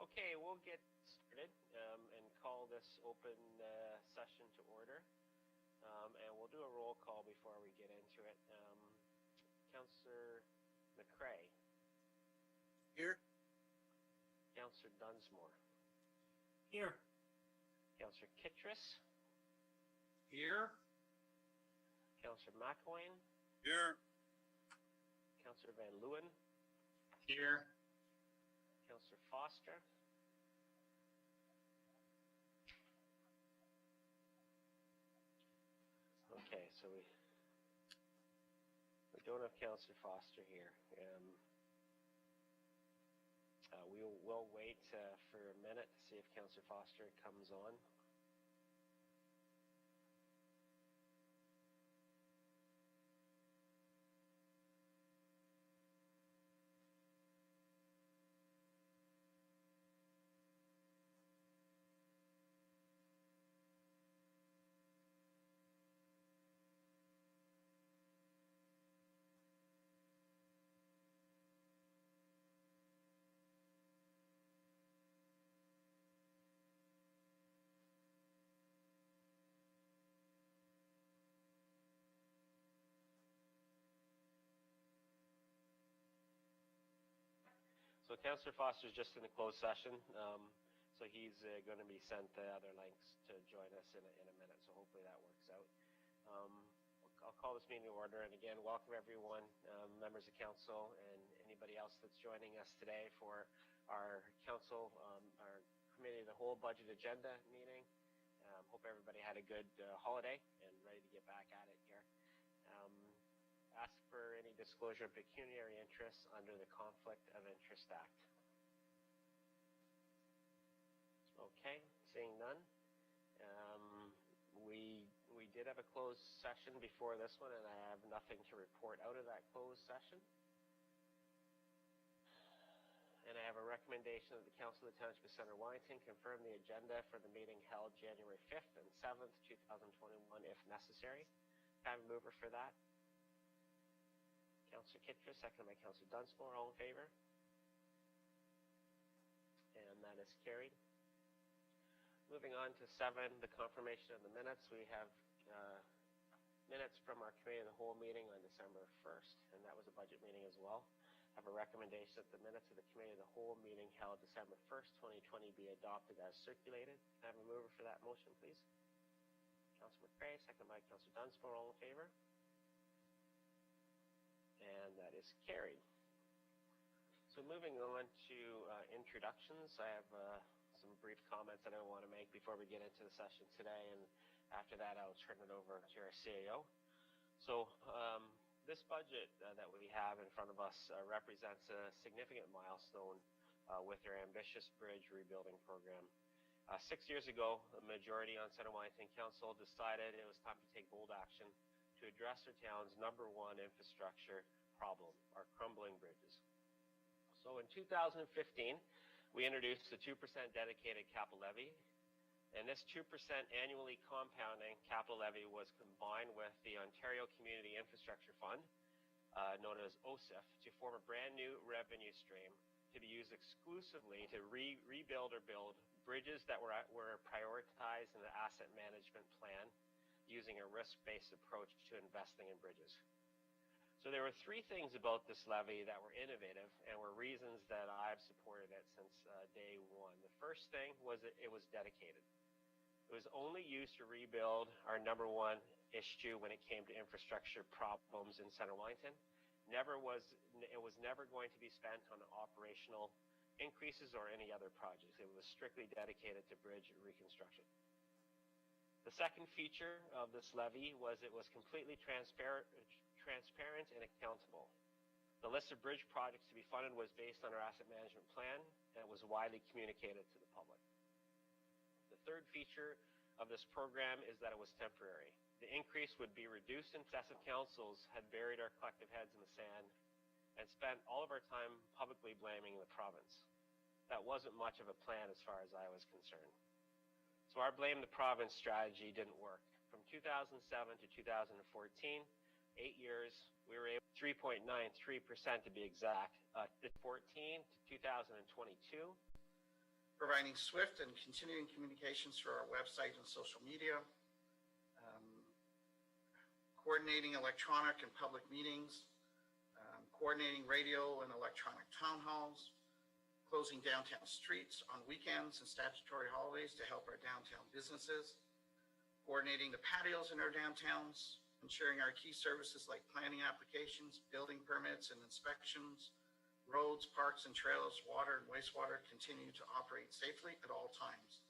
Okay, we'll get started and call this open session to order. And we'll do a roll call before we get into it. Councillor McCrae. Here. Councillor Dunsmore. Here. Councillor Kittredge. Here. Councillor McElwain. Here. Councillor Van Leeuwen. Here. Councillor Foster. Okay, so we don't have Councillor Foster here. We'll wait for a minute to see if Councillor Foster comes on. So Councillor Foster is just in a closed session, so he's going to be sent the other links to join us in a minute, so hopefully that works out. I'll call this meeting to order, and again, welcome everyone, members of council, and anybody else that's joining us today for our council, our committee of the whole budget agenda meeting. Hope everybody had a good holiday and ready to get back at it here. Ask for any disclosure of pecuniary interests under the Conflict of Interest Act. Okay, seeing none. We did have a closed session before this one, and I have nothing to report out of that closed session. And I have a recommendation that the Council of the Township of Centre Wellington confirm the agenda for the meeting held January 5th and 7th, 2021, if necessary. Can I have a mover for that? Councillor Kittredge, seconded by Councillor Dunsmore. All in favor? And that is carried. Moving on to 7, the confirmation of the minutes. We have minutes from our committee of the whole meeting on December 1st, and that was a budget meeting as well. I have a recommendation that the minutes of the committee of the whole meeting held December 1st, 2020 be adopted as circulated. Can I have a mover for that motion, please? Councillor McCrae, seconded by Councillor Dunsmore. All in favor? And that is carried. So moving on to introductions, I have some brief comments that I want to make before we get into the session today, and after that I'll turn it over to our CAO. So this budget that we have in front of us represents a significant milestone with our ambitious bridge rebuilding program. 6 years ago, the majority on Centre Wellington Council decided it was time to take bold action to address our town's #1 infrastructure problem, our crumbling bridges. So in 2015, we introduced the 2% dedicated capital levy, and this 2% annually compounding capital levy was combined with the Ontario Community Infrastructure Fund, known as OCIF, to form a brand new revenue stream to be used exclusively to rebuild or build bridges that were prioritized in the asset management plan, using a risk-based approach to investing in bridges. So there were 3 things about this levy that were innovative and were reasons that I've supported it since day one. The first thing was that it was dedicated. It was only used to rebuild our #1 issue when it came to infrastructure problems in Centre Wellington. It was never going to be spent on operational increases or any other projects. It was strictly dedicated to bridge reconstruction. The second feature of this levy was it was completely transparent and accountable. The list of bridge projects to be funded was based on our asset management plan, and it was widely communicated to the public. The third feature of this program is that it was temporary. The increase would be reduced in successive councils had buried our collective heads in the sand and spent all of our time publicly blaming the province. That wasn't much of a plan as far as I was concerned. So our blame the province strategy didn't work. From 2007 to 2014, 8 years, we were able 3.93% to be exact. 2014 to 2022, providing swift and continuing communications through our website and social media, coordinating electronic and public meetings, coordinating radio and electronic town halls, closing downtown streets on weekends and statutory holidays to help our downtown businesses, coordinating the patios in our downtowns, ensuring our key services like planning applications, building permits and inspections, roads, parks and trails, water and wastewater continue to operate safely at all times.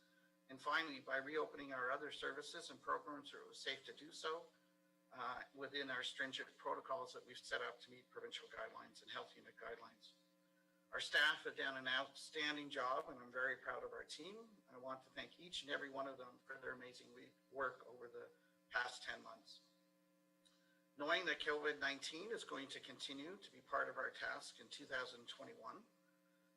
And finally, by reopening our other services and programs where it was safe to do so, within our stringent protocols that we've set up to meet provincial guidelines and health unit guidelines. Our staff have done an outstanding job, and I'm very proud of our team. I want to thank each and every one of them for their amazing work over the past 10 months. Knowing that COVID-19 is going to continue to be part of our task in 2021,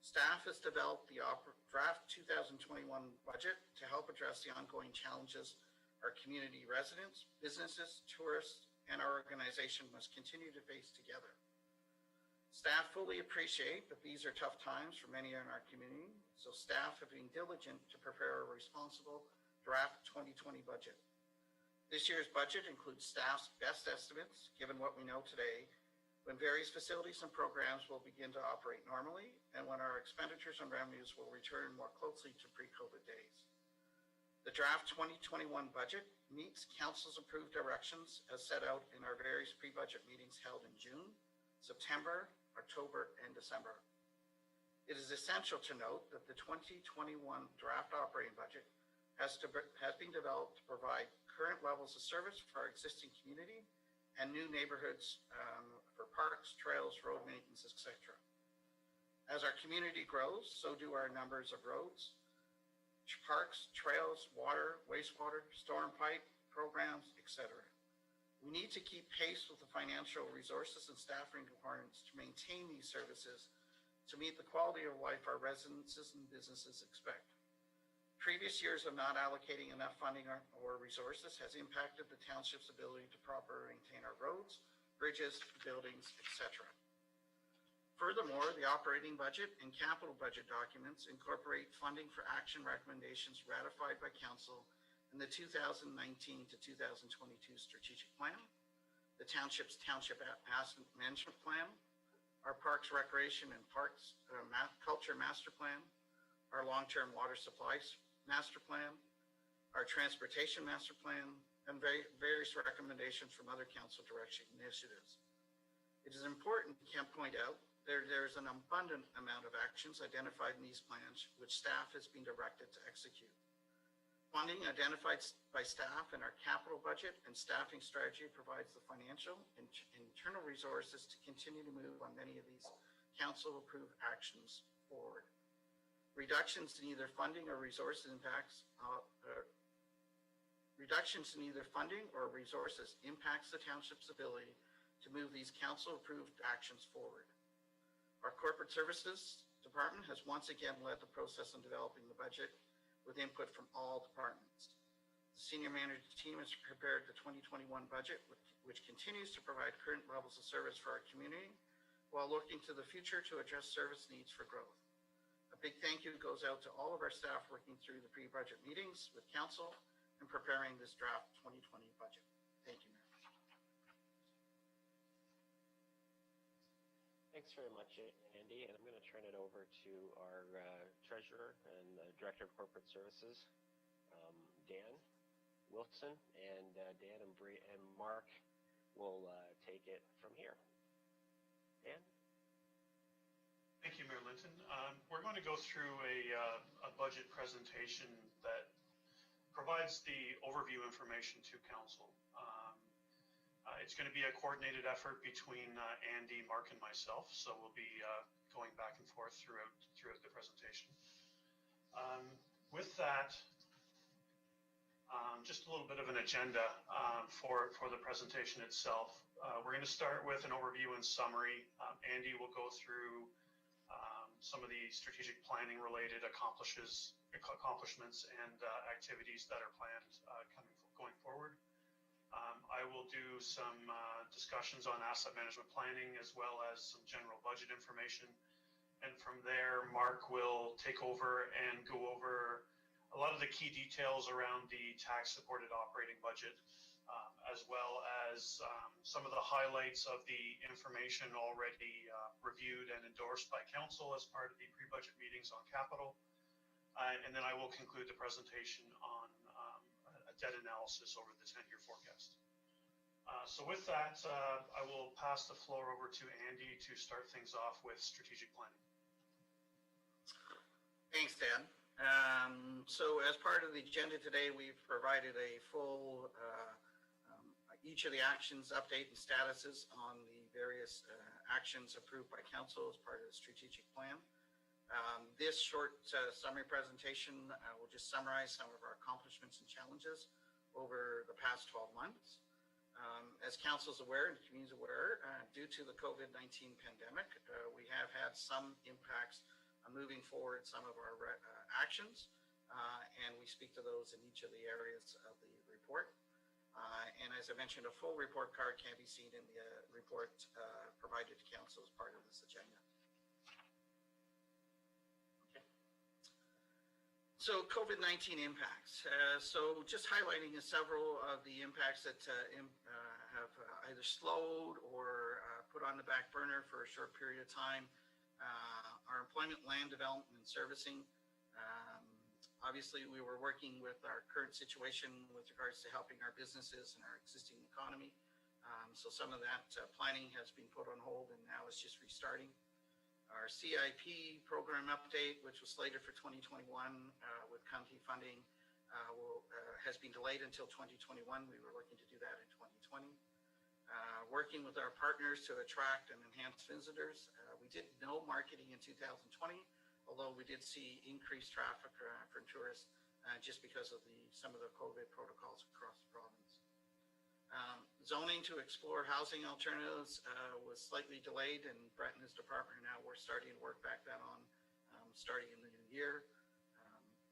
staff has developed the draft 2021 budget to help address the ongoing challenges our community residents, businesses, tourists, and our organization must continue to face together. Staff fully appreciate that these are tough times for many in our community, so staff have been diligent to prepare a responsible draft 2020 budget. This year's budget includes staff's best estimates, given what we know today, when various facilities and programs will begin to operate normally, and when our expenditures and revenues will return more closely to pre-COVID days. The draft 2021 budget meets Council's approved directions as set out in our various pre-budget meetings held in June, September, October, and December. It is essential to note that the 2021 draft operating budget has been developed to provide current levels of service for our existing community and new neighborhoods for parks, trails, road maintenance, etc. As our community grows, so do our numbers of roads, parks, trails, water, wastewater, storm pipe, programs, etc. We need to keep pace with the financial resources and staffing requirements to maintain these services to meet the quality of life our residences and businesses expect. Previous years of not allocating enough funding or resources has impacted the township's ability to properly maintain our roads, bridges, buildings, etc. Furthermore, the operating budget and capital budget documents incorporate funding for action recommendations ratified by Council in the 2019 to 2022 strategic plan, the Township's Township Asset Management Plan, our Parks, Recreation and Parks Culture Master Plan, our Long-Term Water Supplies Master Plan, our Transportation Master Plan, and various recommendations from other Council direction initiatives. It is important to point out there's an abundant amount of actions identified in these plans which staff has been directed to execute. Funding identified by staff in our capital budget and staffing strategy provides the financial and internal resources to continue to move on many of these council-approved actions forward. Reductions in either funding or resources impacts the township's ability to move these council-approved actions forward. Our Corporate Services Department has once again led the process in developing the budget with input from all departments. The senior management team has prepared the 2021 budget, which continues to provide current levels of service for our community while looking to the future to address service needs for growth. A big thank you goes out to all of our staff working through the pre-budget meetings with Council and preparing this draft 2020 budget. Thank you, Mayor. Thanks very much, Andy. And I'm going to turn it over to our Treasurer and Director of Corporate Services, Dan Wilson. And Dan and Mark will take it from here. Dan? Thank you, Mayor Linton. We're going to go through a budget presentation that provides the overview information to Council. It's going to be a coordinated effort between Andy, Mark, and myself, so we'll be going back and forth throughout the presentation. With that, just a little bit of an agenda for the presentation itself. We're going to start with an overview and summary. Andy will go through some of the strategic planning related accomplishments and activities that are planned going forward. I will do some discussions on asset management planning as well as some general budget information. and from there, Mark will take over and go over a lot of the key details around the tax-supported operating budget, as well as some of the highlights of the information already reviewed and endorsed by council as part of the pre-budget meetings on capital. And then I will conclude the presentation on a debt analysis over the 10-year forecast. So with that, I will pass the floor over to Andy to start things off with strategic planning. Thanks, Dan. So as part of the agenda today, we've provided a full, each of the actions, update and statuses on the various actions approved by council as part of the strategic plan. This short summary presentation will just summarize some of our accomplishments and challenges over the past 12 months. As council is aware and the community is aware, due to the COVID-19 pandemic, we have had some impacts moving forward some of our actions, and we speak to those in each of the areas of the report. And as I mentioned, a full report card can be seen in the report provided to council as part of this agenda. Okay. So COVID-19 impacts. So just highlighting several of the impacts that have either slowed or put on the back burner for a short period of time. Our employment, land development, and servicing. Obviously, we were working with our current situation with regards to helping our businesses and our existing economy. So some of that planning has been put on hold and now it's just restarting. Our CIP program update, which was slated for 2021 with county funding, has been delayed until 2021. We were looking to do that in 2020. Working with our partners to attract and enhance visitors. We did no marketing in 2020, although we did see increased traffic from tourists just because of some of the COVID protocols across the province. Zoning to explore housing alternatives was slightly delayed, and Brett and his department now we're starting to work back that on starting in the new year.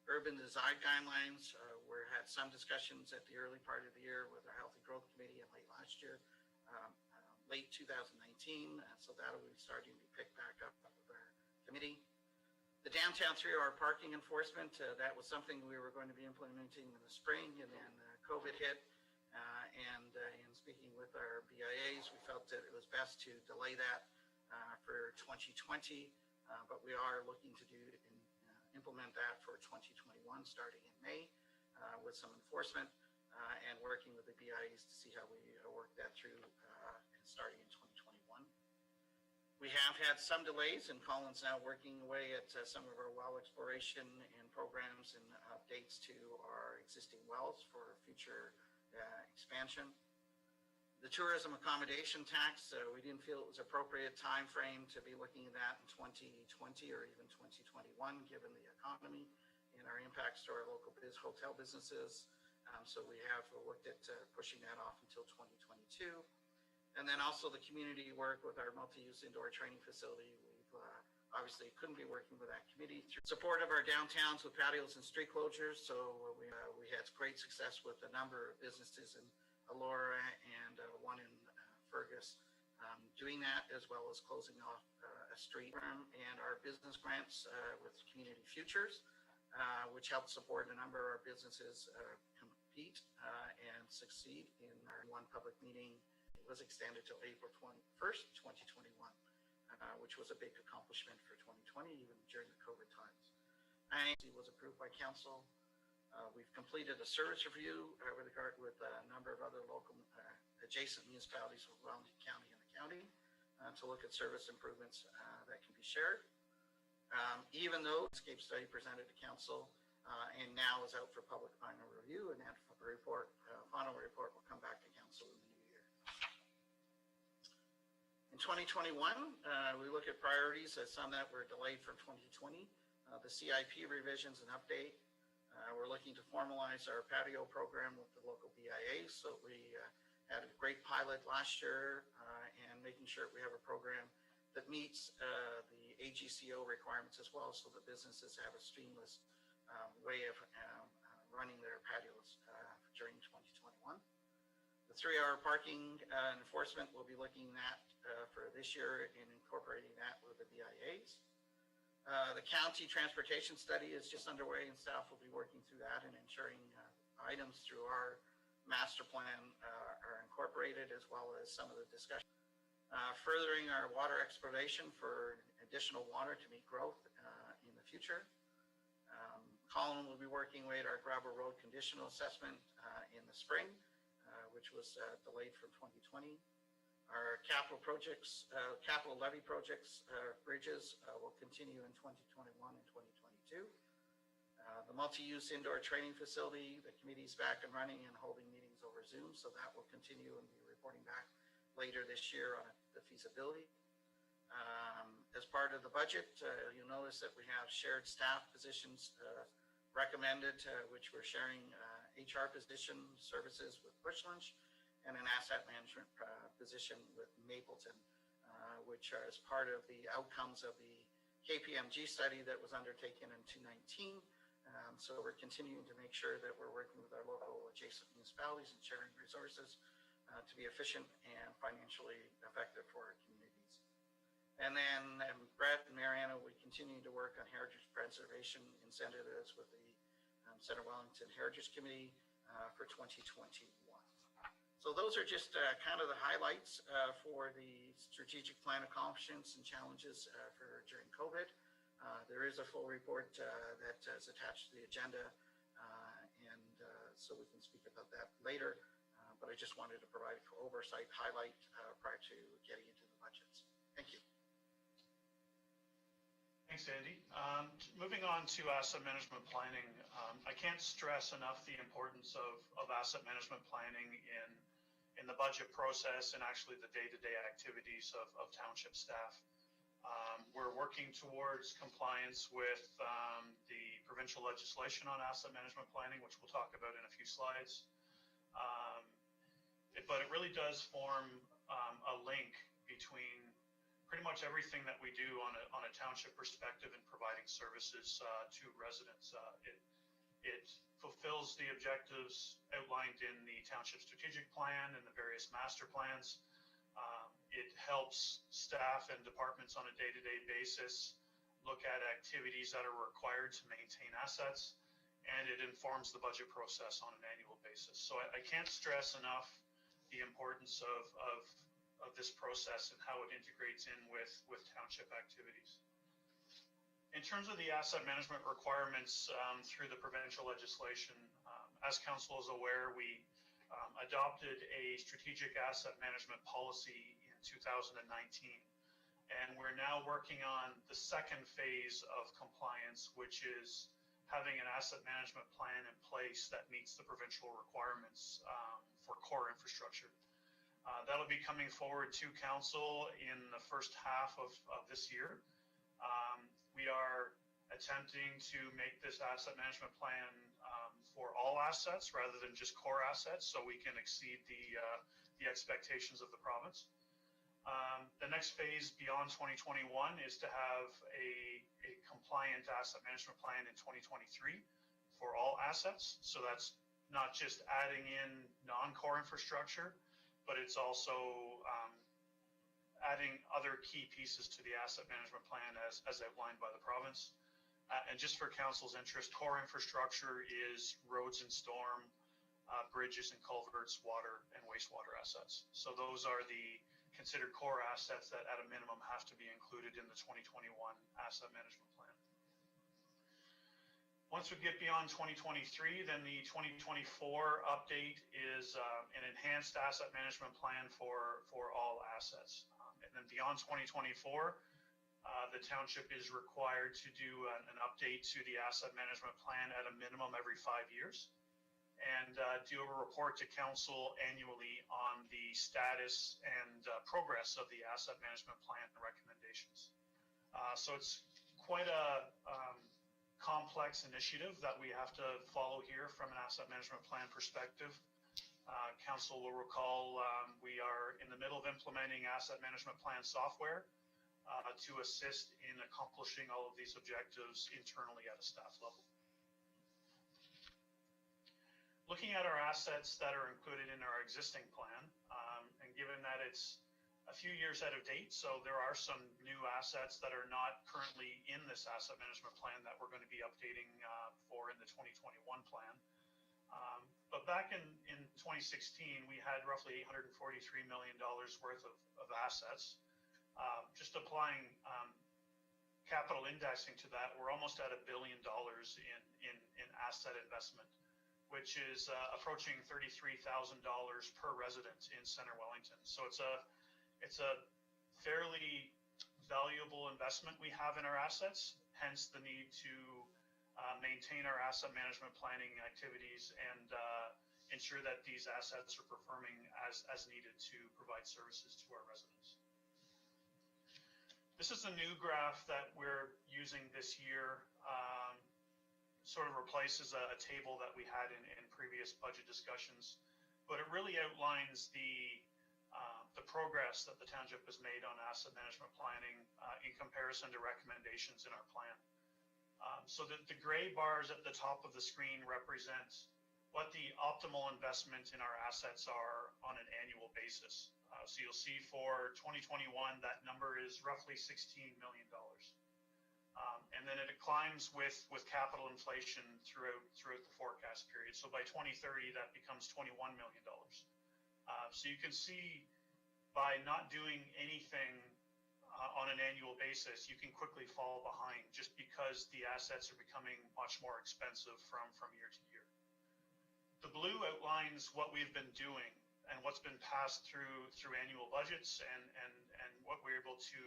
Urban design guidelines, we had some discussions at the early part of the year with our Healthy Growth Committee and late last year. Late 2019, so that'll be starting to be picked back up with our committee. The downtown 3-hour parking enforcement, that was something we were going to be implementing in the spring, and then COVID hit. And in speaking with our BIAs, we felt that it was best to delay that for 2020, but we are looking to implement that for 2021, starting in May, with some enforcement and working with the BIAs to see how we work that through starting in 2021. We have had some delays, and Colin's now working away at some of our well exploration and programs and updates to our existing wells for future expansion. The tourism accommodation tax, we didn't feel it was appropriate time frame to be looking at that in 2020 or even 2021, given the economy and our impacts to our local hotel businesses. So we have looked at pushing that off until 2022. And then also the community work with our multi-use indoor training facility. We've obviously couldn't be working with that committee. Through support of our downtowns with patios and street closures. So we had great success with a number of businesses in Elora and one in Fergus doing that, as well as closing off a street. And our business grants with Community Futures, which helped support a number of our businesses compete and succeed in our one public meeting. Was extended till April 21st, 2021, which was a big accomplishment for 2020, even during the COVID times. And it was approved by council. We've completed a service review with a number of other local adjacent municipalities of Wellington County and the county to look at service improvements that can be shared. Even though the landscape study presented to council and now is out for public final review, and that final report will come back to council in the new year. In 2021, we look at priorities, some that were delayed from 2020. The CIP revisions and update. We're looking to formalize our patio program with the local BIAs. So we had a great pilot last year and making sure we have a program that meets the AGCO requirements as well, so the businesses have a seamless way of running their patios during 2021. The 3-hour parking enforcement, we'll be looking at for this year and incorporating that with the BIAs. The county transportation study is just underway, and staff will be working through that and ensuring items through our master plan are incorporated, as well as some of the discussion. Furthering our water exploration for additional water to meet growth in the future. Colin will be working with our gravel road conditional assessment in the spring, which was delayed from 2020. Our capital projects, capital levy projects, bridges will continue in 2021 and 2022. The multi-use indoor training facility, the committee's back and running and holding meetings over Zoom, so that will continue and be reporting back later this year on the feasibility. As part of the budget, you'll notice that we have shared staff positions recommended, which we're sharing HR position services with Bush Lunch, and an asset management position with Mapleton, which are as part of the outcomes of the KPMG study that was undertaken in 2019. So we're continuing to make sure that we're working with our local adjacent municipalities and sharing resources to be efficient and financially effective for our communities. And then Brett and Mariana, we continue to work on heritage preservation incentives with the Centre Wellington Heritage Committee for 2021. So those are just kind of the highlights for the strategic plan accomplishments and challenges for during COVID. There is a full report that is attached to the agenda, and so we can speak about that later. But I just wanted to provide for oversight highlight prior to getting into the budgets. Thank you. Thanks, Andy. Moving on to asset management planning, I can't stress enough the importance of asset management planning in the budget process and actually the day-to-day activities of township staff. We're working towards compliance with the provincial legislation on asset management planning, which we'll talk about in a few slides. But it really does form a link between pretty much everything that we do on a township perspective in providing services to residents. It fulfills the objectives outlined in the township strategic plan and the various master plans. It helps staff and departments on a day-to-day basis look at activities that are required to maintain assets, and it informs the budget process on an annual basis. So I can't stress enough the importance of this process and how it integrates in with township activities. In terms of the asset management requirements through the provincial legislation, as council is aware, we adopted a strategic asset management policy in 2019, and we're now working on the second phase of compliance, which is having an asset management plan in place that meets the provincial requirements for core infrastructure. That'll be coming forward to council in the first half of this year. We are attempting to make this asset management plan for all assets rather than just core assets, so we can exceed the expectations of the province. The next phase beyond 2021 is to have a compliant asset management plan in 2023 for all assets. So that's not just adding in non-core infrastructure, but it's also adding other key pieces to the asset management plan as outlined by the province. And just for council's interest, core infrastructure is roads and storm, bridges and culverts, water and wastewater assets. So those are the considered core assets that at a minimum have to be included in the 2021 asset management plan. Once we get beyond 2023, then the 2024 update is an enhanced asset management plan for all assets. And then beyond 2024, the township is required to do an update to the asset management plan at a minimum every 5 years, and do a report to council annually on the status and progress of the asset management plan and recommendations. So it's quite a complex initiative that we have to follow here from an asset management plan perspective. Council will recall we are in the middle of implementing asset management plan software to assist in accomplishing all of these objectives internally at a staff level. Looking at our assets that are included in our existing plan, and given that it's a few years out of date, so there are some new assets that are not currently in this asset management plan that we're going to be updating for in the 2021 plan. But back in 2016, we had roughly $843 million worth of assets. Just applying capital indexing to that, we're almost at $1 billion in asset investment, which is approaching $33,000 per resident in Centre Wellington. So it's a fairly valuable investment we have in our assets, hence the need to maintain our asset management planning activities and ensure that these assets are performing as needed to provide services to our residents. This is a new graph that we're using this year. Sort of replaces a table that we had in previous budget discussions, but it really outlines the progress that the township has made on asset management planning in comparison to recommendations in our plan. So the gray bars at the top of the screen represent what the optimal investment in our assets are on an annual basis. So you'll see for 2021, that number is roughly $16 million. And then it climbs with capital inflation throughout the forecast period. So by 2030, that becomes $21 million. So you can see by not doing anything on an annual basis, you can quickly fall behind just because the assets are becoming much more expensive from year to year. The blue outlines what we've been doing and what's been passed through annual budgets and what we're able to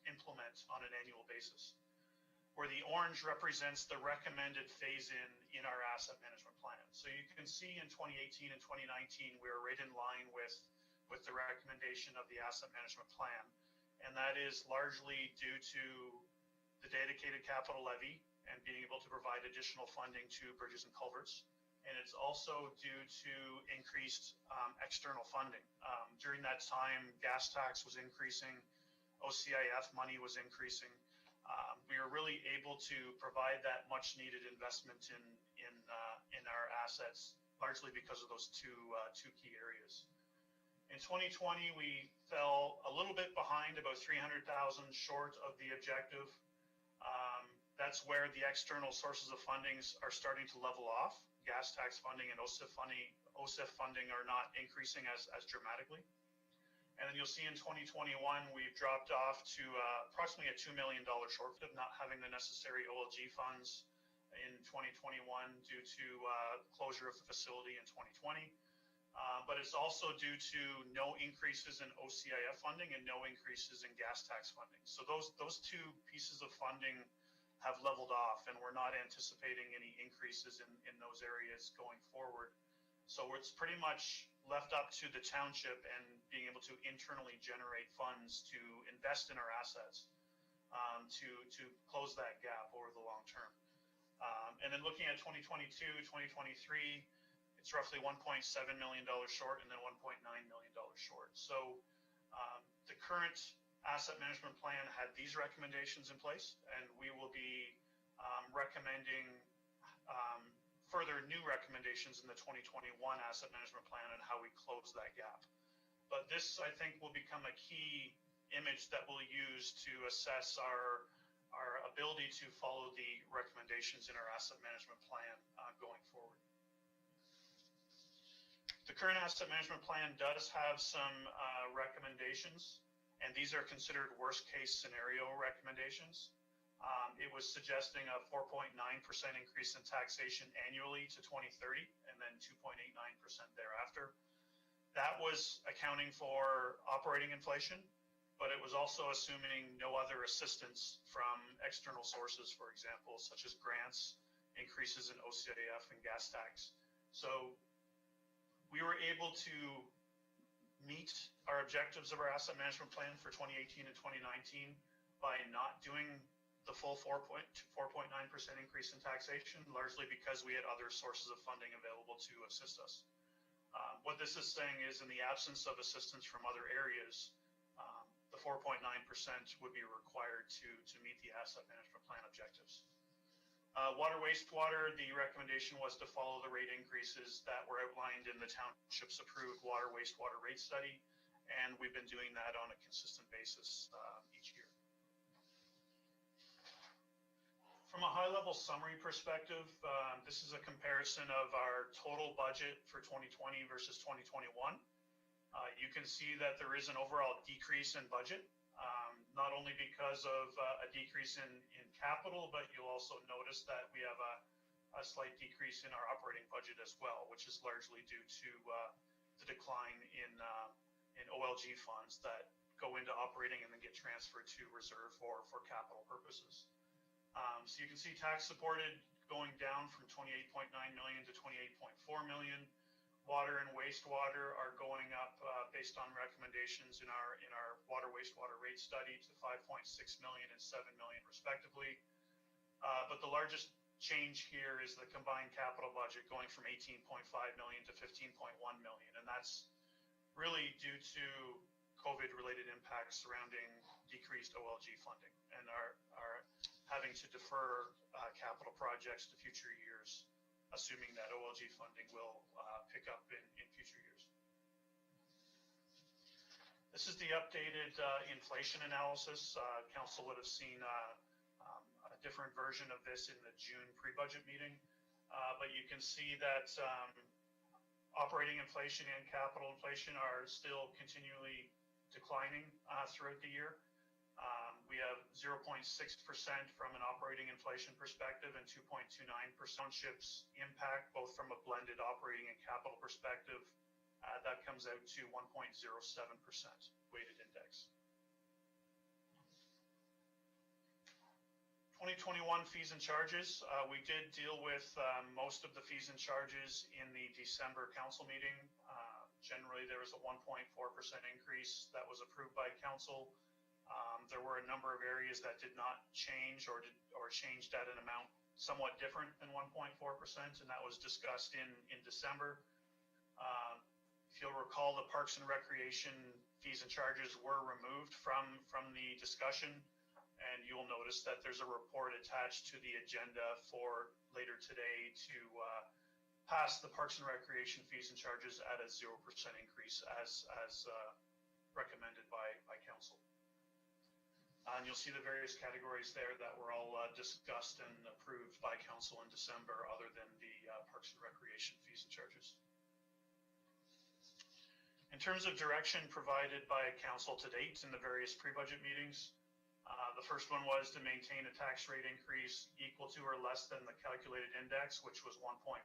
implement on an annual basis. Where the orange represents the recommended phase-in our asset management plan. So you can see in 2018 and 2019, we were right in line with the recommendation of the asset management plan. And that is largely due to the dedicated capital levy and being able to provide additional funding to bridges and culverts. And it's also due to increased external funding. During that time, gas tax was increasing, OCIF money was increasing. We were really able to provide that much needed investment in our assets, largely because of those two key areas. In 2020, we fell a little bit behind, about 300,000 short of the objective. That's where the external sources of fundings are starting to level off. Gas tax funding and OCIF funding are not increasing as dramatically. And then you'll see in 2021, we've dropped off to approximately a $2 million shortfall, not having the necessary OLG funds in 2021 due to closure of the facility in 2020. But it's also due to no increases in OCIF funding and no increases in gas tax funding. So those two pieces of funding have leveled off, and we're not anticipating any increases in those areas going forward. So it's pretty much left up to the township and being able to internally generate funds to invest in our assets to close that gap over the long term. And then looking at 2022, 2023, it's roughly $1.7 million short and then $1.9 million short. So the current asset management plan had these recommendations in place, and we will be recommending further new recommendations in the 2021 asset management plan and how we close that gap. But this, I think, will become a key image that we'll use to assess our ability to follow the recommendations in our asset management plan going forward. The current asset management plan does have some recommendations, and these are considered worst case scenario recommendations. It was suggesting a 4.9% increase in taxation annually to 2030 and then 2.89% thereafter. That was accounting for operating inflation, but it was also assuming no other assistance from external sources, for example, such as grants, increases in OCIF and gas tax. So we were able to meet our objectives of our asset management plan for 2018 and 2019 by not doing the full 4.9% increase in taxation, largely because we had other sources of funding available to assist us. What this is saying is, in the absence of assistance from other areas, the 4.9% would be required to meet the asset management plan objectives. Water wastewater, the recommendation was to follow the rate increases that were outlined in the township's approved water wastewater rate study and we've been doing that on a consistent basis each year. From a high-level summary perspective, this is a comparison of our total budget for 2020 versus 2021. You can see that there is an overall decrease in budget, not only because of a decrease in capital, but you'll also notice that we have a slight decrease in our operating budget as well, which is largely due to the decline in OLG funds that go into operating and then get transferred to reserve for capital purposes. So you can see tax supported going down from 28.9 million to 28.4 million. Water and wastewater are going up based on recommendations in our water wastewater rate study to 5.6 million and 7 million respectively. But the largest change here is the combined capital budget going from 18.5 million to 15.1 million, and that's really due to COVID-related impacts surrounding decreased OLG funding and our having to defer capital projects to future years, assuming that OLG funding will pick up in future years. This is the updated inflation analysis. Council would have seen a different version of this in the June pre-budget meeting, but you can see that operating inflation and capital inflation are still continually declining throughout the year. We have 0.6% from an operating inflation perspective and 2.29% townships impact, both from a blended operating and capital perspective. That comes out to 1.07% weighted index. 2021 fees and charges. We did deal with most of the fees and charges in the December council meeting. Generally, there was a 1.4% increase that was approved by council. There were a number of areas that did not change or changed at an amount somewhat different than 1.4%, and that was discussed in December. If you'll recall, the Parks and Recreation fees and charges were removed from the discussion, and you'll notice that there's a report attached to the agenda for later today to pass the Parks and Recreation fees and charges at a 0% increase as recommended by council. And you'll see the various categories there that were all discussed and approved by council in December, other than the Parks and Recreation fees and charges. In terms of direction provided by council to date in the various pre-budget meetings, the first one was to maintain a tax rate increase equal to or less than the calculated index, which was 1.4%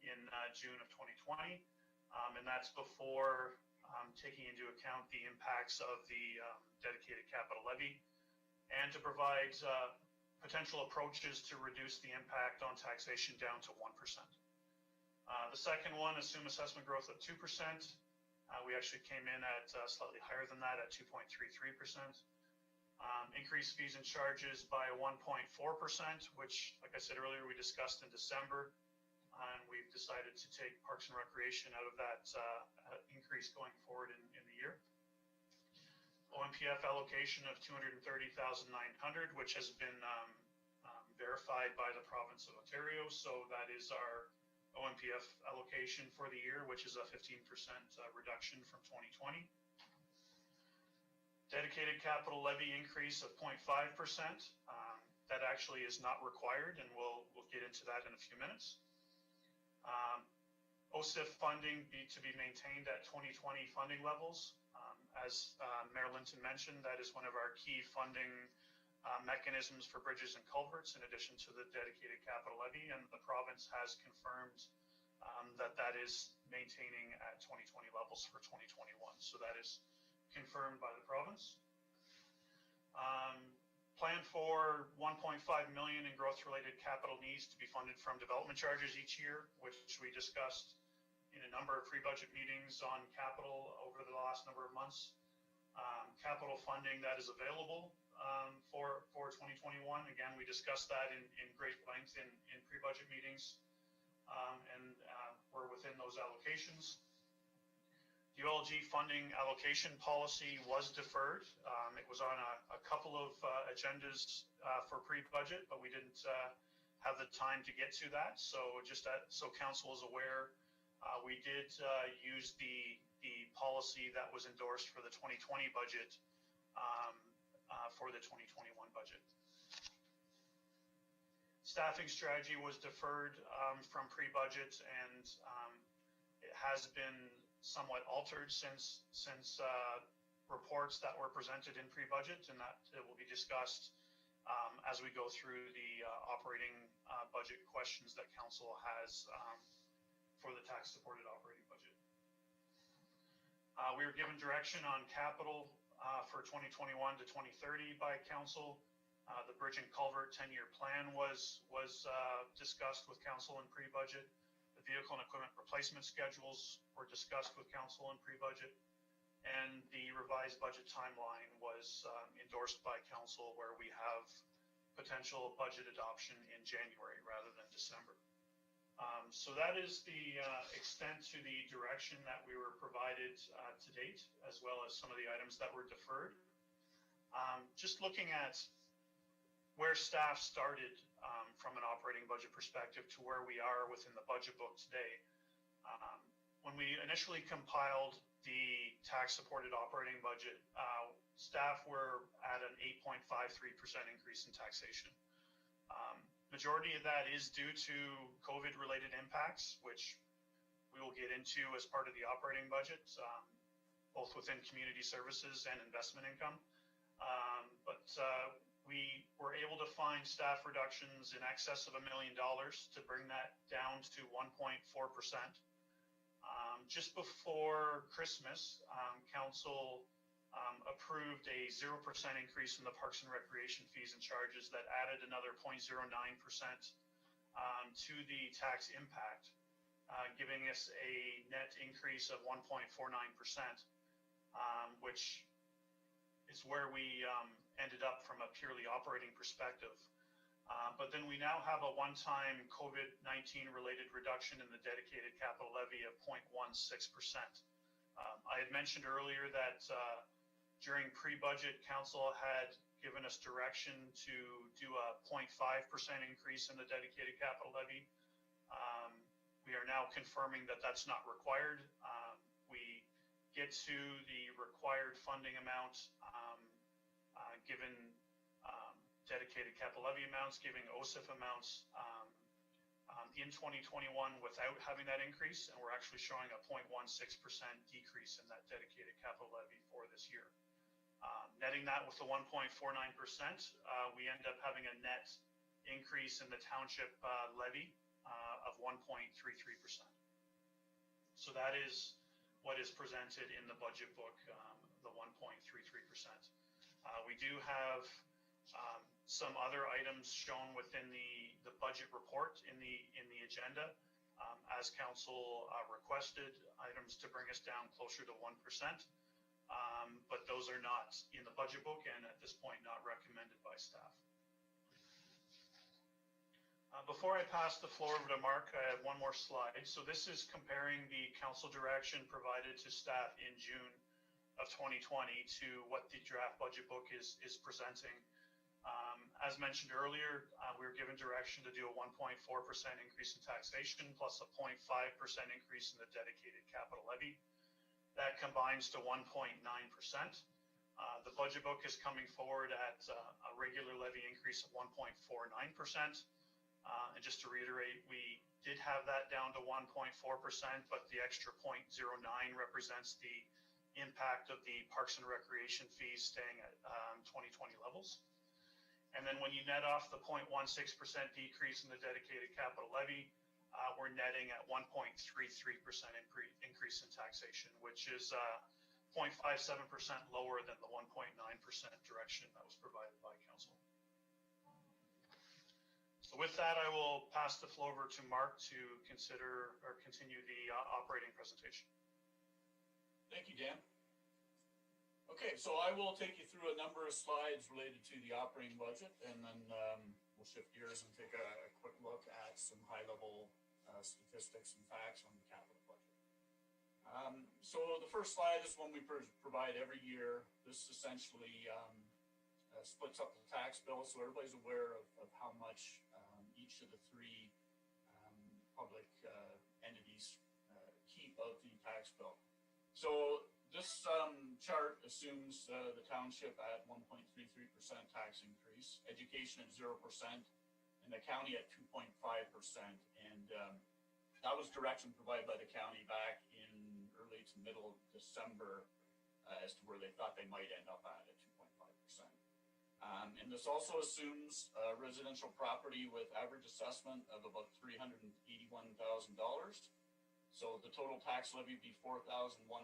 in June of 2020. And that's before taking into account the impacts of the dedicated capital levy, and to provide potential approaches to reduce the impact on taxation down to 1%. The second one, assume assessment growth of 2%. We actually came in at slightly higher than that at 2.33%. Increase fees and charges by 1.4%, which, like I said earlier, we discussed in December. And we've decided to take Parks and Recreation out of that increase going forward in the year. OMPF allocation of 230,900, which has been verified by the province of Ontario. So that is our OMPF allocation for the year, which is a 15% reduction from 2020. Dedicated capital levy increase of 0.5%. That actually is not required, and we'll get into that in a few minutes. OSIF funding to be maintained at 2020 funding levels. As Mayor Linton mentioned, that is one of our key funding mechanisms for bridges and culverts, in addition to the dedicated capital levy, and the province has confirmed that is maintaining at 2020 levels for 2021. So that is confirmed by the province. Plan for 1.5 million in growth-related capital needs to be funded from development charges each year, which we discussed in a number of pre-budget meetings on capital over the last number of months. Capital funding that is available for 2021. Again, we discussed that in great length in pre-budget meetings, and we're within those allocations. The OLG funding allocation policy was deferred. It was on a couple of agendas for pre-budget, but we didn't have the time to get to that. So just so council is aware, We did use the policy that was endorsed for the 2020 budget for the 2021 budget. Staffing strategy was deferred from pre-budget, and it has been somewhat altered since reports that were presented in pre-budget, and that it will be discussed as we go through the operating budget questions that council has for the tax-supported operating budget. We were given direction on capital for 2021 to 2030 by council. The bridge and culvert 10-year plan was discussed with council in pre-budget. The vehicle and equipment replacement schedules were discussed with council in pre-budget. And the revised budget timeline was endorsed by council, where we have potential budget adoption in January rather than December. So that is the extent to the direction that we were provided to date, as well as some of the items that were deferred. Just looking at where staff started from an operating budget perspective to where we are within the budget book today. When we initially compiled the tax-supported operating budget, staff were at an 8.53% increase in taxation. Majority of that is due to COVID-related impacts, which we will get into as part of the operating budget, both within community services and investment income. But we were able to find staff reductions in excess of $1 million to bring that down to 1.4%. Just before Christmas, council approved a 0% increase in the Parks and Recreation fees and charges that added another 0.09% to the tax impact, giving us a net increase of 1.49%, which is where we ended up from a purely operating perspective. But then we now have a one-time COVID-19 related reduction in the dedicated capital levy of 0.16%. I had mentioned earlier that during pre-budget, council had given us direction to do a 0.5% increase in the dedicated capital levy. We are now confirming that that's not required. We get to the required funding amount given dedicated capital levy amounts, giving OSIF amounts in 2021 without having that increase, and we're actually showing a 0.16% decrease in that dedicated capital levy for this year. Netting that with the 1.49%, we end up having a net increase in the township levy of 1.33%. So that is what is presented in the budget book, the 1.33%. We do have some other items shown within the budget report in the agenda, as council requested, items to bring us down closer to 1%, but those are not in the budget book and at this point not recommended by staff. Before I pass the floor over to Mark, I have one more slide. So this is comparing the council direction provided to staff in June of 2020 to what the draft budget book is presenting. As mentioned earlier, we were given direction to do a 1.4% increase in taxation plus a 0.5% increase in the dedicated capital levy. That combines to 1.9%. The budget book is coming forward at a regular levy increase of 1.49%. And just to reiterate, we did have that down to 1.4%, but the extra 0.09 represents the impact of the Parks and Recreation fees staying at 2020 levels. And then when you net off the 0.16% decrease in the dedicated capital levy, we're netting at 1.33% increase in taxation, which is 0.57% lower than the 1.9% direction that was provided by council. So with that, I will pass the floor over to Mark to consider or continue the operating presentation. Thank you, Dan. Okay, so I will take you through a number of slides related to the operating budget, and then we'll shift gears and take a quick look at some high-level statistics and facts on the capital budget. So the first slide is one we provide every year. This essentially splits up the tax bill, so everybody's aware of how much each of the three public entities of the tax bill. So this chart assumes the township at 1.33% tax increase, education at 0%, and the county at 2.5%. And that was direction provided by the county back in early to middle December as to where they thought they might end up at 2.5%. And this also assumes residential property with average assessment of about $381,000. So the total tax levy would be $4,197. And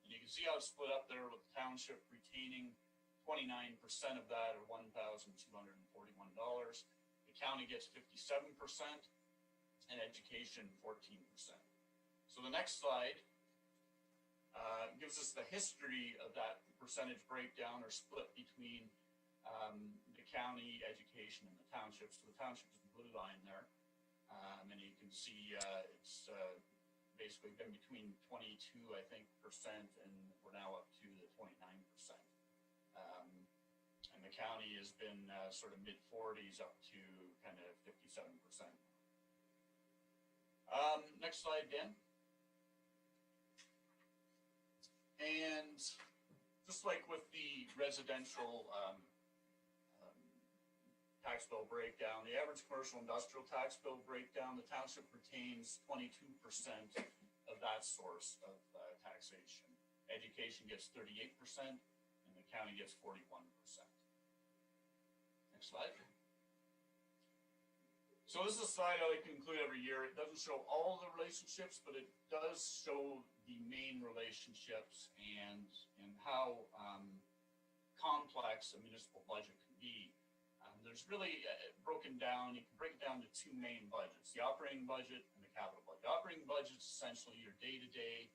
you can see how it's split up there with the township retaining 29% of that, or $1,241. The county gets 57%, and education 14%. So the next slide gives us the history of that percentage breakdown or split between the county, education, and the township. So the township is the blue line there. And you can see it's basically been between 22, I think, percent, and we're now up to the 29%. And the county has been sort of mid-40s up to kind of 57%. Next slide, Dan. And just like with the residential tax bill breakdown, the average commercial industrial tax bill breakdown, the township retains 22% of that source of taxation. Education gets 38%, and the county gets 41%. Next slide. So this is a slide I like to include every year. It doesn't show all the relationships, but it does show the main relationships and how complex a municipal budget can be. There's really broken down, you can break it down to two main budgets, the operating budget and the capital budget. The operating budget is essentially your day-to-day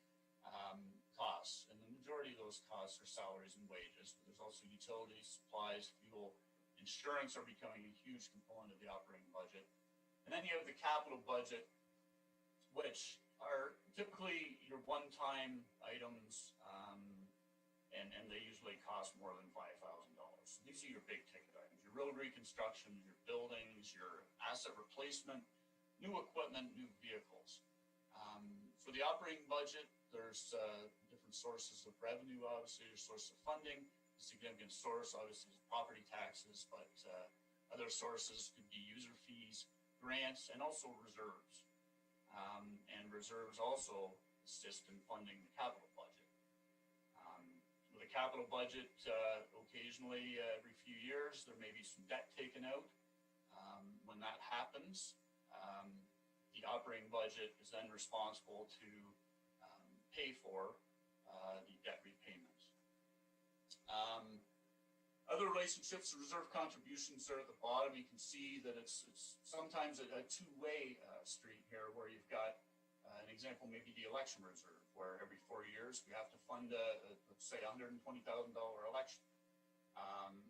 costs, and the majority of those costs are salaries and wages, but there's also utilities, supplies, fuel, insurance are becoming a huge component of the operating budget. And then you have the capital budget, which are typically your one-time items, and they usually cost more than $5,000. So these are your big ticket items, your road reconstruction, your buildings, your asset replacement, new equipment, new vehicles. For the operating budget, there's different sources of revenue, obviously, your source of funding. A significant source, obviously, is property taxes, but other sources could be user fees, grants, and also reserves. And reserves also assist in funding the capital budget. With a capital budget, occasionally every few years, there may be some debt taken out. When that happens, the operating budget is then responsible to pay for the debt repayments. Other relationships, reserve contributions are at the bottom. You can see that it's sometimes a two-way street here, where you've got an example, maybe the election reserve, where every 4 years we have to fund let's say $120,000 election.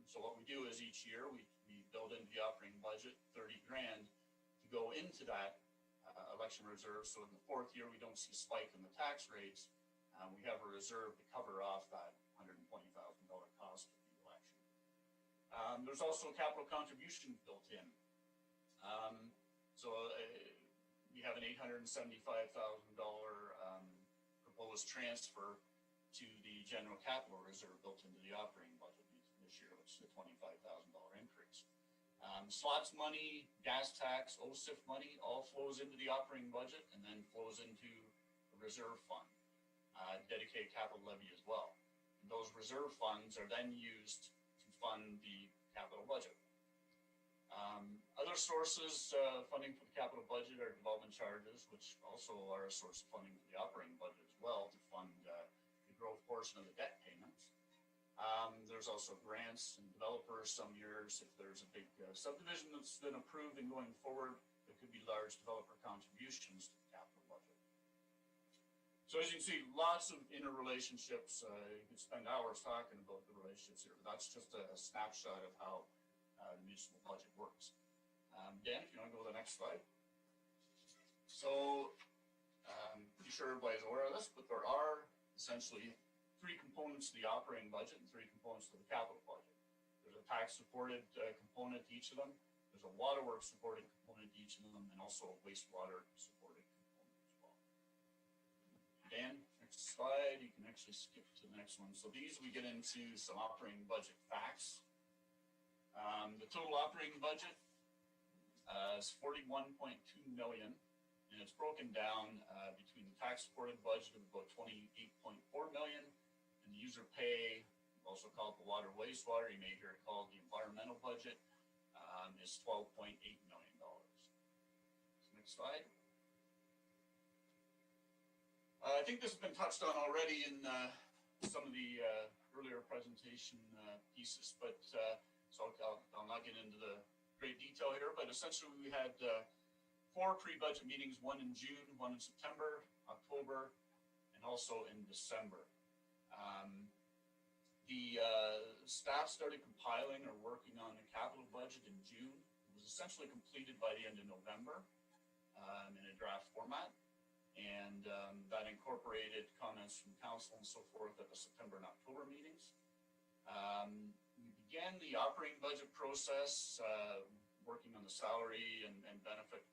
So what we do is each year we build into the operating budget 30 grand to go into that election reserve. So in the 4th year we don't see a spike in the tax rates. We have a reserve to cover off that $120,000 cost of the election. There's also capital contributions built in. So we have an $875,000 proposed transfer to the general capital reserve built into the operating budget this year, which is a $25,000 increase. Slots money, gas tax, OSIF money all flows into the operating budget and then flows into the reserve fund, dedicated capital levy as well. And those reserve funds are then used to fund the capital budget. Other sources funding for the capital budget are development charges, which also are a source of funding for the operating budget as well to fund the growth portion of the debt payments. There's also grants and developers. Some years, if there's a big subdivision that's been approved and going forward, there could be large developer contributions to the capital budget. So as you can see, lots of interrelationships. You could spend hours talking about the relationships here, but that's just a snapshot of how the municipal budget works. Dan, if you want to go to the next slide. So, pretty sure everybody's aware of this, but there are essentially 3 components to the operating budget and 3 components to the capital budget. There's a tax-supported component to each of them. There's a waterworks supported component to each of them, and also a wastewater supported component as well. slide, you can actually skip to the next one. So these, we get into some operating budget facts. The total operating budget is 41.2 million, and it's broken down between the tax supported budget of about 28.4 million and the user pay, also called the water wastewater, you may hear it called the environmental budget, is $12.8 million. So next slide. I think this has been touched on already in some of the earlier presentation pieces, but so I'll not get into the great detail here, but essentially we had 4 pre-budget meetings, one in June, one in September, October, and also in December. The staff started compiling or working on the capital budget in June. It was essentially completed by the end of November in a draft format. And that incorporated comments from council and so forth at the September and October meetings. We began the operating budget process, working on the salary and benefit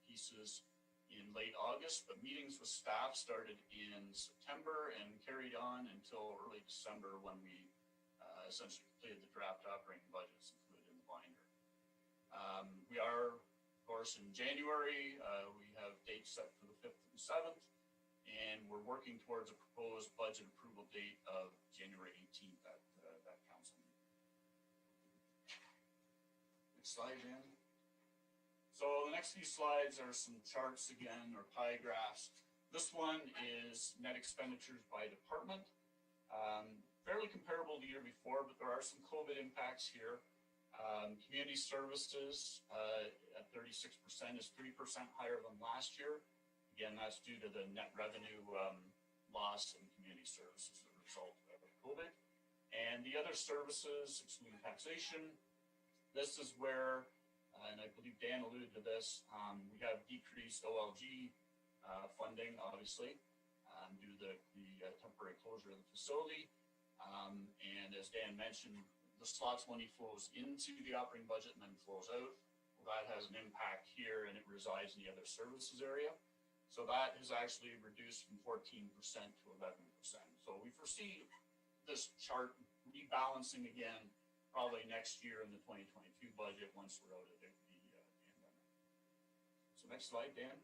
pieces in late August, but meetings with staff started in September and carried on until early December when we essentially completed the draft operating budgets included in the binder. We are, of course, in January, we have dates set for the 5th and 7th, and we're working towards a proposed budget approval date of January 18th at that council meeting. Next slide, Dan. So the next few slides are some charts again, or pie graphs. This one is net expenditures by department. Fairly comparable to the year before, but there are some COVID impacts here. Community services at 36% is 3% higher than last year. Again, that's due to the net revenue loss in community services as a result of COVID. And the other services, excluding taxation, this is where, and I believe Dan alluded to this, we have decreased OLG funding, obviously, due to the temporary closure of the facility. And as Dan mentioned, the slots money flows into the operating budget and then flows out. Well, that has an impact here, and it resides in the other services area. So that has actually reduced from 14% to 11%. So we foresee this chart rebalancing again, probably next year in the 2022 budget once we're out of the pandemic. So next slide, Dan.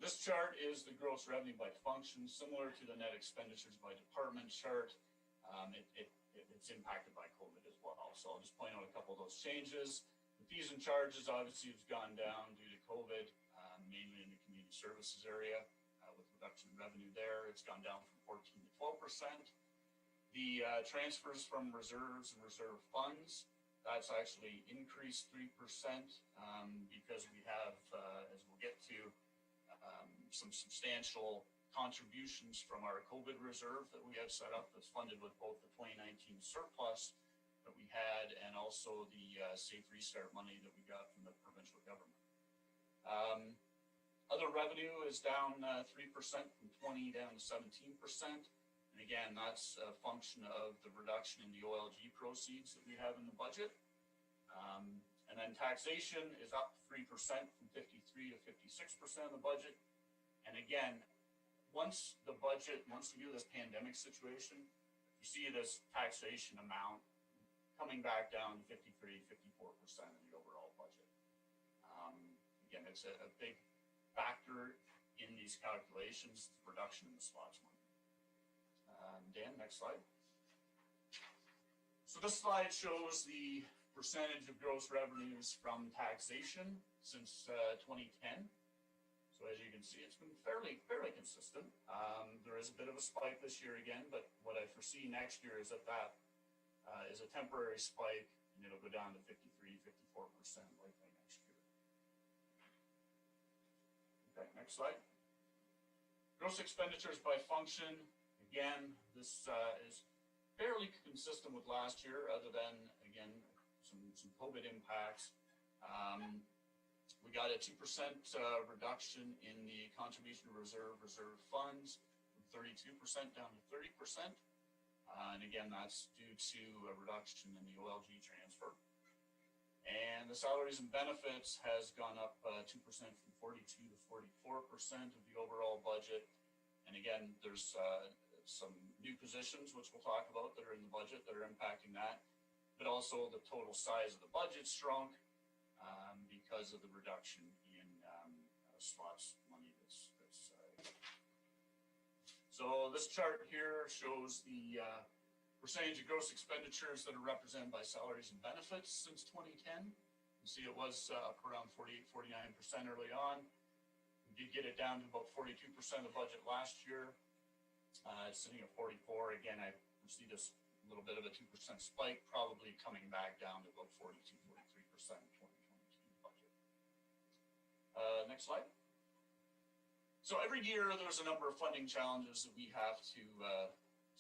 This chart is the gross revenue by function, similar to the net expenditures by department chart. It's impacted by COVID as well. So I'll just point out a couple of those changes. The fees and charges obviously has gone down due to COVID, mainly in the community services area with reduction in revenue there. It's gone down from 14 to 12%. The transfers from reserves and reserve funds, that's actually increased 3% because we have, as we'll get to, some substantial contributions from our COVID reserve that we have set up that's funded with both the 2019 surplus that we had and also the Safe Restart money that we got from the provincial government. Other revenue is down 3% from 20 down to 17%. And again, that's a function of the reduction in the OLG proceeds that we have in the budget. And then taxation is up 3% from 53 to 56% of the budget. And again, once we do this pandemic situation, you see this taxation amount coming back down to 53, 54% of the overall budget. Again, it's a big factor in these calculations, the reduction in the slots money. Dan, next slide. So this slide shows the percentage of gross revenues from taxation since 2010. So as you can see, it's been fairly consistent. There is a bit of a spike this year again, but what I foresee next year is that is a temporary spike, and it'll go down to 53, 54% likely next year. Okay, next slide. Gross expenditures by function. Again, this is fairly consistent with last year, other than, again, some COVID impacts. We got a 2% reduction in the contribution to reserve funds, from 32% down to 30%. And again, that's due to a reduction in the OLG transfer. And the salaries and benefits has gone up 2% from 42 to 44% of the overall budget. And again, there's some new positions, which we'll talk about, that are in the budget that are impacting that. But also the total size of the budget shrunk because of the reduction in slots money so this chart here shows the percentage of gross expenditures that are represented by salaries and benefits since 2010. You see it was up around 48-49% early on. We did get it down to about 42% of the budget last year. It's sitting at 44. Again, I see this little bit of a 2% spike, probably coming back down to about 42-43% in 2022 budget. Next slide. So every year there's a number of funding challenges that we have to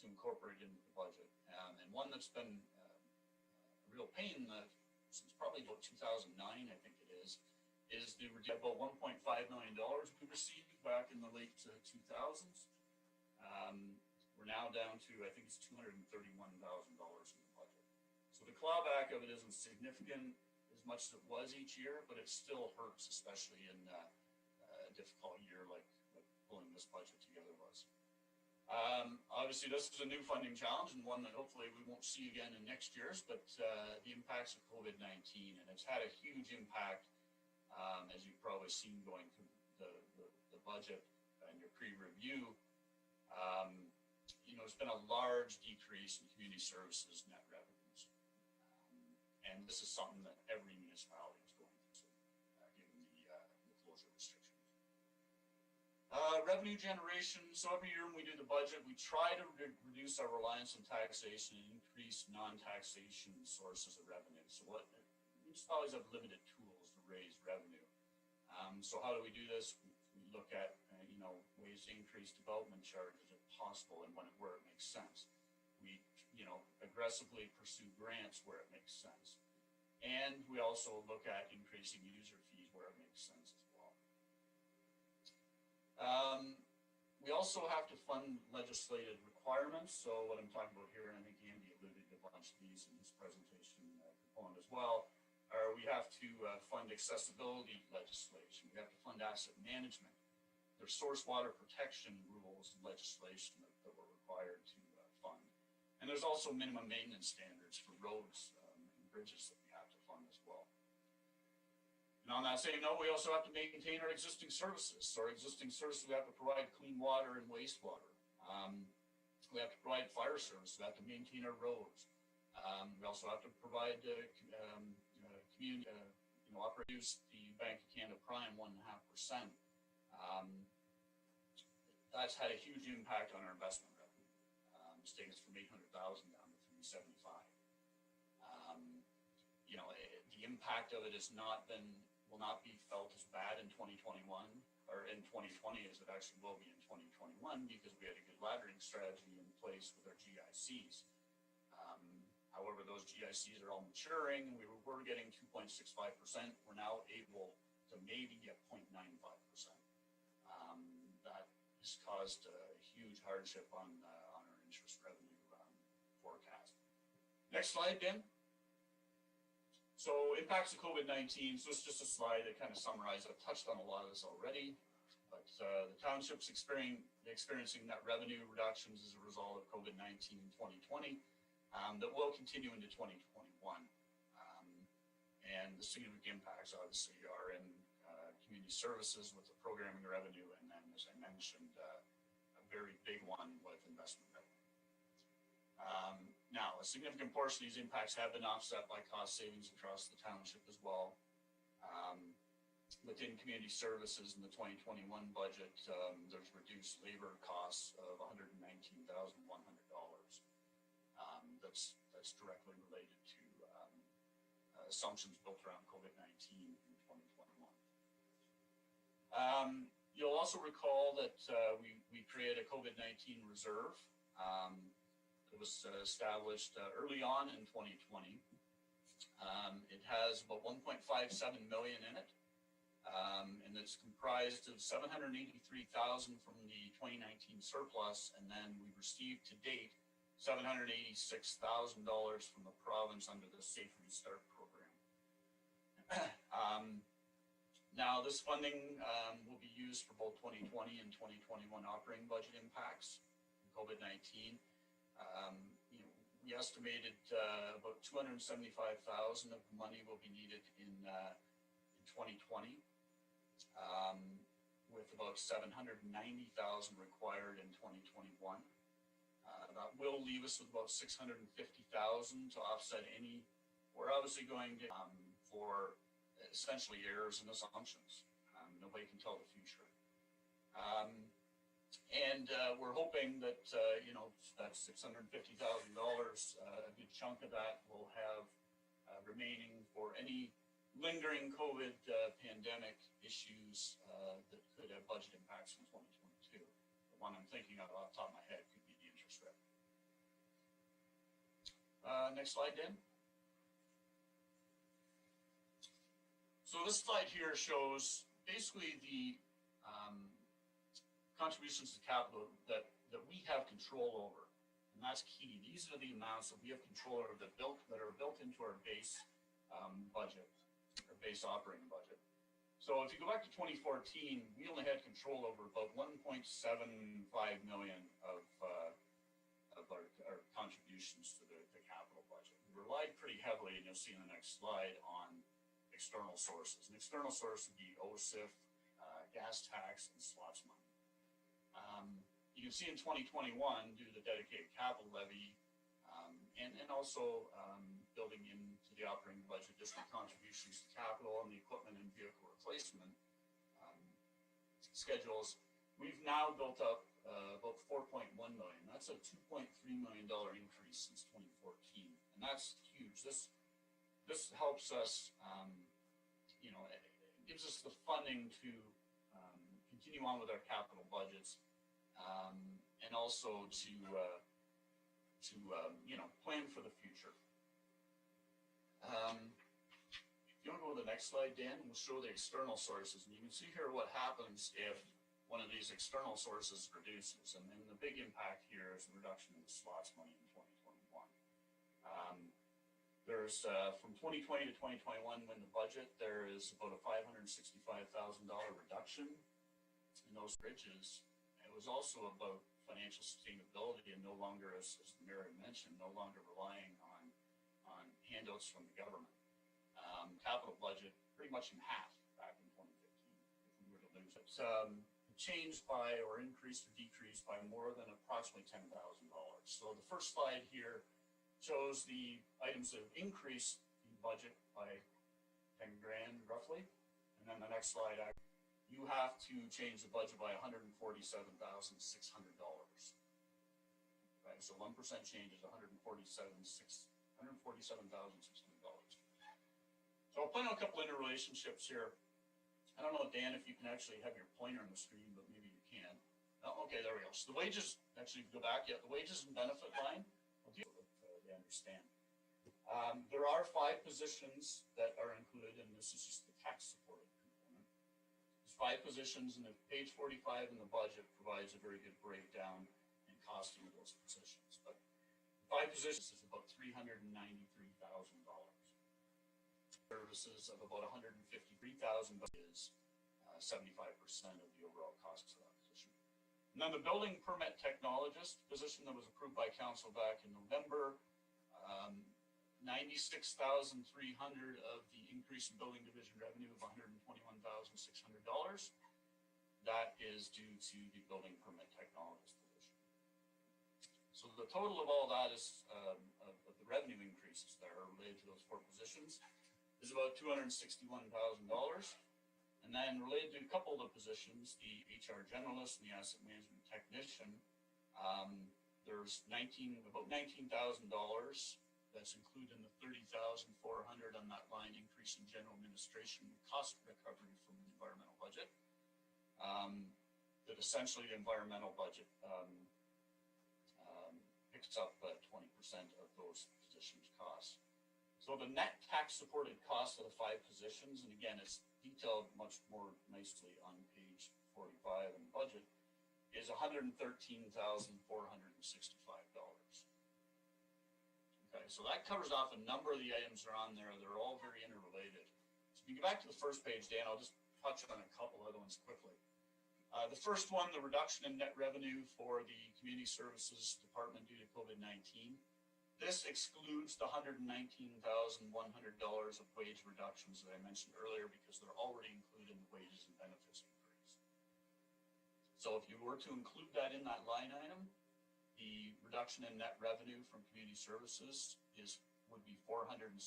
incorporate into the budget. And one that's been a real pain since probably about 2009, I think it is the about $1.5 million we received back in the late 2000s. We're now down to, I think it's $231,000 in the budget. So the clawback of it isn't significant as much as it was each year, but it still hurts, especially in a difficult year like pulling this budget together was. Obviously, this is a new funding challenge and one that hopefully we won't see again in next year's, but the impacts of COVID-19, and it's had a huge impact, as you've probably seen going through the budget and your pre-review. It's been a large decrease in community services net revenues. And this is something that every municipality is going through, given the closure restrictions. Revenue generation. So every year when we do the budget, we try to reduce our reliance on taxation and increase non-taxation sources of revenue. So municipalities have limited tools to raise revenue. So how do we do this? We look at ways to increase development charges if possible and where it makes sense. We aggressively pursue grants where it makes sense. And we also look at increasing user fees where it makes sense as well. We also have to fund legislative requirements. So what I'm talking about here, and I think Andy alluded to a bunch of these in his presentation component as well, are we have to fund accessibility legislation. We have to fund asset management. There's source water protection rules and legislation that we're required to fund. And there's also minimum maintenance standards for roads and bridges that we have to fund as well. And on that same note, we also have to maintain our existing services. So our existing services, we have to provide clean water and wastewater. We have to provide fire service. We have to maintain our roads. We also have to provide community, produce the Bank of Canada Prime 1.5%. That's had a huge impact on our investment revenue. It's taken us from 800,000 down to 375. The impact of it will not be felt as bad in 2021 or in 2020 as it actually will be in 2021 because we had a good laddering strategy in place with our GICs. However, those GICs are all maturing. We were getting 2.65%. We're now able to maybe get 0.95%. That has caused a huge hardship on our interest revenue forecast. Next slide, Dan. So impacts of COVID-19. So it's just a slide that kind of summarizes. I've touched on a lot of this already, but the township's experiencing net revenue reductions as a result of COVID-19 in 2020 that will continue into 2021. And the significant impacts obviously are in community services with the programming revenue, and then, as I mentioned, a very big one with investment revenue. Now, a significant portion of these impacts have been offset by cost savings across the township as well. Within community services in the 2021 budget, there's reduced labor costs of $119,100. That's directly related to assumptions built around COVID-19 in 2021. You'll also recall that we created a COVID-19 reserve. It was established early on in 2020. It has about $1.57 million in it, and it's comprised of $783,000 from the 2019 surplus, and then we received to date $786,000 from the province under the Safe Restart program. Now, this funding will be used for both 2020 and 2021 operating budget impacts from COVID-19. We estimated about $275,000 of money will be needed in 2020, with about $790,000 required in 2021. That will leave us with about $650,000 to offset any. We're obviously going to for essentially errors and assumptions. Nobody can tell the future. And we're hoping that, that $650,000, a good chunk of that will have remaining for any lingering COVID pandemic issues that could have budget impacts in 2022. The one I'm thinking of off the top of my head could be the interest rate. Next slide, Dan. So this slide here shows basically the contributions to capital that we have control over, and that's key. These are the amounts that we have control over that are built into our base budget, our base operating budget. So if you go back to 2014, we only had control over about 1.75 million of our contributions to the capital budget. We relied pretty heavily, and you'll see in the next slide, on external sources. An external source would be OSIF, gas tax, and slots money. You can see in 2021, due to the dedicated capital levy, and also building into the operating budget district contributions to capital and the equipment and vehicle replacement schedules, we've now built up about 4.1 million. That's a $2.3 million increase since 2014, and that's huge. This helps us, it gives us the funding to continue on with our capital budgets, and also to plan for the future. If you want to go to the next slide, Dan, we'll show the external sources, and you can see here what happens if one of these external sources reduces, and then the big impact here is the reduction in the slots money in 2021. There's from 2020 to 2021, when the budget, there is about a $565,000 reduction in those bridges. It was also about financial sustainability and no longer, as the mayor mentioned, no longer relying on handouts from the government. Capital budget pretty much in half back in 2015 if we were to lose it. Changed by or increased or decreased by more than approximately $10,000. So the first slide here shows the items that have increased the budget by 10 grand roughly, and then the next slide, you have to change the budget by $147,600. Okay, so 1% change is $147,600. So I'll point out a couple interrelationships here. I don't know, Dan, if you can actually have your pointer on the screen, but maybe you can. Oh, okay, there we go. So the wages, actually go back, the wages and benefit line, I'll deal with it, they understand. There are 5 positions that are included, and this is just the tax supported component. There's 5 positions, and page 45 in the budget provides a very good breakdown and costing of those positions. But 5 positions is about $393,000. Services of about $153,000 is 75% of the overall cost of that position. And then the building permit technologist position that was approved by council back in November, $96,300 of the increase in building division revenue of $121,600. That is due to the building permit technologist position. So the total of all that is of the revenue increases that are related to those 4 positions is about $261,000. And then related to a couple of the positions, the HR generalist and the asset management technician, there's about $19,000 that's included in the $30,400 on that line increase in general administration cost recovery from the environmental budget. That essentially the environmental budget picks up 20% of those positions' costs. So the net tax supported cost of the 5 positions, and again, it's detailed much more nicely on page 45 in the budget, is $113,465. Okay, so that covers off a number of the items that are on there. They're all very interrelated. So if you go back to the first page, Dan, I'll just touch on a couple other ones quickly. The first one, the reduction in net revenue for the Community Services Department due to COVID-19. This excludes the $119,100 of wage reductions that I mentioned earlier because they're already included in the wages and benefits increase. So if you were to include that in that line item, the reduction in net revenue from community services would be $476,000.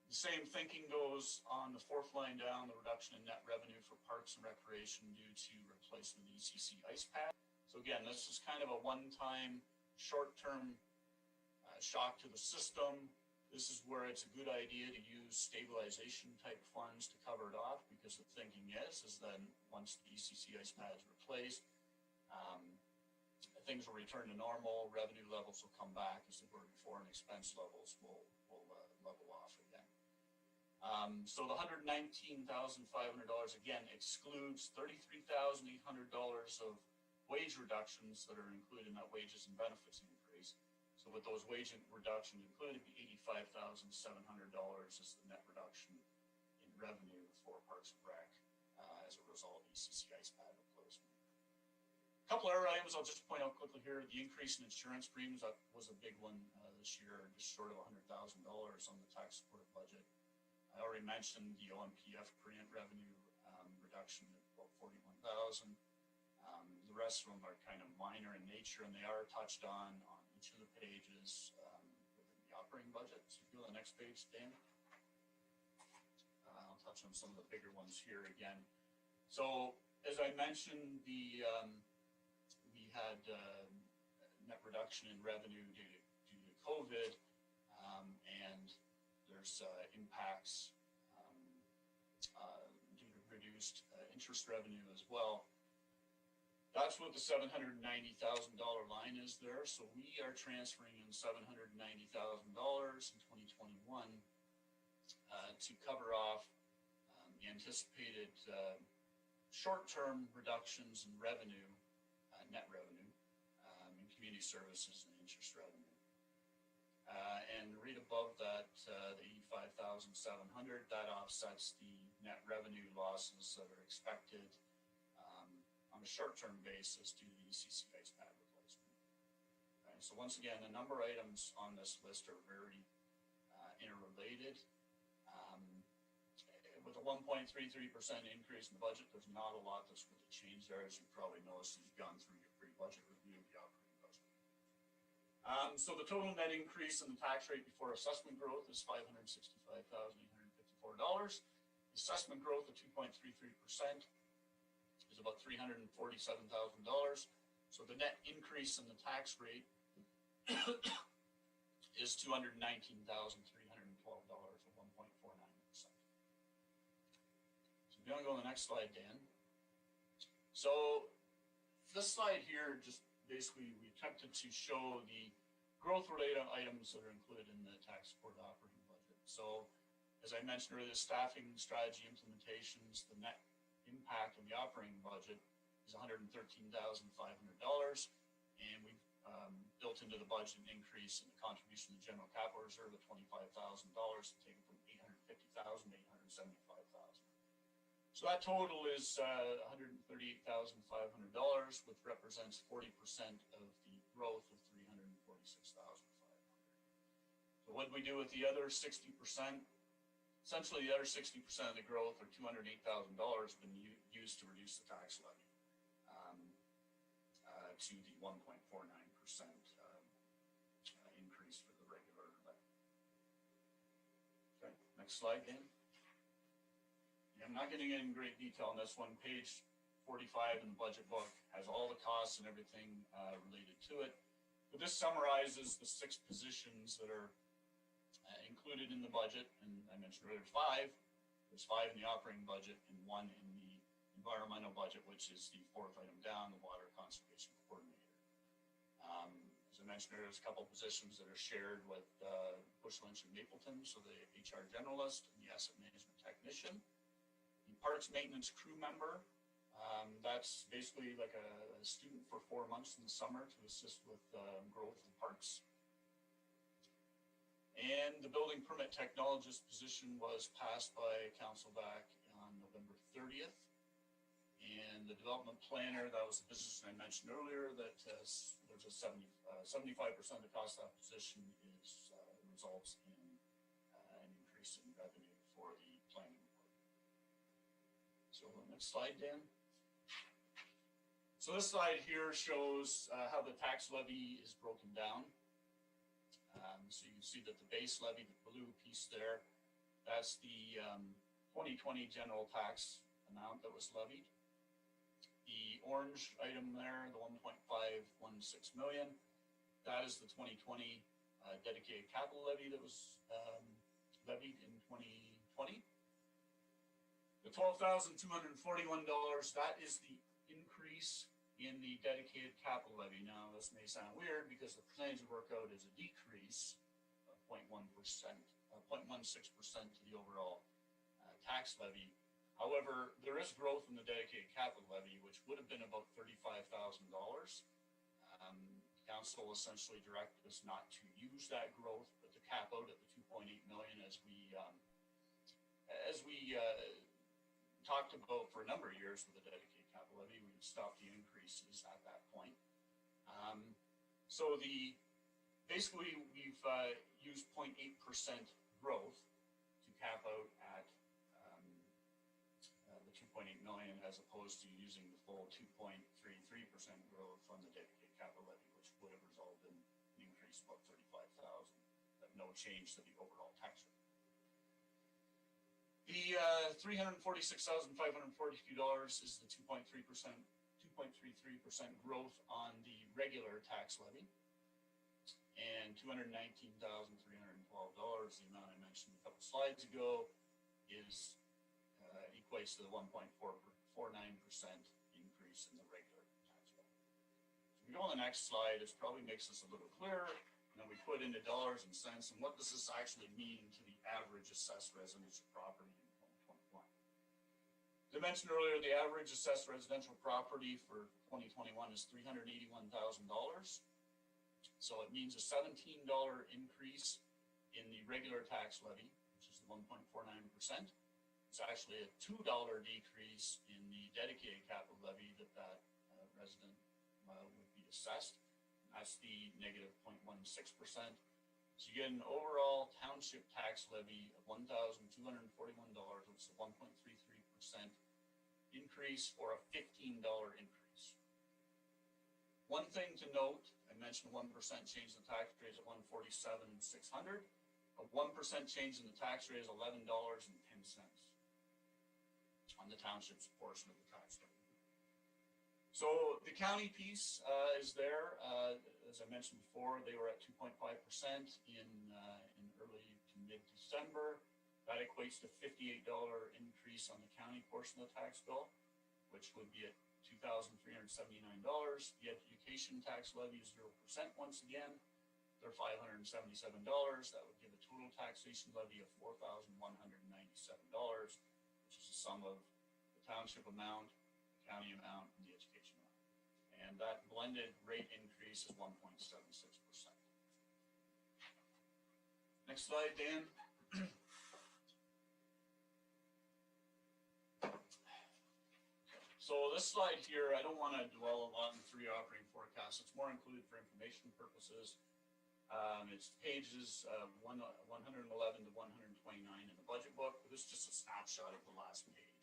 The same thinking goes on the fourth line down, the reduction in net revenue for parks and recreation due to replacement of the ECC ice pad. So again, this is kind of a one-time, short-term shock to the system. This is where it's a good idea to use stabilization type funds to cover it off, because the thinking is then once the ECC ice pad is replaced, things will return to normal, revenue levels will come back as they were before, and expense levels will level off again. So the $119,500 again excludes $33,800 of wage reductions that are included in that wages and benefits increase. So with those wage reductions included, the $85,700 is the net reduction in revenue for Parks and Rec as a result of ECC ice pad replacement. A couple other items I'll just point out quickly here. The increase in insurance premiums, that was a big one this year, just short of $100,000 on the tax supported budget. I already mentioned the OMPF grant revenue reduction of about $41,000. The rest of them are kind of minor in nature, and they are touched on each of the pages within the operating budget. So if you go to the next page, Dan, I'll touch on some of the bigger ones here again. So as I mentioned, we had net reduction in revenue due to COVID, and there's impacts due to reduced interest revenue as well. That's what the $790,000 line is there. So we are transferring in $790,000 in 2021 to cover off the anticipated short-term reductions in revenue, net revenue, in community services and interest revenue. And right above that, the $85,700, that offsets the net revenue losses that are expected on a short-term basis due to the ECC ice pad replacement. Okay, so once again, a number of items on this list are very interrelated. With a 1.33% increase in the budget, there's not a lot that's really changed there, as you probably noticed if you've gone through your pre-budget review of the operating budget. So the total net increase in the tax rate before assessment growth is $565,854. The assessment growth of 2.33% is about $347,000. So the net increase in the tax rate is $219,312, or 1.49%. So if you want to go to the next slide, Dan. So this slide here, just basically we attempted to show the growth-related items that are included in the tax support operating budget. So as I mentioned earlier, staffing strategy implementations, the net impact on the operating budget is $113,500, and we've built into the budget an increase in the contribution to the general capital reserve of $25,000 to take it from $850,000 to $875,000. So that total is $138,500, which represents 40% of the growth of $346,500. So what do we do with the other 60%? Essentially, the other 60% of the growth, or $208,000, has been used to reduce the tax levy to the 1.49% increase for the regular levy. Okay, next slide, Dan. Yeah, I'm not getting in great detail on this one. Page 45 in the budget book has all the costs and everything related to it. But this summarizes the 6 positions that are included in the budget, and I mentioned earlier 5. There's 5 in the operating budget and 1 in the environmental budget, which is the 4th item down, the water conservation coordinator. As I mentioned earlier, there's a couple positions that are shared with Bush Lynch and Mapleton, so the HR generalist and the asset management technician. The parks maintenance crew member, that's basically like a student for 4 months in the summer to assist with growth in parks. And the building permit technologist position was passed by council back on November 30th. And the development planner, that was the position I mentioned earlier, that there's a 75% of the cost of that position is results in an increase in revenue for the planning department. So next slide, Dan. So this slide here shows how the tax levy is broken down. So you can see that the base levy, the blue piece there, that's the 2020 general tax amount that was levied. The orange item there, the 1.516 million, that is the 2020 dedicated capital levy that was levied in 2020. The $12,241, that is the increase in the dedicated capital levy. Now, this may sound weird because the percentage work out is a decrease of 0.1%, 0.16% to the overall tax levy. However, there is growth in the dedicated capital levy, which would have been about $35,000. Council essentially directed us not to use that growth, but to cap out at the 2.8 million as we talked about for a number of years with the dedicated capital levy. We would stop the increases at that point. So basically we've used 0.8% growth to cap out at the 2.8 million, as opposed to using the full 2.33% growth on the dedicated capital levy, which would have resulted in an increase of about 35,000, but no change to the overall tax rate. The $346,542 is the 2.33% growth on the regular tax levy, and $219,312, the amount I mentioned a couple slides ago, is equates to the 1.449% increase in the regular tax levy. So we go on the next slide, this probably makes this a little clearer, and then we put into dollars and cents, and what does this actually mean to the average assessed residential property in 2021. As I mentioned earlier, the average assessed residential property for 2021 is $381,000. So it means a $17 increase in the regular tax levy, which is the 1.49%. It's actually a $2 decrease in the dedicated capital levy that resident would be assessed. That's the negative 0.16%. So you get an overall township tax levy of $1,241, which is a 1.33% increase, or a $15 increase. One thing to note, I mentioned 1% change in the tax rate is at $147,600. A 1% change in the tax rate is $11.10 on the township's portion of the tax rate. So the county piece is there. As I mentioned before, they were at 2.5% in early to mid-December. That equates to $58 increase on the county portion of the tax bill, which would be at $2,379. The education tax levy is 0% once again. They're $577. That would give a total taxation levy of $4,197, which is the sum of the township amount, the county amount, and the education amount. And that blended rate increase is 1.76%. Next slide, Dan. So this slide here, I don't want to dwell a lot on the 3 operating forecasts. It's more included for information purposes. It's pages 111 to 129 in the budget book, but this is just a snapshot of the last page.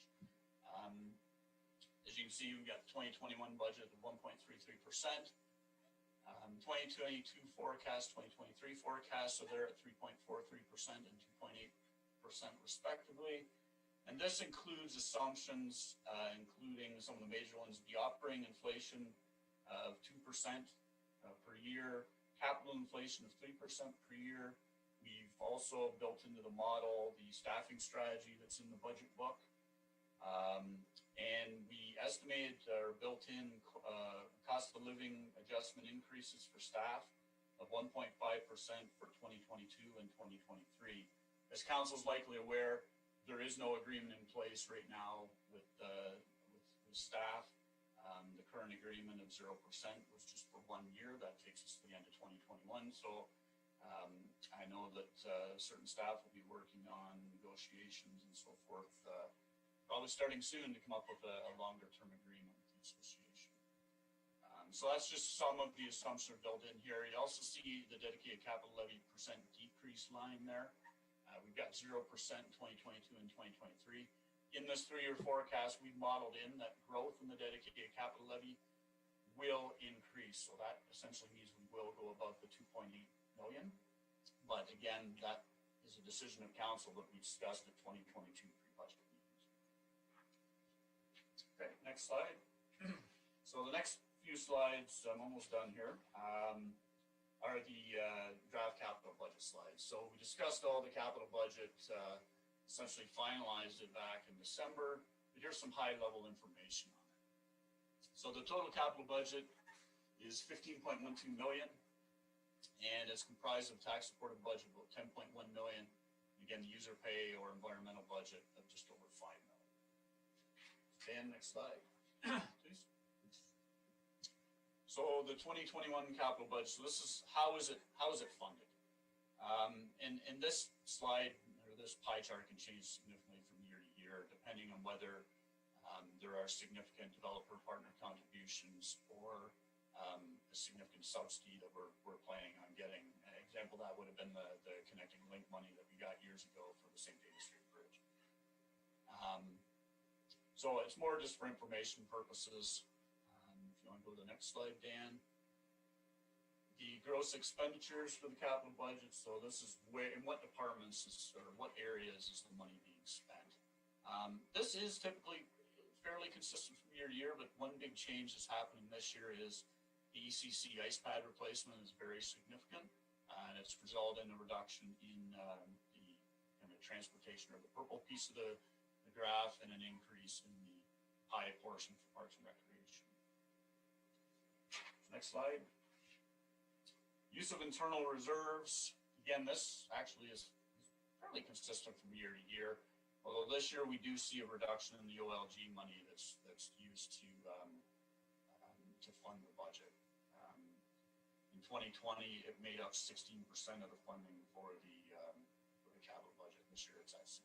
As you can see, we've got the 2021 budget of 1.33%, 2022 forecast, 2023 forecast, so they're at 3.43% and 2.8% respectively. And this includes assumptions, including some of the major ones, the operating inflation of 2% per year, capital inflation of 3% per year. We've also built into the model the staffing strategy that's in the budget book. And we estimated or built in cost of living adjustment increases for staff of 1.5% for 2022 and 2023. As council's likely aware, there is no agreement in place right now with staff. The current agreement of 0% was just for 1 year. That takes us to the end of 2021. So I know that certain staff will be working on negotiations and so forth, probably starting soon to come up with a longer-term agreement with the association. So that's just some of the assumptions built in here. You also see the dedicated capital levy percent decrease line there. We've got 0% in 2022 and 2023. In this 3-year forecast, we've modeled in that growth in the dedicated capital levy will increase. So that essentially means we will go above the 2.8 million. But again, that is a decision of council that we discussed at 2022 pre-budget meetings. Okay, next slide. So the next few slides, I'm almost done here, are the draft capital budget slides. So we discussed all the capital budget, essentially finalized it back in December, but here's some high-level information on it. So the total capital budget is 15.12 million. And it's comprised of tax-supported budget of 10.1 million. Again, the user pay or environmental budget of just over 5 million. Dan, next slide, please. So the 2021 capital budget. So this is how is it funded? And this slide or this pie chart can change significantly from year to year, depending on whether there are significant developer partner contributions or a significant subsidy that we're planning on getting. An example of that would have been the Connecting Link money that we got years ago for the St. David Street Bridge. So it's more just for information purposes. If you want to go to the next slide, Dan. The gross expenditures for the capital budget. So this is where, in what departments or what areas is the money being spent. This is typically fairly consistent from year to year, but one big change that's happening this year is the ECC ice pad replacement is very significant, and it's resulted in a reduction in the transportation or the purple piece of the graph and an increase in the high portion for parks and recreation. Next slide. Use of internal reserves. Again, this actually is fairly consistent from year to year. Although this year we do see a reduction in the OLG money that's used to fund the budget. In 2020, it made up 16% of the funding for the capital budget. This year it's at 6%.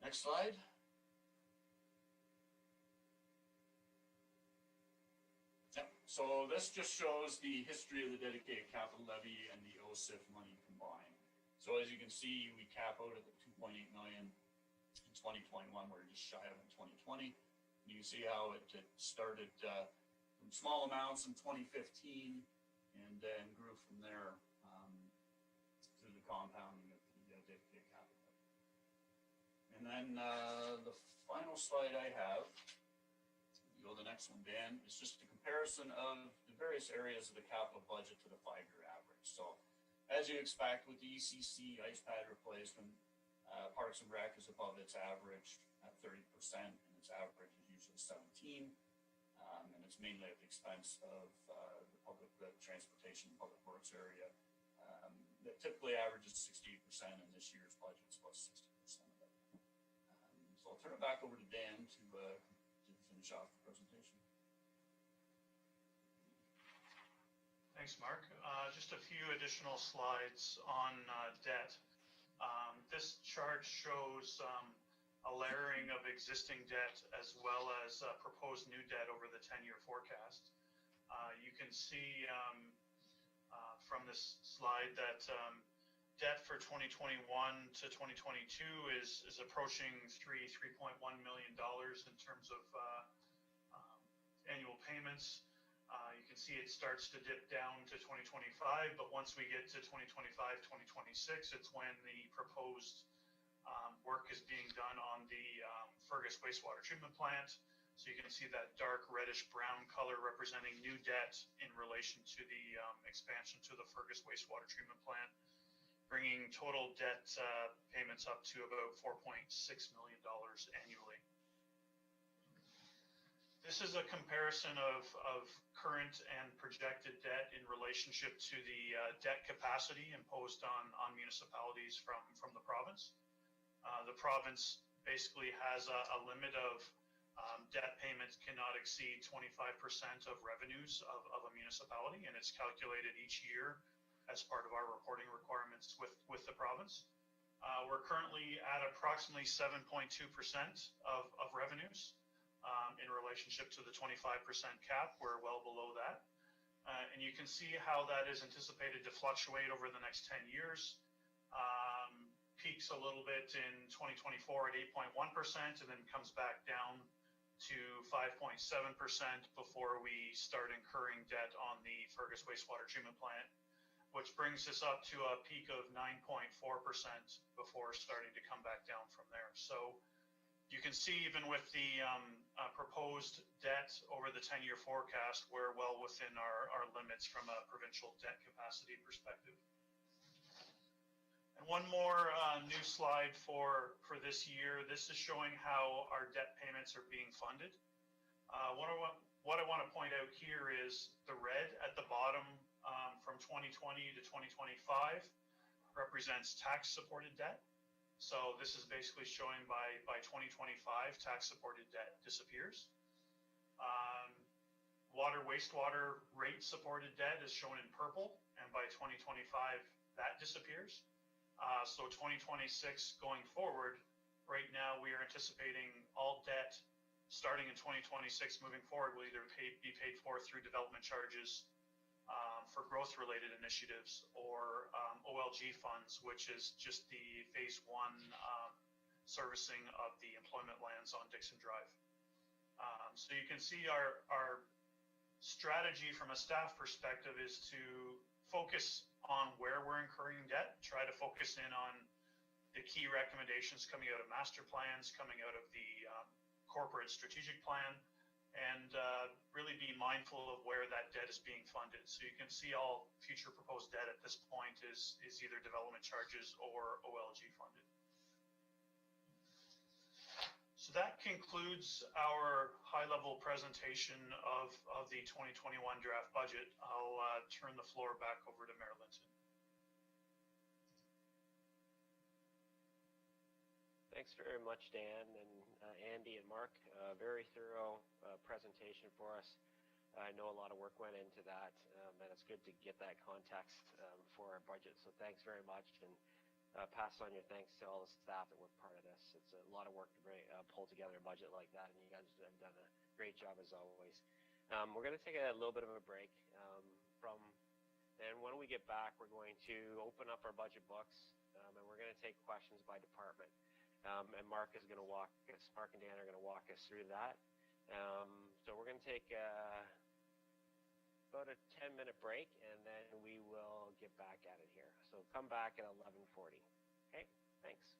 Next slide. Yep. So this just shows the history of the dedicated capital levy and the OSIF money combined. So as you can see, we cap out at the 2.8 million in 2021. We're just shy of in 2020. You can see how it started from small amounts in 2015 and then grew from there through the compounding of the dedicated capital. And then the final slide I have, you go to the next one, Dan, is just a comparison of the various areas of the capital budget to the 5-year average. So as you expect with the ECC ice pad replacement, Parks and Rec is above its average at 30%, and its average is usually 17%, and it's mainly at the expense of the public transportation, public works area. That typically averages 68%, and this year's budget is about 60% of it. So I'll turn it back over to Dan to finish off the presentation. Thanks, Mark. Just a few additional slides on debt. This chart shows a layering of existing debt as well as proposed new debt over the 10-year forecast. You can see from this slide that debt for 2021 to 2022 is approaching $3.1 million in terms of annual payments. You can see it starts to dip down to 2025, but once we get to 2025, 2026, it's when the proposed work is being done on the Fergus wastewater treatment plant. So you can see that dark reddish brown color representing new debt in relation to the expansion to the Fergus wastewater treatment plant, bringing total debt payments up to about $4.6 million annually. This is a comparison of current and projected debt in relationship to the debt capacity imposed on municipalities from the province. The province basically has a limit of Debt payments cannot exceed 25% of revenues of a municipality, and it's calculated each year as part of our reporting requirements with the province. We're currently at approximately 7.2% of revenues. In relationship to the 25% cap, we're well below that. And you can see how that is anticipated to fluctuate over the next 10 years. Peaks a little bit in 2024 at 8.1% and then comes back down to 5.7% before we start incurring debt on the Fergus wastewater treatment plant, which brings us up to a peak of 9.4% before starting to come back down from there. So you can see even with the proposed debt over the 10-year forecast, we're well within our limits from a provincial debt capacity perspective. And one more new slide for this year. This is showing how our debt payments are being funded. What I want to point out here is the red at the bottom from 2020 to 2025 represents tax-supported debt. So this is basically showing by 2025, tax-supported debt disappears. Water, wastewater rate-supported debt is shown in purple, and by 2025, that disappears. So 2026 going forward, right now we are anticipating all debt starting in 2026 moving forward will either be paid for through development charges for growth-related initiatives or OLG funds, which is just the phase 1 servicing of the employment lands on Dixon Drive. So you can see our strategy from a staff perspective is to focus on where we're incurring debt, try to focus in on the key recommendations coming out of master plans, coming out of the corporate strategic plan, and really be mindful of where that debt is being funded. So you can see all future proposed debt at this point is either development charges or OLG funded. So that concludes our high-level presentation of the 2021 draft budget. I'll turn the floor back over to Mayor Linton. Thanks very much, Dan and Andy and Mark. Very thorough presentation for us. I know a lot of work went into that, and it's good to get that context for our budget. So thanks very much, and pass on your thanks to all the staff that were part of this. It's a lot of work to pull together a budget like that, and you guys have done a great job as always. We're going to take a little bit of a break and when we get back, we're going to open up our budget books, and we're going to take questions by department. And Mark and Dan are going to walk us through that. So we're going to take about a 10-minute break, and then we will get back at it here. So come back at 11:40. Okay, thanks.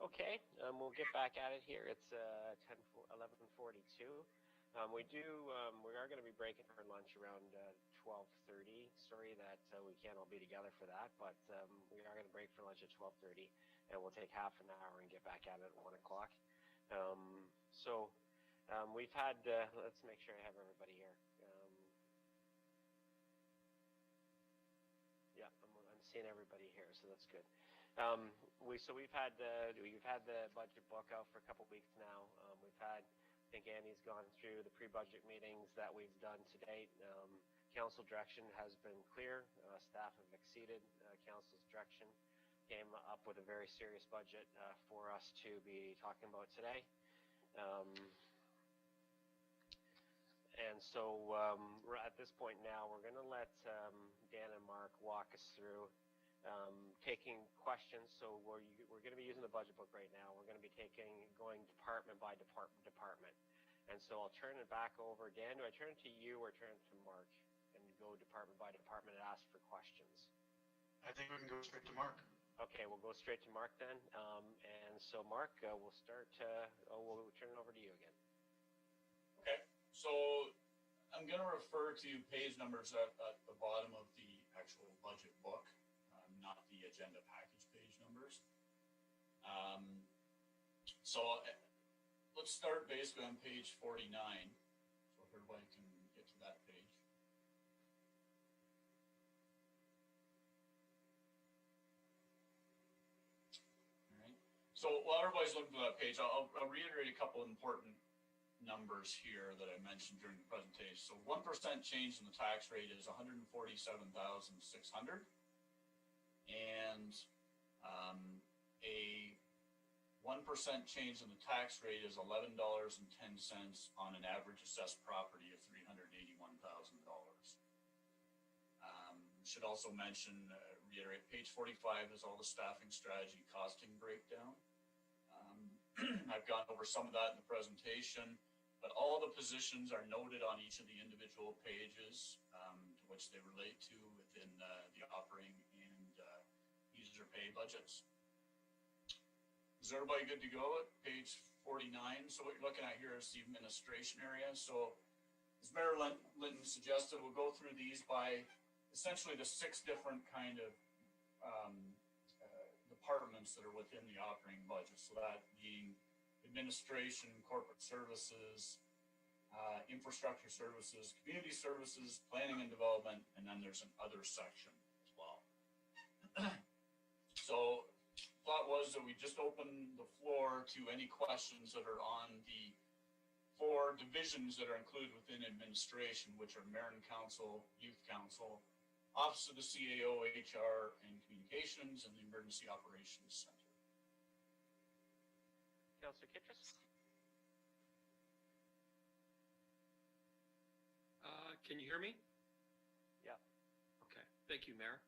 Okay, we'll get back at it here. It's 11:42. We are going to be breaking for lunch around 12:30. Sorry that we can't all be together for that, but we are going to break for lunch at 12:30, and we'll take half an hour and get back at it at 1 o'clock. We've had, let's make sure I have everybody here. Yeah, I'm seeing everybody here, so that's good. We've had the budget book out for a couple weeks now. I think Andy's gone through the pre-budget meetings that we've done to date. Council direction has been clear. Staff have exceeded council's direction. Came up with a very serious budget for us to be talking about today. At this point now, we're going to let Dan and Mark walk us through taking questions. So we're going to be using the budget book right now. We're going to be going department by department. And so I'll turn it back over. Dan, do I turn it to you or turn it to Mark and go department by department and ask for questions? I think we can go straight to Mark. Okay, we'll go straight to Mark then. And so Mark, we'll start. We'll turn it over to you again. Okay, so I'm going to refer to page numbers at the bottom of the actual budget book, not the agenda package page numbers. Let's start basically on page 49, so if everybody can get to that page. All right. So while everybody's looking for that page, I'll reiterate a couple important numbers here that I mentioned during the presentation. So 1% change in the tax rate is $147,600, and a 1% change in the tax rate is $11.10 on an average assessed property of $381,000. Should also mention, reiterate, page 45 is all the staffing strategy costing breakdown. I've gone over some of that in the presentation, but all the positions are noted on each of the individual pages to which they relate to within the operating and user pay budgets. Is everybody good to go at page 49? So what you're looking at here is the administration area. So as Mayor Linton suggested, we'll go through these by essentially the 6 different kind of departments that are within the operating budget. So that being administration, corporate services, infrastructure services, community services, planning and development, and then there's an other section as well. So thought was that we just open the floor to any questions that are on the 4 divisions that are included within administration, which are Mayor and Council, Youth Council, Office of the CAO, HR and Communications, and the Emergency Operations Center. Councilor Kitchus? Can you hear me? Yeah. Okay. Thank you, Mayor.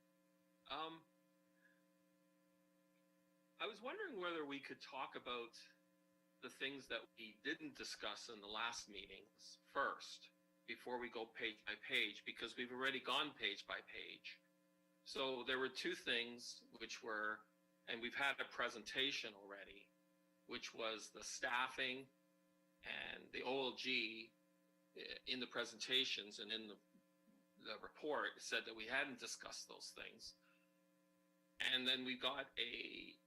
I was wondering whether we could talk about the things that we didn't discuss in the last meetings first, before we go page by page, because we've already gone page by page. So there were 2 things which were, and we've had a presentation already, which was the staffing and the OLG in the presentations and in the report said that we hadn't discussed those things. And then we got a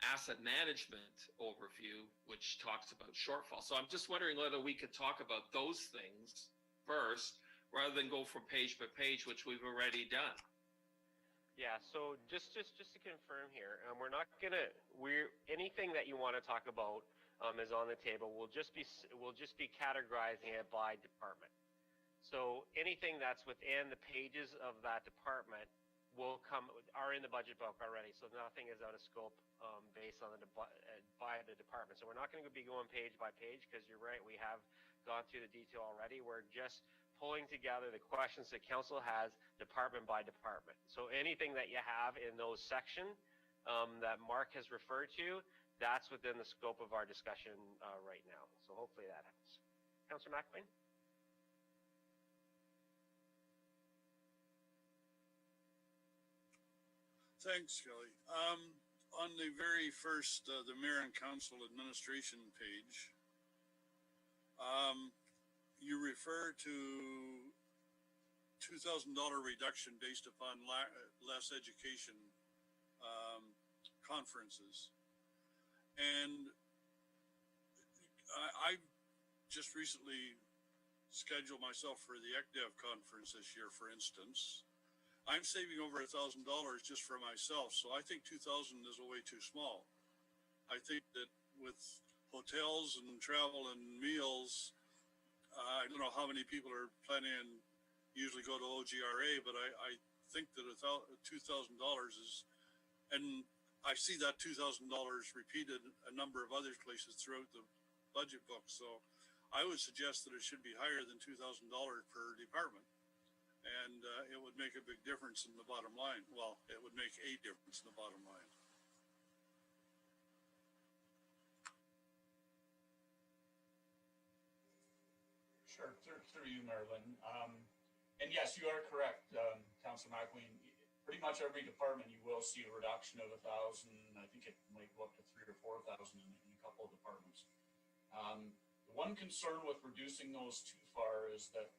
asset management overview, which talks about shortfall. So I'm just wondering whether we could talk about those things first, rather than go from page by page, which we've already done. Yeah. So just to confirm here, anything that you want to talk about is on the table. We'll just be categorizing it by department. So anything that's within the pages of that department are in the budget book already. So nothing is out of scope based on by the department. So we're not going to be going page by page, because you're right, we have gone through the detail already. We're just pulling together the questions that council has department by department. So anything that you have in those sections that Mark has referred to, that's within the scope of our discussion right now. So hopefully that helps. Councillor McLean? Thanks, Kelly. on the very first, the mayor and council administration page, you refer to $2,000 reduction based upon less education conferences. And I just recently scheduled myself for the ECDEV conference this year, for instance. I'm saving over $1,000 just for myself, so I think 2,000 is way too small. I think that with hotels and travel and meals, I don't know how many people are planning and usually go to OGRA, but I think that $2,000 is, and I see that $2,000 repeated a number of other places throughout the budget book. So I would suggest that it should be higher than $2,000 per department. And it would make a big difference in the bottom line. Well, it would make a difference in the bottom line. Sure, through you, Marilyn. And yes, you are correct, Councillor McElwain. Pretty much every department you will see a reduction of 1,000. I think it might go up to 3,000 or 4,000 in a couple of departments. The one concern with reducing those too far is that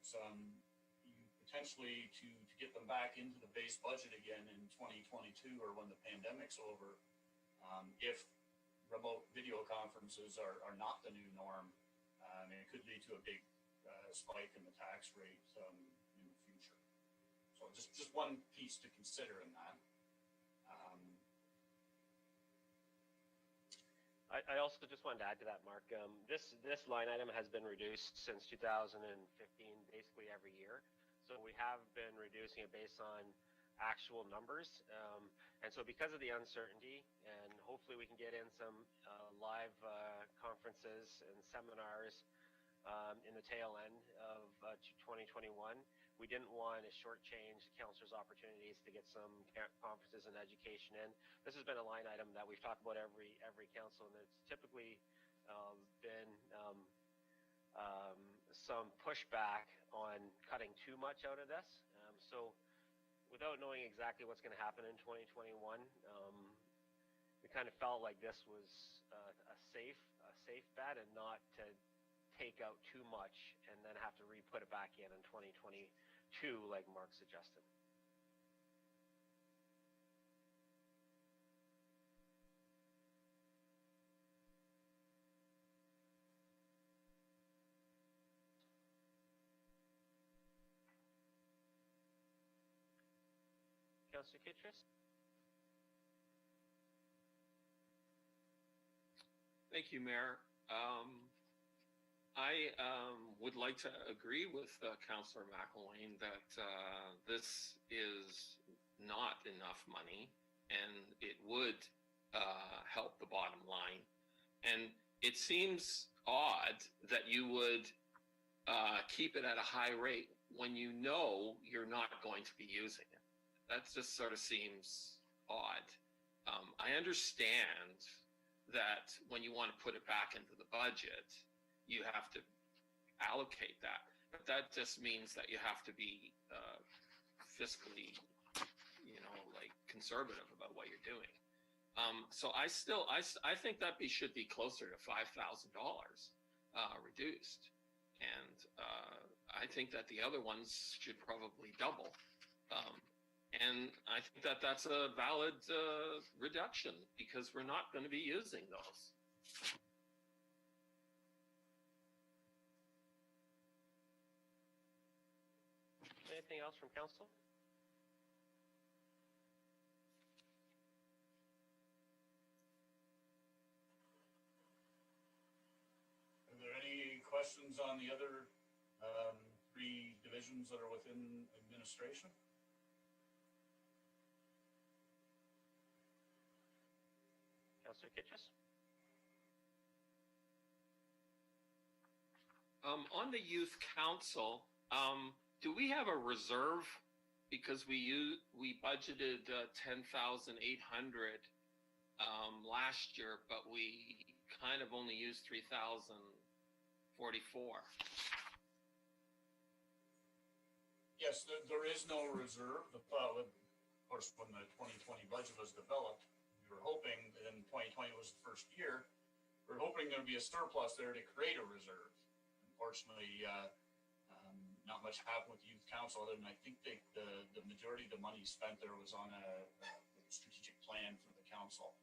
you potentially to get them back into the base budget again in 2022 or when the pandemic's over, if remote video conferences are not the new norm, it could lead to a big spike in the tax rate in the future. So just one piece to consider in that. I also just wanted to add to that, Mark. This line item has been reduced since 2015, basically every year. So we have been reducing it based on actual numbers. And so because of the uncertainty, and hopefully we can get in some live conferences and seminars in the tail end of 2021, we didn't want to shortchange councillors' opportunities to get some conferences and education in. This has been a line item that we've talked about every council, and it's typically been some pushback on cutting too much out of this. So without knowing exactly what's going to happen in 2021, we kind of felt like this was a safe bet, and not to take out too much and then have to re-put it back in 2022 like Mark suggested. Councillor Kittrus? Thank you, Mayor. I would like to agree with Councillor McElwain that this is not enough money, and it would help the bottom line. And it seems odd that you would keep it at a high rate when you know you're not going to be using it. That just sort of seems odd. I understand that when you want to put it back into the budget, you have to allocate that, but that just means that you have to be fiscally, conservative about what you're doing. So I think that should be closer to $5,000 reduced, and I think that the other ones should probably double. And I think that that's a valid reduction because we're not going to be using those. Anything else from council? Are there any questions on the other three divisions that are within administration? Councillor Kittrus? On the youth council, do we have a reserve? Because we budgeted 10,800 last year, but we kind of only used 3,044. Yes, there is no reserve. Of course, when the 2020 budget was developed, we were hoping, in 2020 was the first year, we were hoping there'd be a surplus there to create a reserve. Unfortunately, not much happened with the youth council, other than I think the majority of the money spent there was on a strategic plan for the council.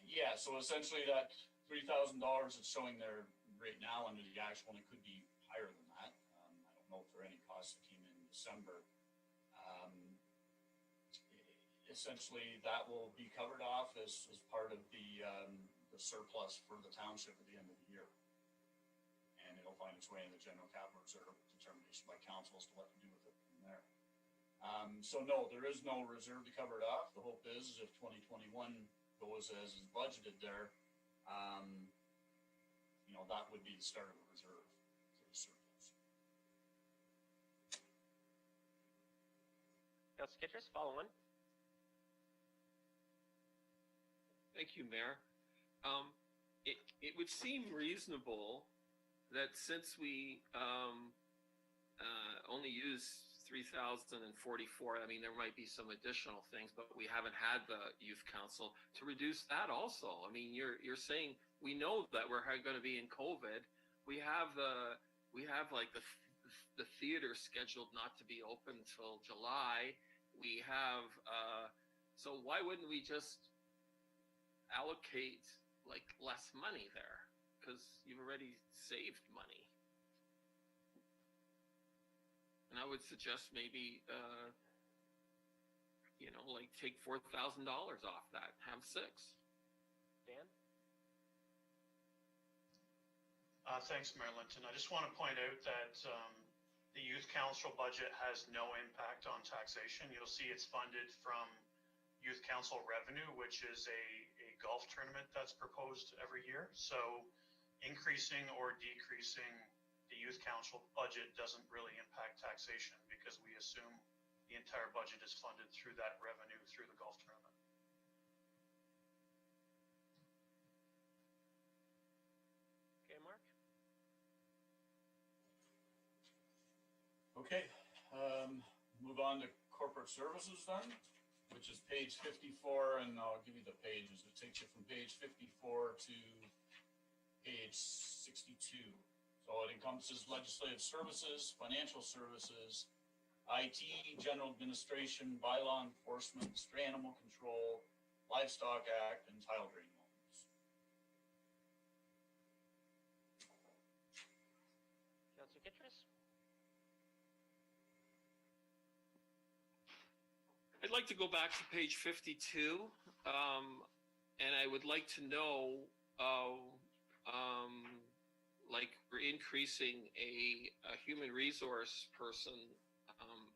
Yeah, so essentially that $3,000 is showing there right now under the actual, and it could be higher than that. I don't know if there are any costs that came in December. Essentially, that will be covered off as part of the surplus for the township at the end of the year. And it'll find its way in the general capital reserve determination by council as to what to do with it from there. So no, there is no reserve to cover it off. The hope is if 2021 goes as is budgeted there, that would be the start of a reserve for the surplus. Councilor Kittrus, follow on. Thank you, Mayor. It would seem reasonable that since we only use 3,044, I mean, there might be some additional things, but we haven't had the youth council to reduce that also. I mean, you're saying we know that we're going to be in COVID. We have like the theater scheduled not to be open until July. We have, so why wouldn't we just allocate like less money there? Because you've already saved money. And I would suggest maybe, like take $4,000 off that, have 6. Dan? Thanks, Mayor Linton. I just want to point out that the youth council budget has no impact on taxation. You'll see it's funded from youth council revenue, which is a golf tournament that's proposed every year. So increasing or decreasing the youth council budget doesn't really impact taxation because we assume the entire budget is funded through that revenue through the golf tournament. Okay, Mark? Okay, move on to corporate services then, which is page 54, and I'll give you the pages. It takes you from page 54 to page 62. So it encompasses legislative services, financial services, IT, general administration, bylaw enforcement, stray animal control, livestock act, and tile drain loans. Councilor Kittrus? I'd like to go back to page 52, and I would like to know, like we're increasing a human resource person,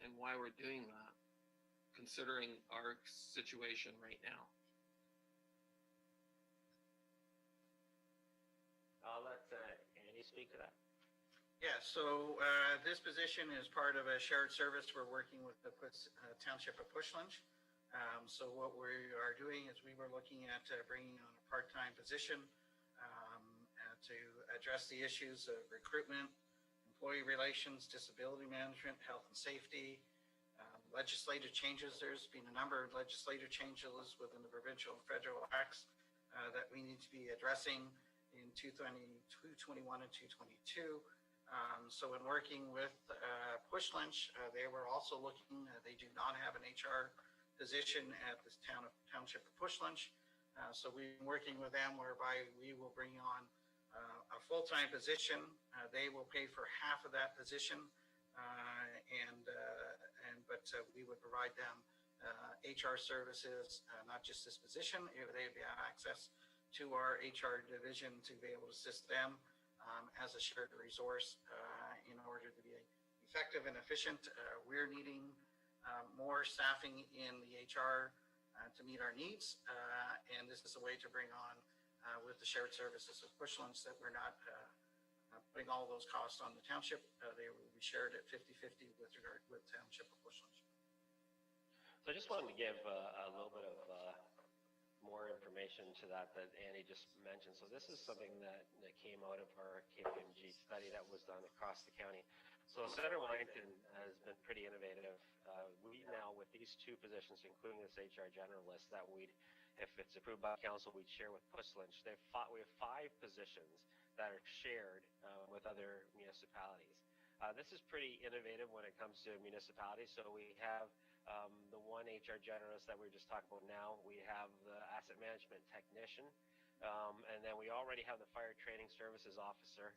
and why we're doing that, considering our situation right now. I'll let Andy speak to that. Yeah, so this position is part of a shared service we're working with the Township of Pushlange. So what we are doing is we were looking at bringing on a part-time position to address the issues of recruitment, employee relations, disability management, health and safety, legislative changes. There's been a number of legislative changes within the provincial and federal acts that we need to be addressing in 221 and 222. So in working with Pushlange, they were also looking, they do not have an HR position at this Township of Pushlange. So we've been working with them whereby we will bring on a full-time position. They will pay for half of that position, but we would provide them HR services, not just this position. They'd have access to our HR division to be able to assist them as a shared resource in order to be effective and efficient. We're needing more staffing in the HR to meet our needs, and this is a way to bring on with the shared services of Pushlange that we're not putting all those costs on the township. They will be shared at 50-50 with Township of Pushlange. So I just wanted to give a little bit of more information to that Annie just mentioned. So this is something that came out of our KPMG study that was done across the county. So So Centre Wellington has been pretty innovative. We now, with these two positions, including this HR generalist, that if it's approved by council, we'd share with Push Lynch. We have 5 positions that are shared with other municipalities. This is pretty innovative when it comes to municipalities. So we have the one HR generalist that we were just talking about now. We have the asset management technician, and then we already have the fire training services officer,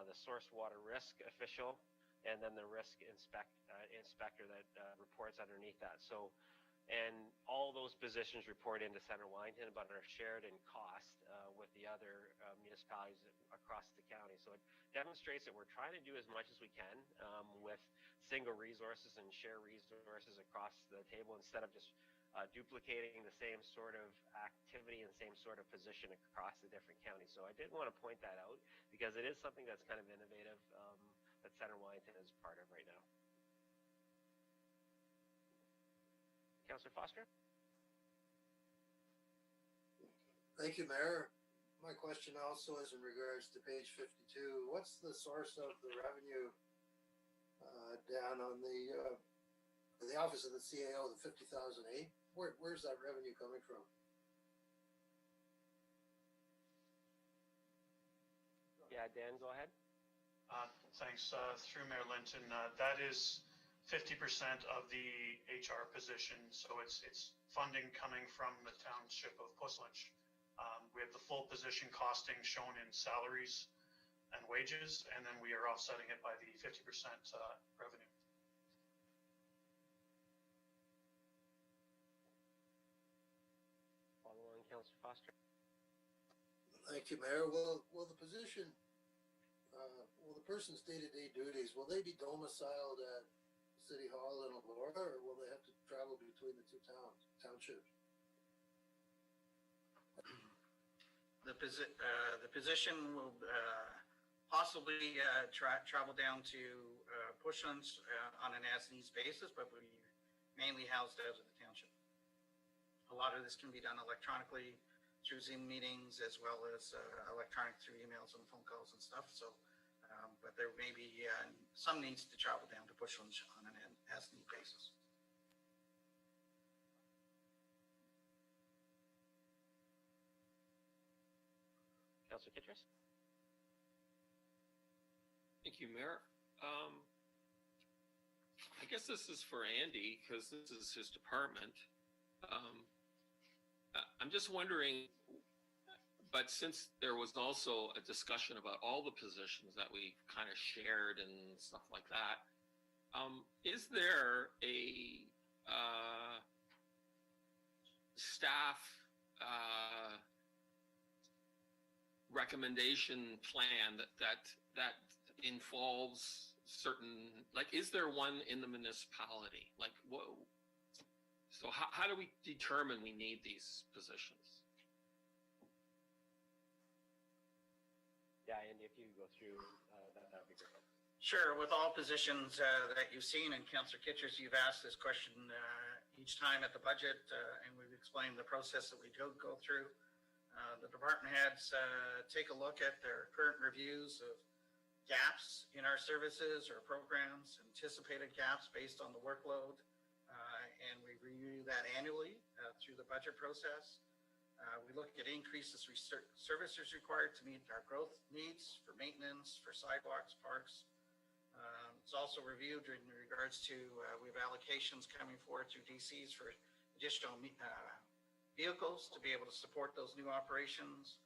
the source water risk official, and then the risk inspector that reports underneath that. So, and all those positions report into Centre Wellington, but are shared in cost with the other municipalities across the county. So it demonstrates that we're trying to do as much as we can with single resources and share resources across the table instead of just duplicating the same sort of activity and same sort of position across the different counties. So I did want to point that out because it is something that's kind of innovative that Centre Wellington is part of right now. Councillor Foster? Thank you, Mayor. My question also is in regards to page 52. What's the source of the revenue down on the office of the CAO, the 50,008? Where's that revenue coming from? Yeah, Dan, go ahead. Thanks. Through Mayor Linton, that is 50% of the HR position. So it's funding coming from the Township of Puslynch. We have the full position costing shown in salaries and wages, and then we are offsetting it by the 50% revenue. Follow on, Councillor Foster. Thank you, Mayor. Will the position, will the person's day-to-day duties, will they be domiciled at City Hall in Elora, or will they have to travel between the two townships? The position will possibly travel down to Pushlands on an as-needs basis, but will be mainly housed out of the township. A lot of this can be done electronically through Zoom meetings, as well as electronic through emails and phone calls and stuff. So, but there may be some needs to travel down to Pushlands on an as-need basis. Councillor Kittrus? Thank you, Mayor. I guess this is for Andy because this is his department. I'm just wondering, but since there was also a discussion about all the positions that we kind of shared and stuff like that, is there a staff recommendation plan that involves certain, like, is there one in the municipality? Like, what? So how do we determine we need these positions? Yeah, Andy, if you go through that would be great. Sure. With all positions that you've seen, and Councillor Kitchers, you've asked this question each time at the budget, and we've explained the process that we go through. The department heads take a look at their current reviews of gaps in our services or programs, anticipated gaps based on the workload, and we review that annually through the budget process. We look at increases services required to meet our growth needs for maintenance, for sidewalks, parks. It's also reviewed in regards to we have allocations coming forward through DCs for additional vehicles to be able to support those new operations.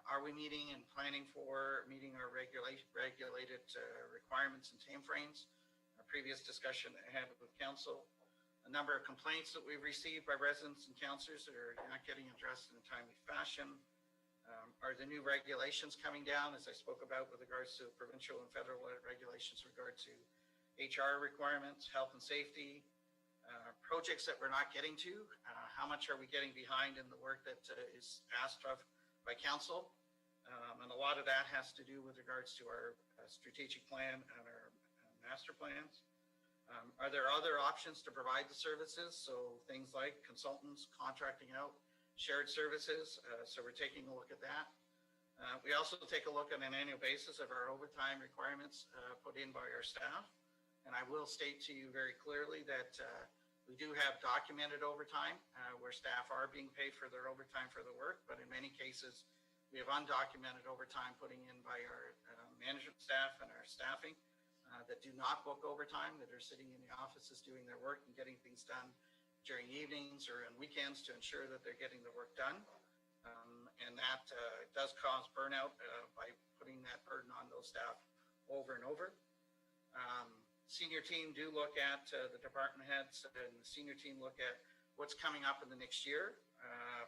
Are we meeting and planning for meeting our regulated requirements and timeframes? A previous discussion that I had with council. A number of complaints that we've received by residents and councillors that are not getting addressed in a timely fashion. Are the new regulations coming down, as I spoke about with regards to provincial and federal regulations with regard to HR requirements, health and safety, projects that we're not getting to, how much are we getting behind in the work that is asked of by council? And a lot of that has to do with regards to our strategic plan and our master plans. Are there other options to provide the services? So things like consultants, contracting out, shared services. So we're taking a look at that. We also take a look on an annual basis of our overtime requirements put in by our staff. And I will state to you very clearly that we do have documented overtime where staff are being paid for their overtime for the work, but in many cases, we have undocumented overtime putting in by our management staff and our staffing that do not book overtime, that are sitting in the offices doing their work and getting things done during evenings or on weekends to ensure that they're getting the work done. And that does cause burnout by putting that burden on those staff over and over. Senior team do look at the department heads, and the senior team look at what's coming up in the next year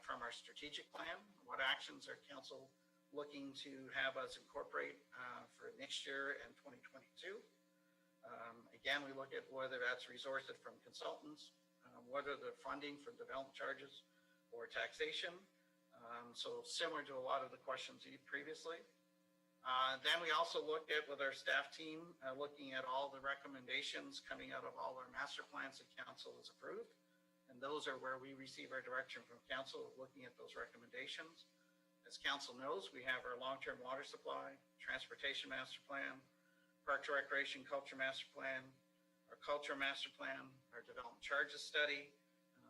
from our strategic plan. What actions are council looking to have us incorporate for next year and 2022? Again, we look at whether that's resourced from consultants, whether the funding for development charges or taxation. So similar to a lot of the questions previously. Then we also look at with our staff team, looking at all the recommendations coming out of all our master plans that council has approved. And those are where we receive our direction from council of looking at those recommendations. As council knows, we have our long-term water supply, transportation master plan, Parks and Recreation Culture Master Plan, our Culture Master Plan, our Development Charges Study.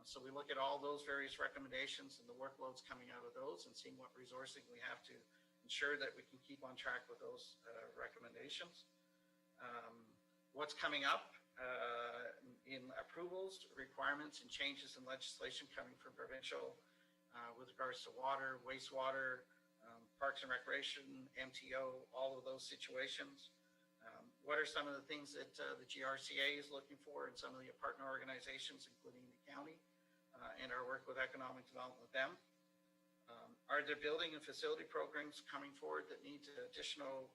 So we look at all those various recommendations and the workloads coming out of those and seeing what resourcing we have to ensure that we can keep on track with those recommendations. What's coming up in approvals, requirements, and changes in legislation coming from provincial with regards to water, wastewater, Parks and Recreation, MTO, all of those situations. What are some of the things that the GRCA is looking for and some of the partner organizations, including the county, and our work with economic development with them? Are there building and facility programs coming forward that need additional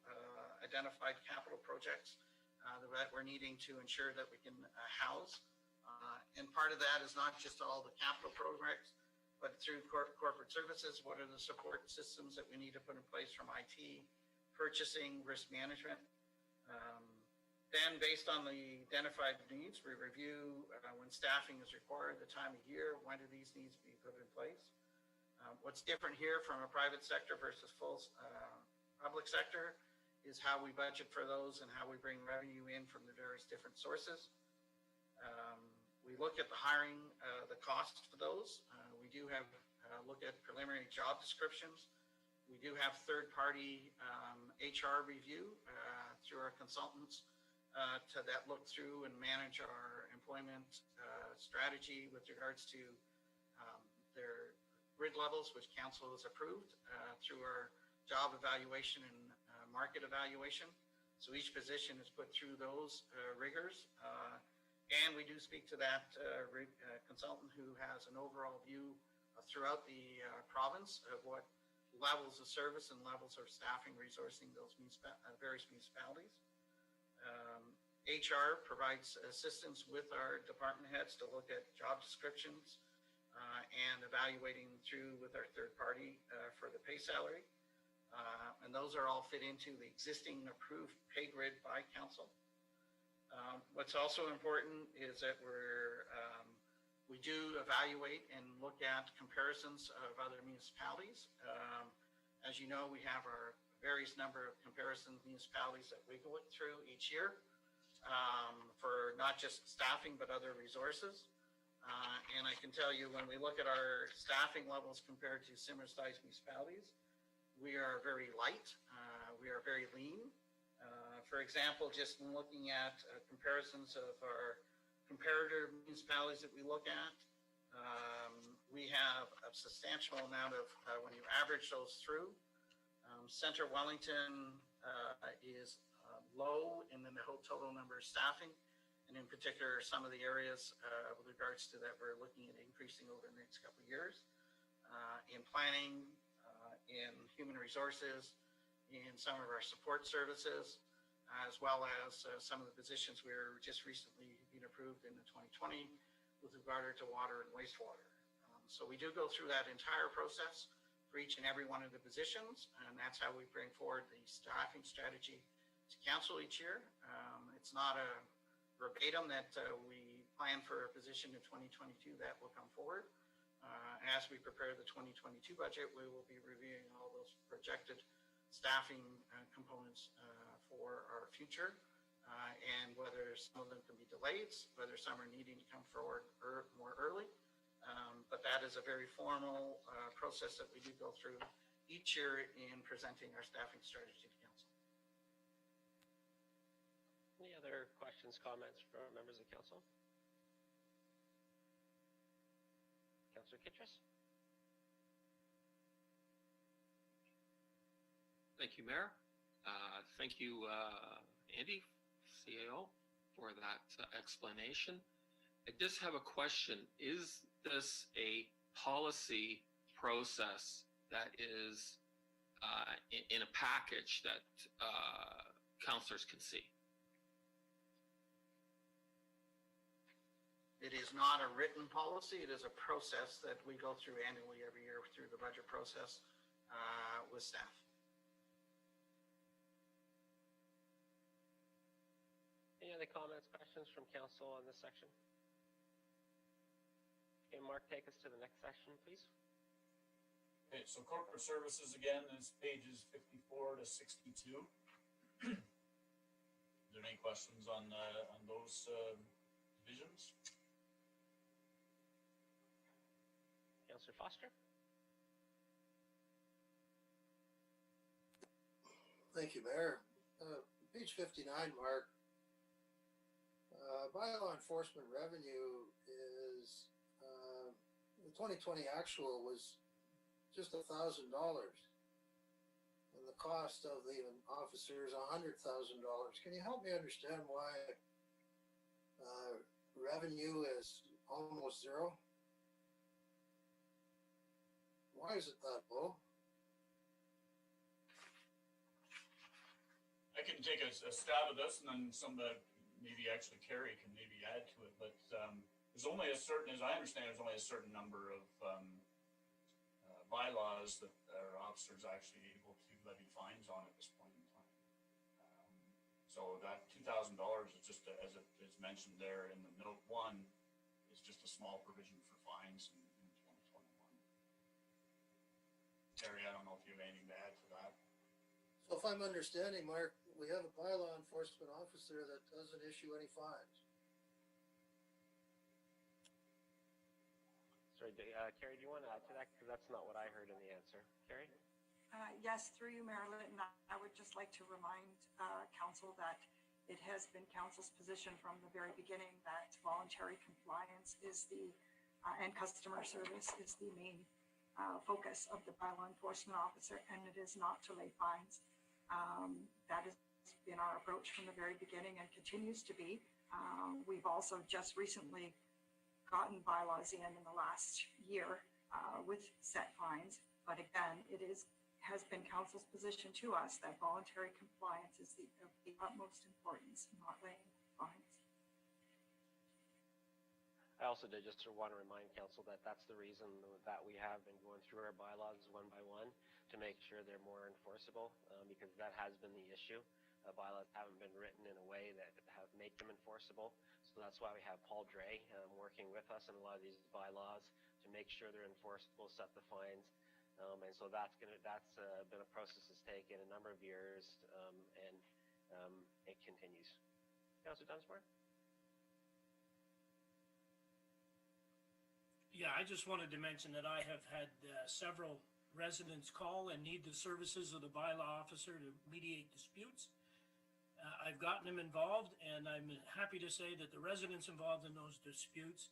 identified capital projects that we're needing to ensure that we can house? And part of that is not just all the capital programs, but through corporate services, what are the support systems that we need to put in place from IT, purchasing, risk management? Then based on the identified needs, we review when staffing is required, the time of year, when do these needs be put in place? What's different here from a private sector versus full public sector is how we budget for those and how we bring revenue in from the various different sources. We look at the hiring, the cost for those. We do have look at preliminary job descriptions. We do have third-party HR review through our consultants that look through and manage our employment strategy with regards to their grid levels, which council has approved through our job evaluation and market evaluation. So each position is put through those rigors. And we do speak to that consultant who has an overall view throughout the province of what levels of service and levels of staffing resourcing those various municipalities. HR provides assistance with our department heads to look at job descriptions and evaluating through with our third party for the pay salary. And those are all fit into the existing approved pay grid by council. What's also important is that we do evaluate and look at comparisons of other municipalities. As you know, we have our various number of comparison municipalities that we go through each year for not just staffing, but other resources. And I can tell you when we look at our staffing levels compared to similar sized municipalities, we are very light. We are very lean. For example, just in looking at comparisons of our comparator municipalities that we look at, we have a substantial amount of, when you average those through, Centre Wellington is low in the whole total number of staffing, and in particular, some of the areas with regards to that we're looking at increasing over the next couple of years. In planning, in human resources, in some of our support services, as well as some of the positions we're just recently being approved in the 2020 with regard to water and wastewater. So we do go through that entire process for each and every one of the positions, and that's how we bring forward the staffing strategy to council each year. It's not a verbatim that we plan for a position in 2022 that will come forward, As we prepare the 2022 budget, we will be reviewing all those projected staffing components for our future, and whether some of them can be delayed, whether some are needing to come forward more early. But that is a very formal process that we do go through each year in presenting our staffing strategy to council. Any other questions, comments from members of council? Councillor Kittrus? Thank you, Mayor. Thank you, Andy, CAO, for that explanation. I just have a question. Is this a policy process that is in a package that councillors can see? It is not a written policy. It is a process that we go through annually every year through the budget process with staff. Any other comments, questions from council on this section? Okay, Mark, take us to the next section, please. Okay, so corporate services again is pages 54 to 62. Is there any questions on those divisions? Councillor Foster? Thank you, Mayor. Page 59, Mark. Bylaw enforcement revenue is, the 2020 actual was just $1,000. And the cost of the officer is $100,000. Can you help me understand why revenue is almost zero? Why is it that low? I can take a stab at this, and then maybe actually Carrie can maybe add to it, but there's only a certain, as I understand, there's only a certain number of bylaws that our officers actually able to levy fines on at this point in time. So that $2,000 is just, as it is mentioned there in the note 1, is just a small provision for fines in 2021. Carrie, I don't know if you have anything to add to that. So if I'm understanding, Mark, we have a bylaw enforcement officer that doesn't issue any fines. Sorry, Carrie, do you want to add to that? Because that's not what I heard in the answer. Carrie? Yes, through you, Mayor Linton, I would just like to remind council that it has been council's position from the very beginning that voluntary compliance is and customer service is the main focus of the bylaw enforcement officer, and it is not to lay fines. That has been our approach from the very beginning and continues to be. We've also just recently gotten bylaws in the last year with set fines, but again, has been council's position to us that voluntary compliance is of the utmost importance, not laying fines. I also did just want to remind council that that's the reason that we have been going through our bylaws one by one to make sure they're more enforceable, because that has been the issue. Bylaws haven't been written in a way that have make them enforceable. So that's why we have Paul Dre working with us in a lot of these bylaws to make sure they're enforceable, set the fines. And so that's been a process that's taken a number of years, and it continues. Councillor Dunsmore? Yeah, I just wanted to mention that I have had several residents call and need the services of the bylaw officer to mediate disputes. I've gotten them involved, and I'm happy to say that the residents involved in those disputes,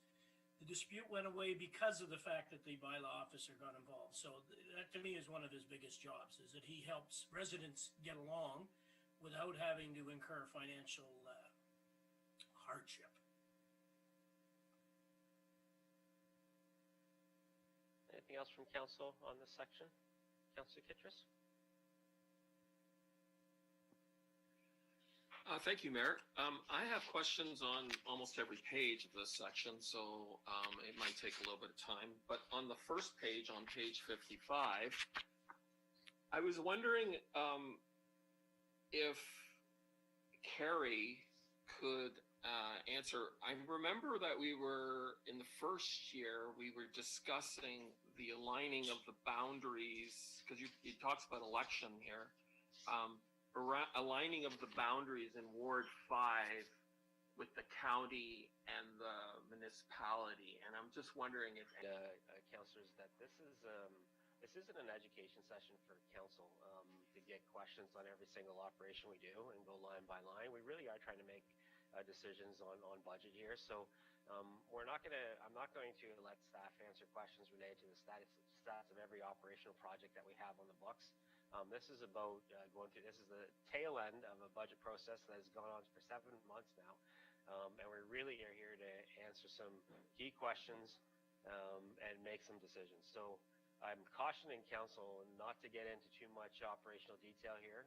the dispute went away because of the fact that the bylaw officer got involved. So that to me is one of his biggest jobs, is that he helps residents get along without having to incur financial hardship. Anything else from council on this section? Councillor Kittrus? Thank you, Mayor. I have questions on almost every page of this section, so it might take a little bit of time. But on the first page, on page 55, I was wondering if Carrie could answer. I remember that we were, in the first year, we were discussing the aligning of the boundaries, because you talks about election here, aligning of the boundaries in Ward 5 with the county and the municipality. And I'm just wondering if councillors, that this isn't an education session for council to get questions on every single operation we do and go line by line. We really are trying to make decisions on budget here. So I'm not going to let staff answer questions related to the stats of every operational project that we have on the books. This is about this is the tail end of a budget process that has gone on for 7 months now. And we really are here to answer some key questions and make some decisions. So I'm cautioning council not to get into too much operational detail here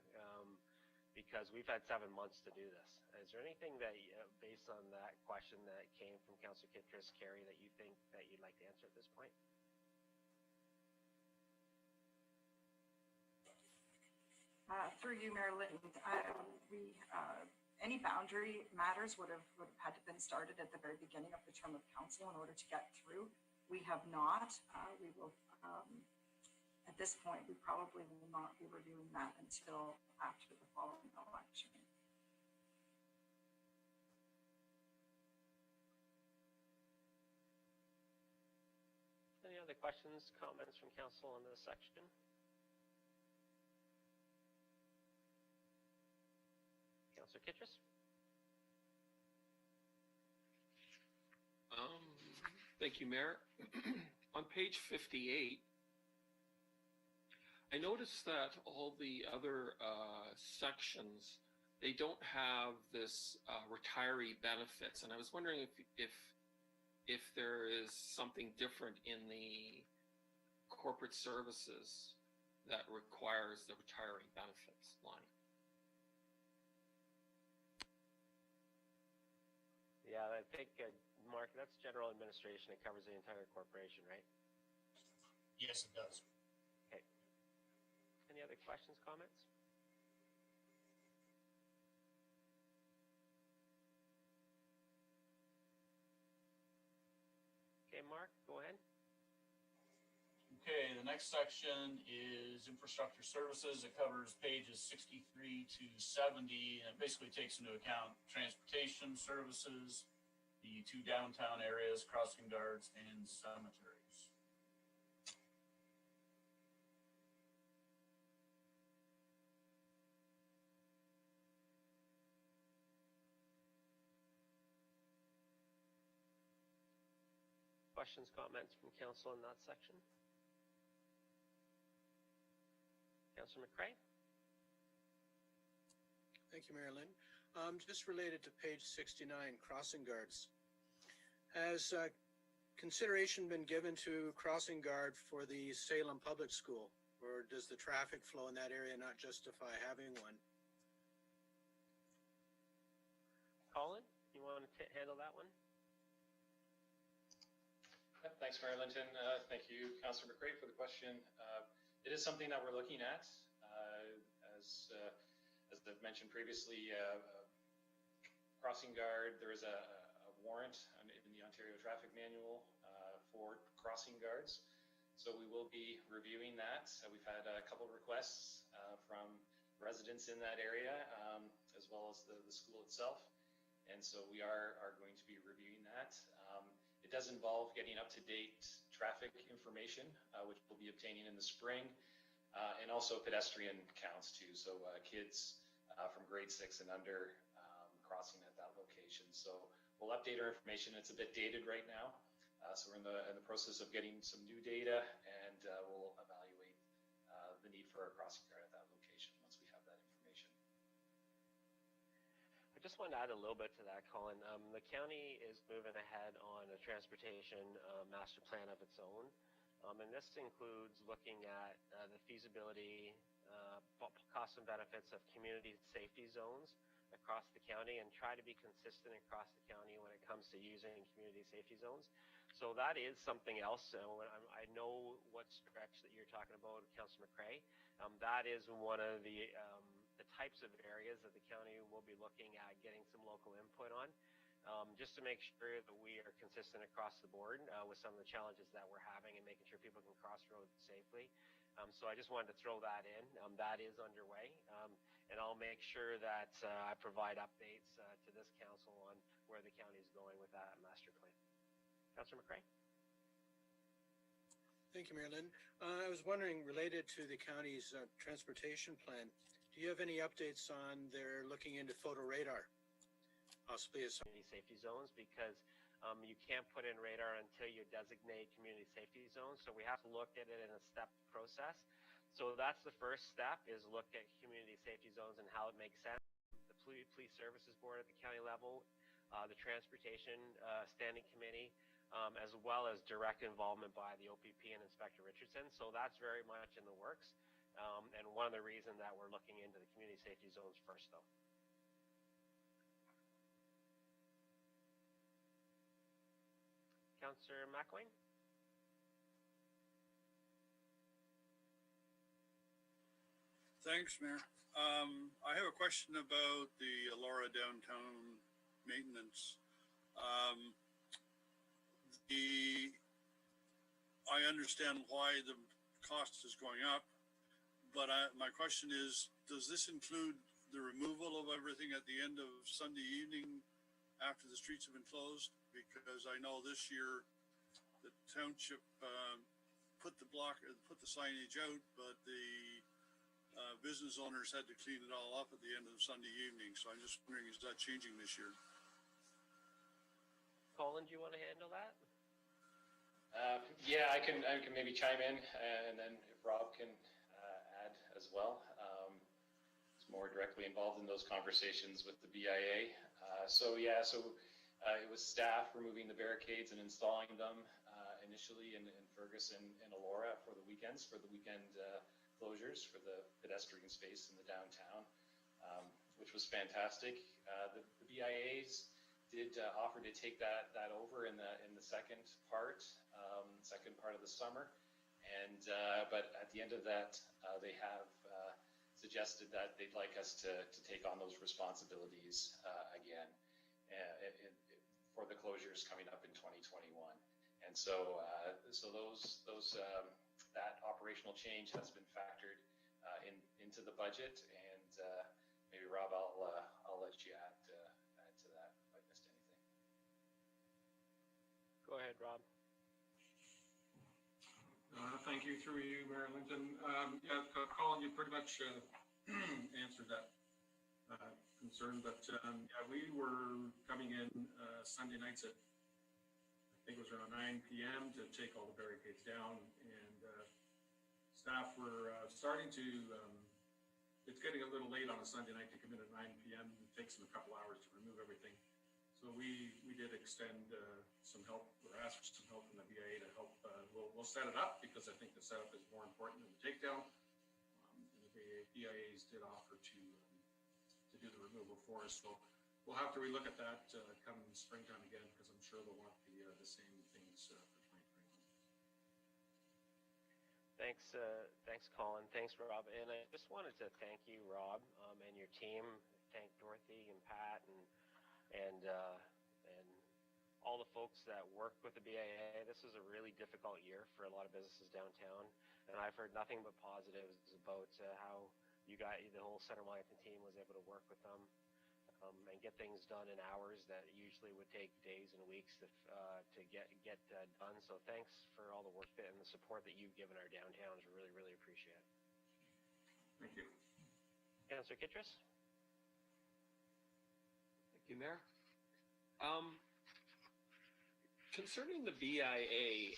because we've had 7 months to do this. Is there anything that, based on that question that came from Councillor Kittredge, Carrie, that you think that you'd like to answer at this point? Through you, Mayor Linton, any boundary matters would have had to been started at the very beginning of the term of council in order to get through. We have not. We will, at this point, we probably will not be reviewing that until after the following election. Any other questions, comments from council on this section? Councillor Kittredge? Thank you, Mayor. On page 58, I noticed that all the other sections, they don't have this retiree benefits, and I was wondering if there is something different in the corporate services that requires the retiree benefits line. Yeah, I think, Mark, that's general administration. It covers the entire corporation, right? Yes, it does. Okay. Any other questions, comments? Okay, Mark, go ahead. Okay, the next section is infrastructure services. It covers pages 63 to 70, and it basically takes into account transportation services, the 2 downtown areas, crossing guards, and cemeteries. Questions, comments from council in that section? Councillor McCray? Thank you, Mayor Lynn. Just related to page 69, crossing guards. Has consideration been given to crossing guard for the Salem Public School, or does the traffic flow in that area not justify having one? Colin, you want to handle that one? Thanks, Mayor Linton. Thank you, Councillor McCray, for the question. It is something that we're looking at. As I've mentioned previously, crossing guard, there is a warrant in the Ontario Traffic Manual for crossing guards. So we will be reviewing that. We've had a couple of requests from residents in that area, as well as the school itself. And so we are going to be reviewing that. It does involve getting up-to-date traffic information, which we'll be obtaining in the spring, and also pedestrian counts too. So kids from grade 6 and under crossing at that location. So we'll update our information. It's a bit dated right now. So we're in the process of getting some new data, and we'll evaluate the need for a crossing guard at that location once we have that information. I just want to add a little bit to that, Colin. The county is moving ahead on a transportation master plan of its own. And this includes looking at the feasibility, costs and benefits of community safety zones across the county, and try to be consistent across the county when it comes to using community safety zones. So that is something else. I know what stretch that you're talking about, Councillor McCray. That is one of the types of areas that the county will be looking at getting some local input on. just to make sure that we are consistent across the board with some of the challenges that we're having and making sure people can cross roads safely. So I just wanted to throw that in. That is underway, and I'll make sure that I provide updates to this council on where the county is going with that master plan. Councillor McRae? Thank you, Mayor Linton. I was wondering, related to the county's transportation plan, do you have any updates on their looking into photo radar? Possibly as Community safety zones, because you can't put in radar until you designate community safety zones. So we have to look at it in a step process. So that's the first step, is look at community safety zones and how it makes sense. The Police Services Board at the county level, the Transportation Standing Committee, as well as direct involvement by the OPP and Inspector Richardson. So that's very much in the works. And one of the reasons that we're looking into the community safety zones first, though. Councillor McElwain? Thanks, Mayor. I have a question about the Elora downtown maintenance. I understand why the cost is going up, but my question is, does this include the removal of everything at the end of Sunday evening after the streets have been closed? Because I know this year the township put the signage out, but the business owners had to clean it all up at the end of Sunday evening. So I'm just wondering, is that changing this year? Colin, do you want to handle that? Yeah, I can maybe chime in, and then if Rob can add as well. He's more directly involved in those conversations with the BIA. It was staff removing the barricades and installing them initially in Fergus and Elora for the weekends, for the weekend closures for the pedestrian space in the downtown, which was fantastic. The BIAs did offer to take that over in the second part of the summer, and but at the end of that, they have suggested that they'd like us to take on those responsibilities again for the closures coming up in 2021. And so that operational change has been factored into the budget, and maybe Rob, I'll let you add to that if I missed anything. Go ahead, Rob. Thank you, through you, Mayor Linton. Colin, you pretty much answered that concern, but we were coming in Sunday nights at, I think it was around 9 p.m. to take all the barricades down, and staff were starting to, it's getting a little late on a Sunday night to come in at 9 p.m. It takes them a couple hours to remove everything. So we did extend some help, or ask for some help from the BIA to help. We'll set it up, because I think the setup is more important than the takedown. And the BIAs did offer to do the removal for us. So we'll have to relook at that come springtime again, because I'm sure they'll want the same things for 2021. Thanks, Colin. Thanks, Rob. And I just wanted to thank you, Rob, and your team. Thank Dorothy and Pat and all the folks that work with the BIA. This was a really difficult year for a lot of businesses downtown, and I've heard nothing but positives about how you guys, the whole Centre Wellington team, was able to work with them and get things done in hours that usually would take days and weeks to get done. So thanks for all the work and the support that you've given our downtowns. We really, really appreciate it. Thank you. Councillor Kittredge? Thank you, Mayor. Concerning the BIA,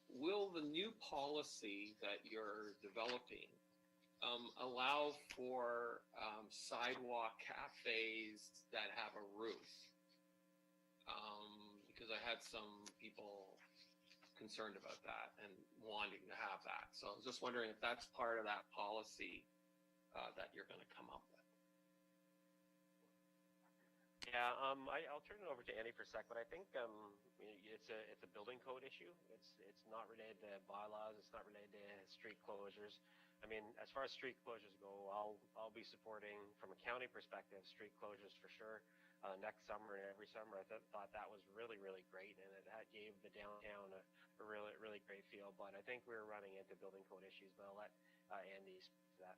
will the new policy that you're developing allow for sidewalk cafes that have a roof? Because I had some people concerned about that and wanting to have that. So I was just wondering if that's part of that policy that you're going to come up with. Yeah, I'll turn it over to Andy for a sec, but I think it's a building code issue. It's not related to bylaws. It's not related to street closures. I mean, as far as street closures go, I'll be supporting, from a county perspective, street closures for sure. next summer and every summer. I thought that was really, really great, and that gave the downtown a really, really great feel. But I think we're running into building code issues, but I'll let Andy speak to that.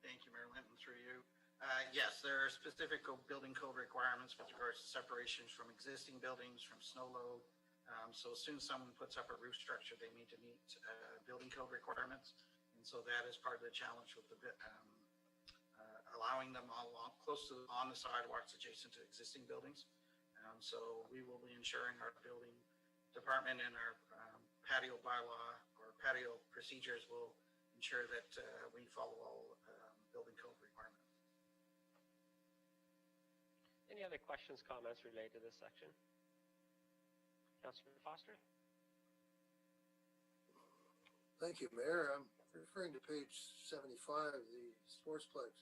Thank you, Mayor Linton, through you. Yes, there are specific building code requirements with regards to separations from existing buildings, from snow load. So as soon as someone puts up a roof structure, they need to meet building code requirements. And so that is part of the challenge with the allowing them all along, close to on the sidewalks adjacent to existing buildings. So we will be ensuring our building department and our patio bylaw or patio procedures will ensure that we follow all building code requirements. Any other questions, comments related to this section? Councillor Foster? Thank you, Mayor. I'm referring to page 75, the sportsplex.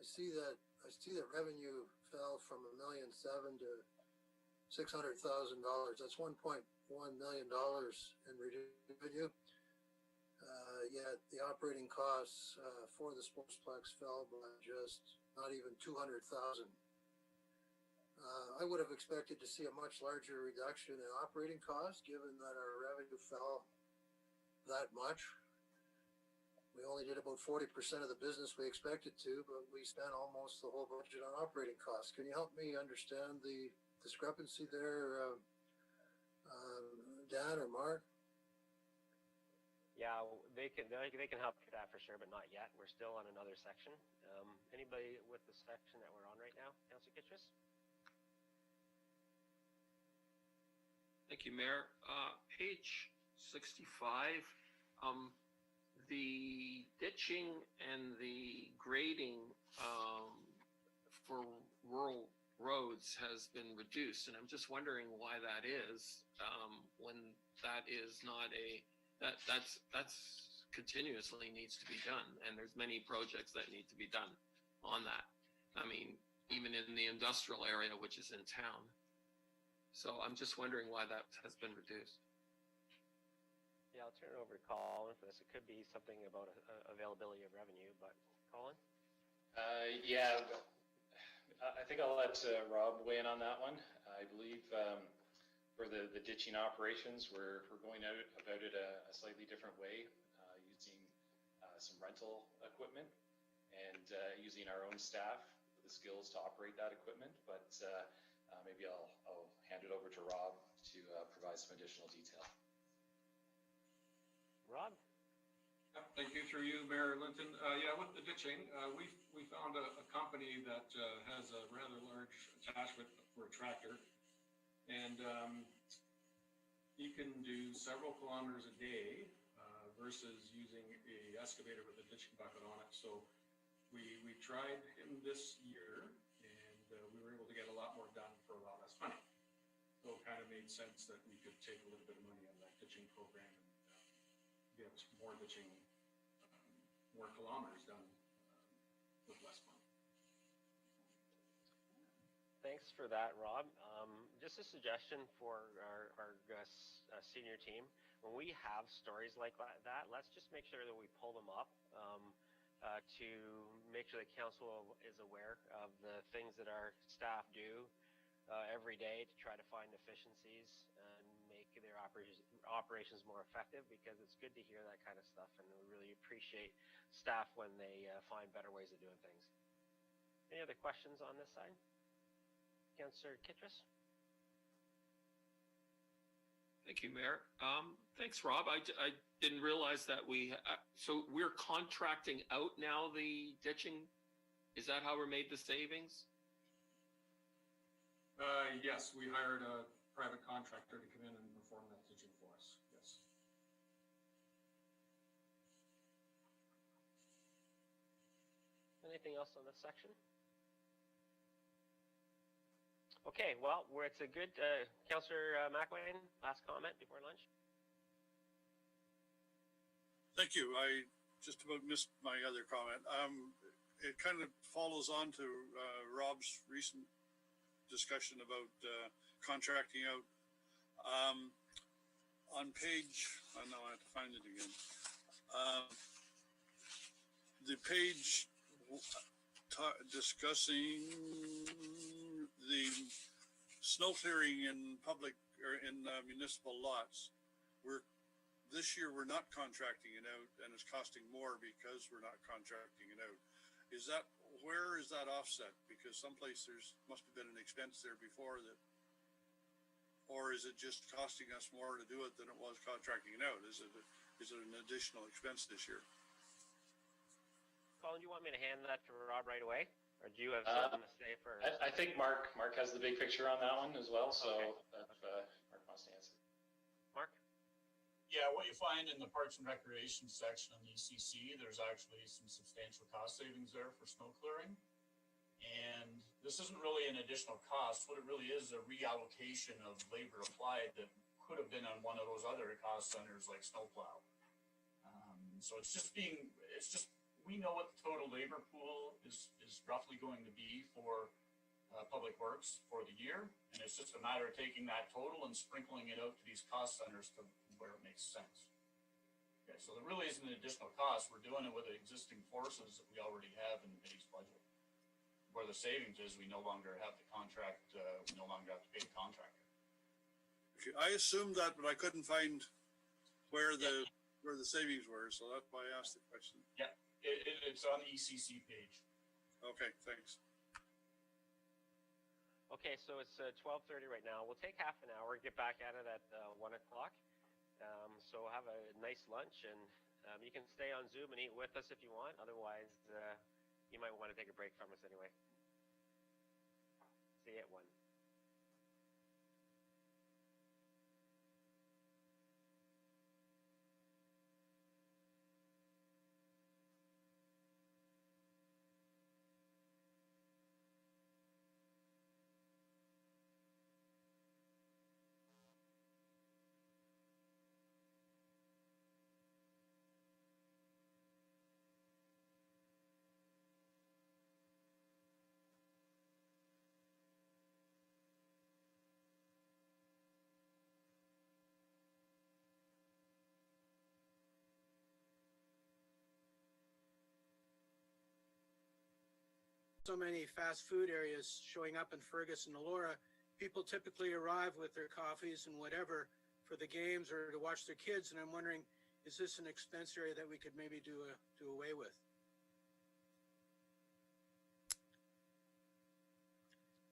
I see that revenue fell from $1.7 million to $600,000. That's $1.1 million in revenue. Yet the operating costs for the sportsplex fell by just not even $200,000. I would have expected to see a much larger reduction in operating costs, given that our revenue fell that much. We only did about 40% of the business we expected to, but we spent almost the whole budget on operating costs. Can you help me understand the discrepancy there, Dan or Mark? Yeah, they can help with that for sure, but not yet. We're still on another section. Anybody with the section that we're on right now? Councillor Kitchus? Thank you, Mayor. Page 65, the ditching and the grading for rural roads has been reduced, and I'm just wondering why that is, when that is not that's continuously needs to be done, and there's many projects that need to be done on that. I mean, even in the industrial area, which is in town. So I'm just wondering why that has been reduced. Yeah, I'll turn it over to Colin for this. It could be something about availability of revenue, but Colin? Yeah, I think I'll let Rob weigh in on that one. I believe for the ditching operations, we're going about it a slightly different way, using some rental equipment and using our own staff with the skills to operate that equipment. But maybe I'll hand it over to Rob to provide some additional detail. Rob? Yep, thank you, through you, Mayor Linton. Yeah, with the ditching, we found a company that has a rather large attachment for a tractor, and he can do several kilometers a day versus using a excavator with a ditching bucket on it. So we tried him this year, and we were able to get a lot more done for a lot less money. So it kind of made sense that we could take a little bit of money on that ditching program and get more ditching, more kilometers done with less money. Thanks for that, Rob. Just a suggestion for our senior team. When we have stories like that, let's just make sure that we pull them up to make sure the council is aware of the things that our staff do every day to try to find efficiencies and make their operations more effective, because it's good to hear that kind of stuff, and we really appreciate staff when they find better ways of doing things. Any other questions on this side? Councillor Kitchus? Thank you, Mayor. Thanks, Rob. I didn't realize that so we're contracting out now the ditching. Is that how we made the savings? Yes, we hired a private contractor to come in and perform that ditching for us. Yes. Anything else on this section? Okay, well, it's a good, Councillor McElwain, last comment before lunch. Thank you. I just about missed my other comment. It kind of follows on to Rob's recent discussion about contracting out. On page, I know I have to find it again. The page discussing the snow clearing in public or in municipal lots. This year we're not contracting it out, and it's costing more because we're not contracting it out. Where is that offset? Because someplace must have been an expense there before that, or is it just costing us more to do it than it was contracting it out? Is it an additional expense this year? Colin, do you want me to hand that to Rob right away, or do you have something to say first? I think Mark has the big picture on that one as well. So Okay. if Mark wants to answer. Mark? Yeah, what you find in the Parks and Recreation section on the ECC, there's actually some substantial cost savings there for snow clearing. And this isn't really an additional cost. What it really is a reallocation of labor applied that could have been on one of those other cost centers like snowplow. So we know what the total labor pool is roughly going to be for Public Works for the year. And it's just a matter of taking that total and sprinkling it out to these cost centers to where it makes sense. Okay, so there really isn't an additional cost. We're doing it with the existing forces that we already have in the base budget. Where the savings is, we no longer have the contract, we no longer have to pay the contractor. Okay, I assumed that, but I couldn't find where the savings were, so that's why I asked the question. Yeah, it's on the ECC page. Okay, thanks. Okay, so it's 12:30 right now. We'll take half an hour, get back at it at 1 o'clock. So have a nice lunch, and you can stay on Zoom and eat with us if you want. Otherwise, you might want to take a break from us anyway. See you at 1. So many fast food areas showing up in Fergus and Elora. People typically arrive with their coffees and whatever for the games or to watch their kids. And I'm wondering, is this an expense area that we could maybe do away with?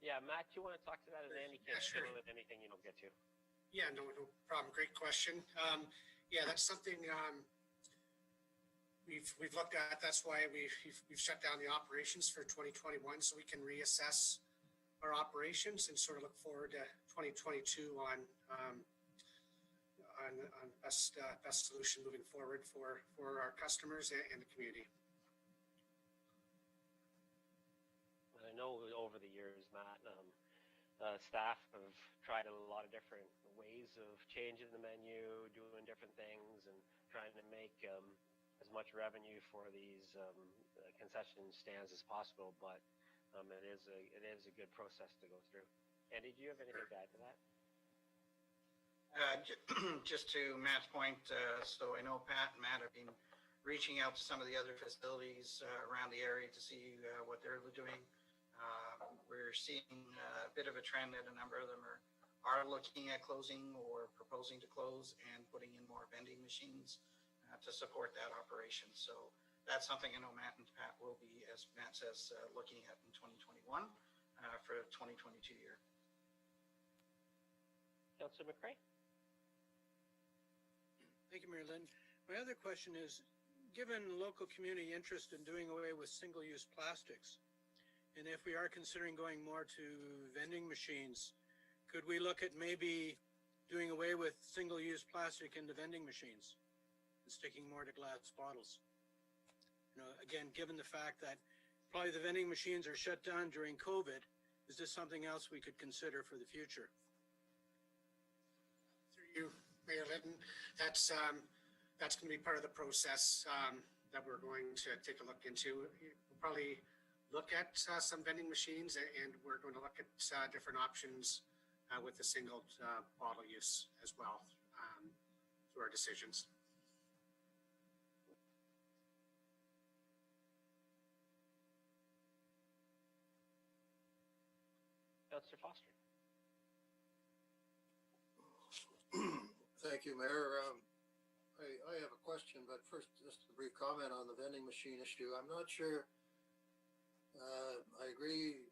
Yeah, Matt, do you want to talk to that? And Andy can sure. fill in anything you don't get to. Yeah, no problem. Great question. Yeah, that's something we've looked at. That's why we've shut down the operations for 2021, so we can reassess our operations and sort of look forward to 2022 on best solution moving forward for our customers and the community. I know over the years, Matt, staff have tried a lot of different ways of changing the menu, doing different things, and trying to make as much revenue for these concession stands as possible. But it is a good process to go through. Andy, do you have anything to add to that? Just to Matt's point, so I know Pat and Matt have been reaching out to some of the other facilities around the area to see what they're doing. We're seeing a bit of a trend that a number of them are looking at closing or proposing to close and putting in more vending machines to support that operation. So that's something I know Matt and Pat will be, as Matt says, looking at in 2021 for the 2022 year. Councillor McRae? Thank you, Mayor Lynn. My other question is, given local community interest in doing away with single-use plastics, and if we are considering going more to vending machines, could we look at maybe doing away with single-use plastic in the vending machines and sticking more to glass bottles? You know, again, given the fact that probably the vending machines are shut down during COVID, is this something else we could consider for the future? Through you, Mayor Linton, that's going to be part of the process that we're going to take a look into. We'll probably look at some vending machines, and we're going to look at different options with the single bottle use as well through our decisions. Councillor Foster. Thank you, Mayor. I have a question, but first, just a brief comment on the vending machine issue. I'm not sure. I agree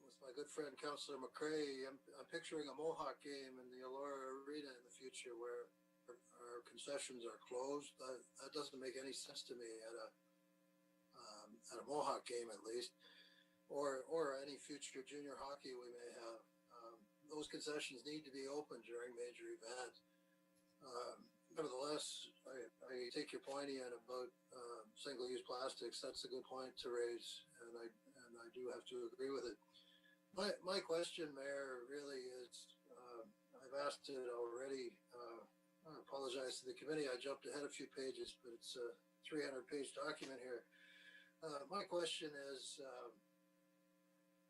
with my good friend Councillor McCrae. I'm picturing a Mohawk game in the Elora Arena in the future where our concessions are closed. That doesn't make any sense to me at a Mohawk game, at least, or any future junior hockey we may have. Those concessions need to be open during major events. Nevertheless, I take your point, Ian, about single-use plastics. That's a good point to raise, and I do have to agree with it. My question, Mayor, really is, I've asked it already. I apologize to the committee. I jumped ahead a few pages, but it's a 300-page document here. My question is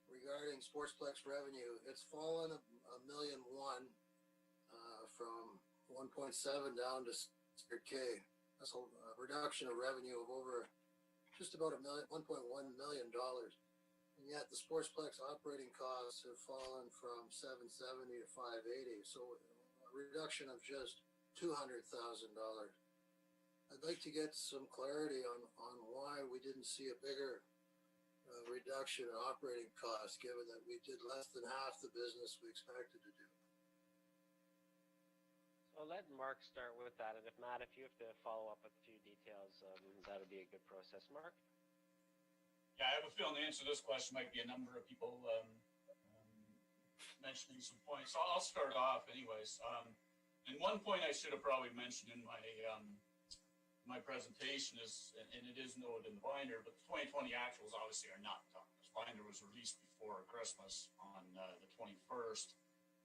regarding Sportsplex revenue. It's fallen $1.1 million from 1.7 down to 600K. That's a reduction of revenue of over just about $1.1 million. And yet the Sportsplex operating costs have fallen from 770 to 580. So a reduction of just $200,000. I'd like to get some clarity on why we didn't see a bigger reduction in operating costs, given that we did less than half the business we expected to do. I'll let Mark start with that, and if Matt, if you have to follow up with a few details, that would be a good process. Mark? Yeah, I have a feeling the answer to this question might be a number of people mentioning some points. So I'll start off anyways. And one point I should have probably mentioned in my presentation is, and it is noted in the binder, but the 2020 actuals obviously are not done. This binder was released before Christmas on the 21st.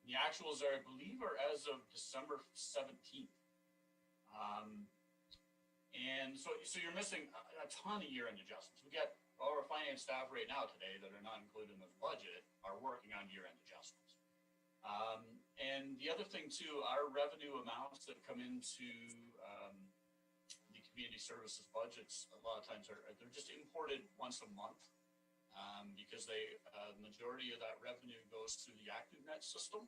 The actuals are, I believe, are as of December 17th. And so you're missing a ton of year-end adjustments. We get all our finance staff right now today that are not included in the budget are working on year-end adjustments. And the other thing too, our revenue amounts that come into the community services budgets a lot of times they're just imported once a month. Because the majority of that revenue goes through the ActiveNet system.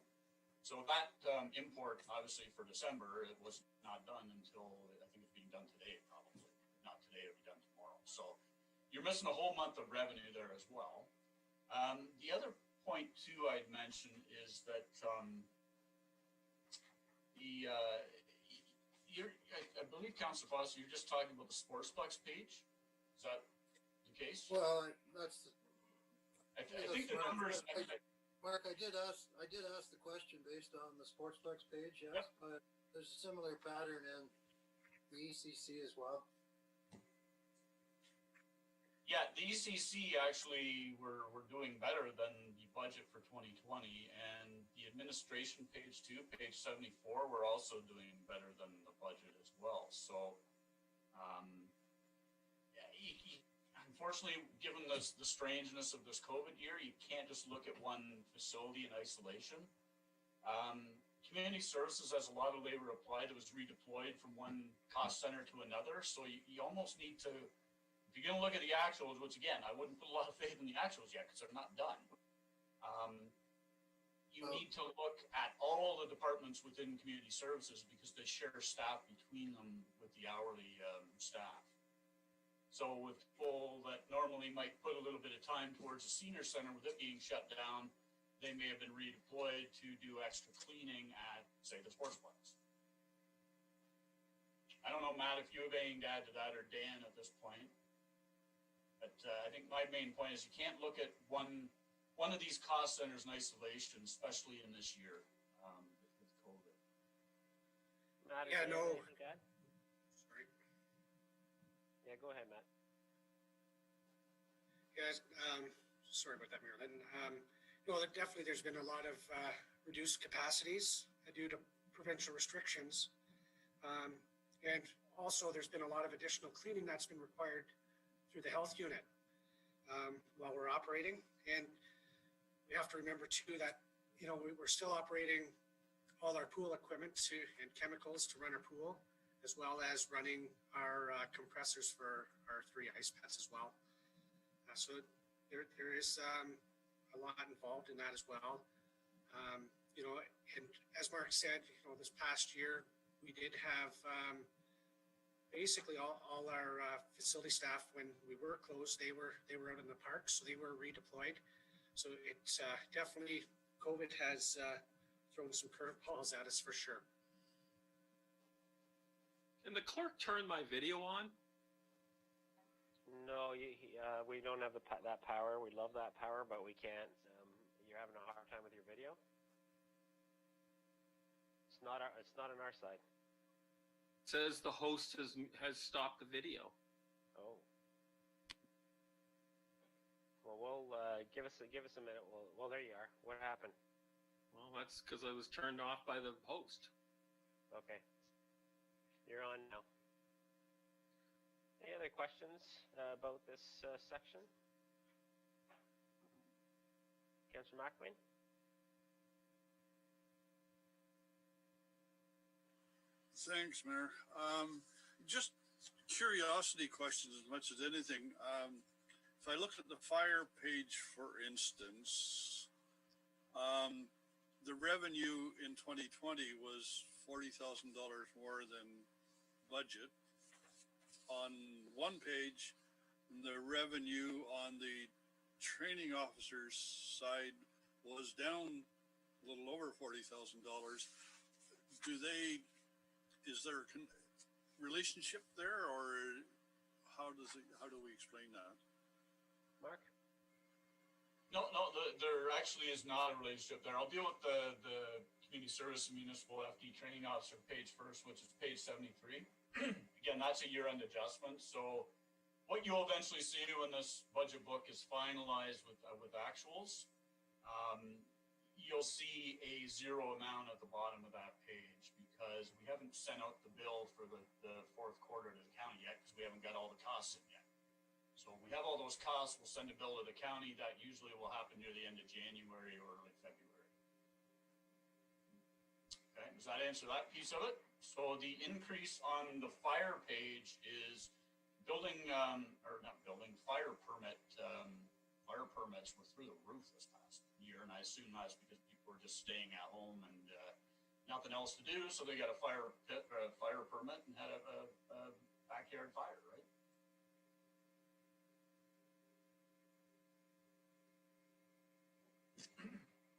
So that import, obviously for December, it was not done until, I think it's being done today probably. Not today, it'll be done tomorrow. So you're missing a whole month of revenue there as well. The other point too I'd mention is that I believe, Councillor Foster, you're just talking about the Sportsplex page. Is that the case? Well, that's. I think the numbers. Mark, I did ask the question based on the Sportsplex page, yes, yep. But there's a similar pattern in the ECC as well. Yeah, the ECC actually we're doing better than the budget for 2020, and the administration page too, page 74, we're also doing better than the budget as well. So, unfortunately, given the strangeness of this COVID year, you can't just look at one facility in isolation. Community services has a lot of labor applied. It was redeployed from one cost center to another. So you almost need to, if you're going to look at the actuals, which again, I wouldn't put a lot of faith in the actuals yet because they're not done. You need to look at all the departments within community services because they share staff between them with the hourly staff. So with people that normally might put a little bit of time towards the senior center with it being shut down, they may have been redeployed to do extra cleaning at, say, the Sportsplex. I don't know, Matt, if you have anything to add to that, or Dan at this point. But I think my main point is you can't look at one of these cost centers in isolation, especially in this year with COVID. Matt, yeah, no. Sorry. Yeah, go ahead, Matt. Yes, sorry about that, Marilyn. No, definitely there's been a lot of reduced capacities due to provincial restrictions. And also there's been a lot of additional cleaning that's been required through the health unit while we're operating. And we have to remember too that, you know, we're still operating all our pool equipment and chemicals to run our pool, as well as running our compressors for our 3 ice pads as well. So there is a a lot involved in that as well. You know, and as Mark said, you know, this past year, we did have basically all our facility staff, when we were closed, they were out in the park, so they were redeployed. So it's definitely, COVID has thrown some curveballs at us for sure. Can the clerk turn my video on? No, we don't have that power. We love that power, but we can't. You're having a hard time with your video? It's not on our side. It says the host has stopped the video. Oh. Well, we'll give us a minute. Well, there you are. What happened? Well, that's because I was turned off by the host. Okay. You're on now. Any other questions about this section? Councillor McElwain? Thanks, Mayor. Just curiosity questions as much as anything. If I look at the fire page, for instance, the revenue in 2020 was $40,000 more than budget. On one page, the revenue on the training officers side was down a little over $40,000. Is there a relationship there, or how do we explain that? Mark? No, there actually is not a relationship there. I'll deal with the community service and municipal FD training officer page first, which is page 73. Again, that's a year-end adjustment. So what you'll eventually see when this budget book is finalized with actuals, you'll see a zero amount at the bottom of that page, because we haven't sent out the bill for the fourth quarter to the county yet, because we haven't got all the costs in yet. So when we have all those costs, we'll send a bill to the county. That usually will happen near the end of January or early February. Okay, does that answer that piece of it? So the increase on the fire page is fire permits were through the roof this past year, and I assume that's because people were just staying at home and nothing else to do, so they got a fire permit and had a backyard fire, right?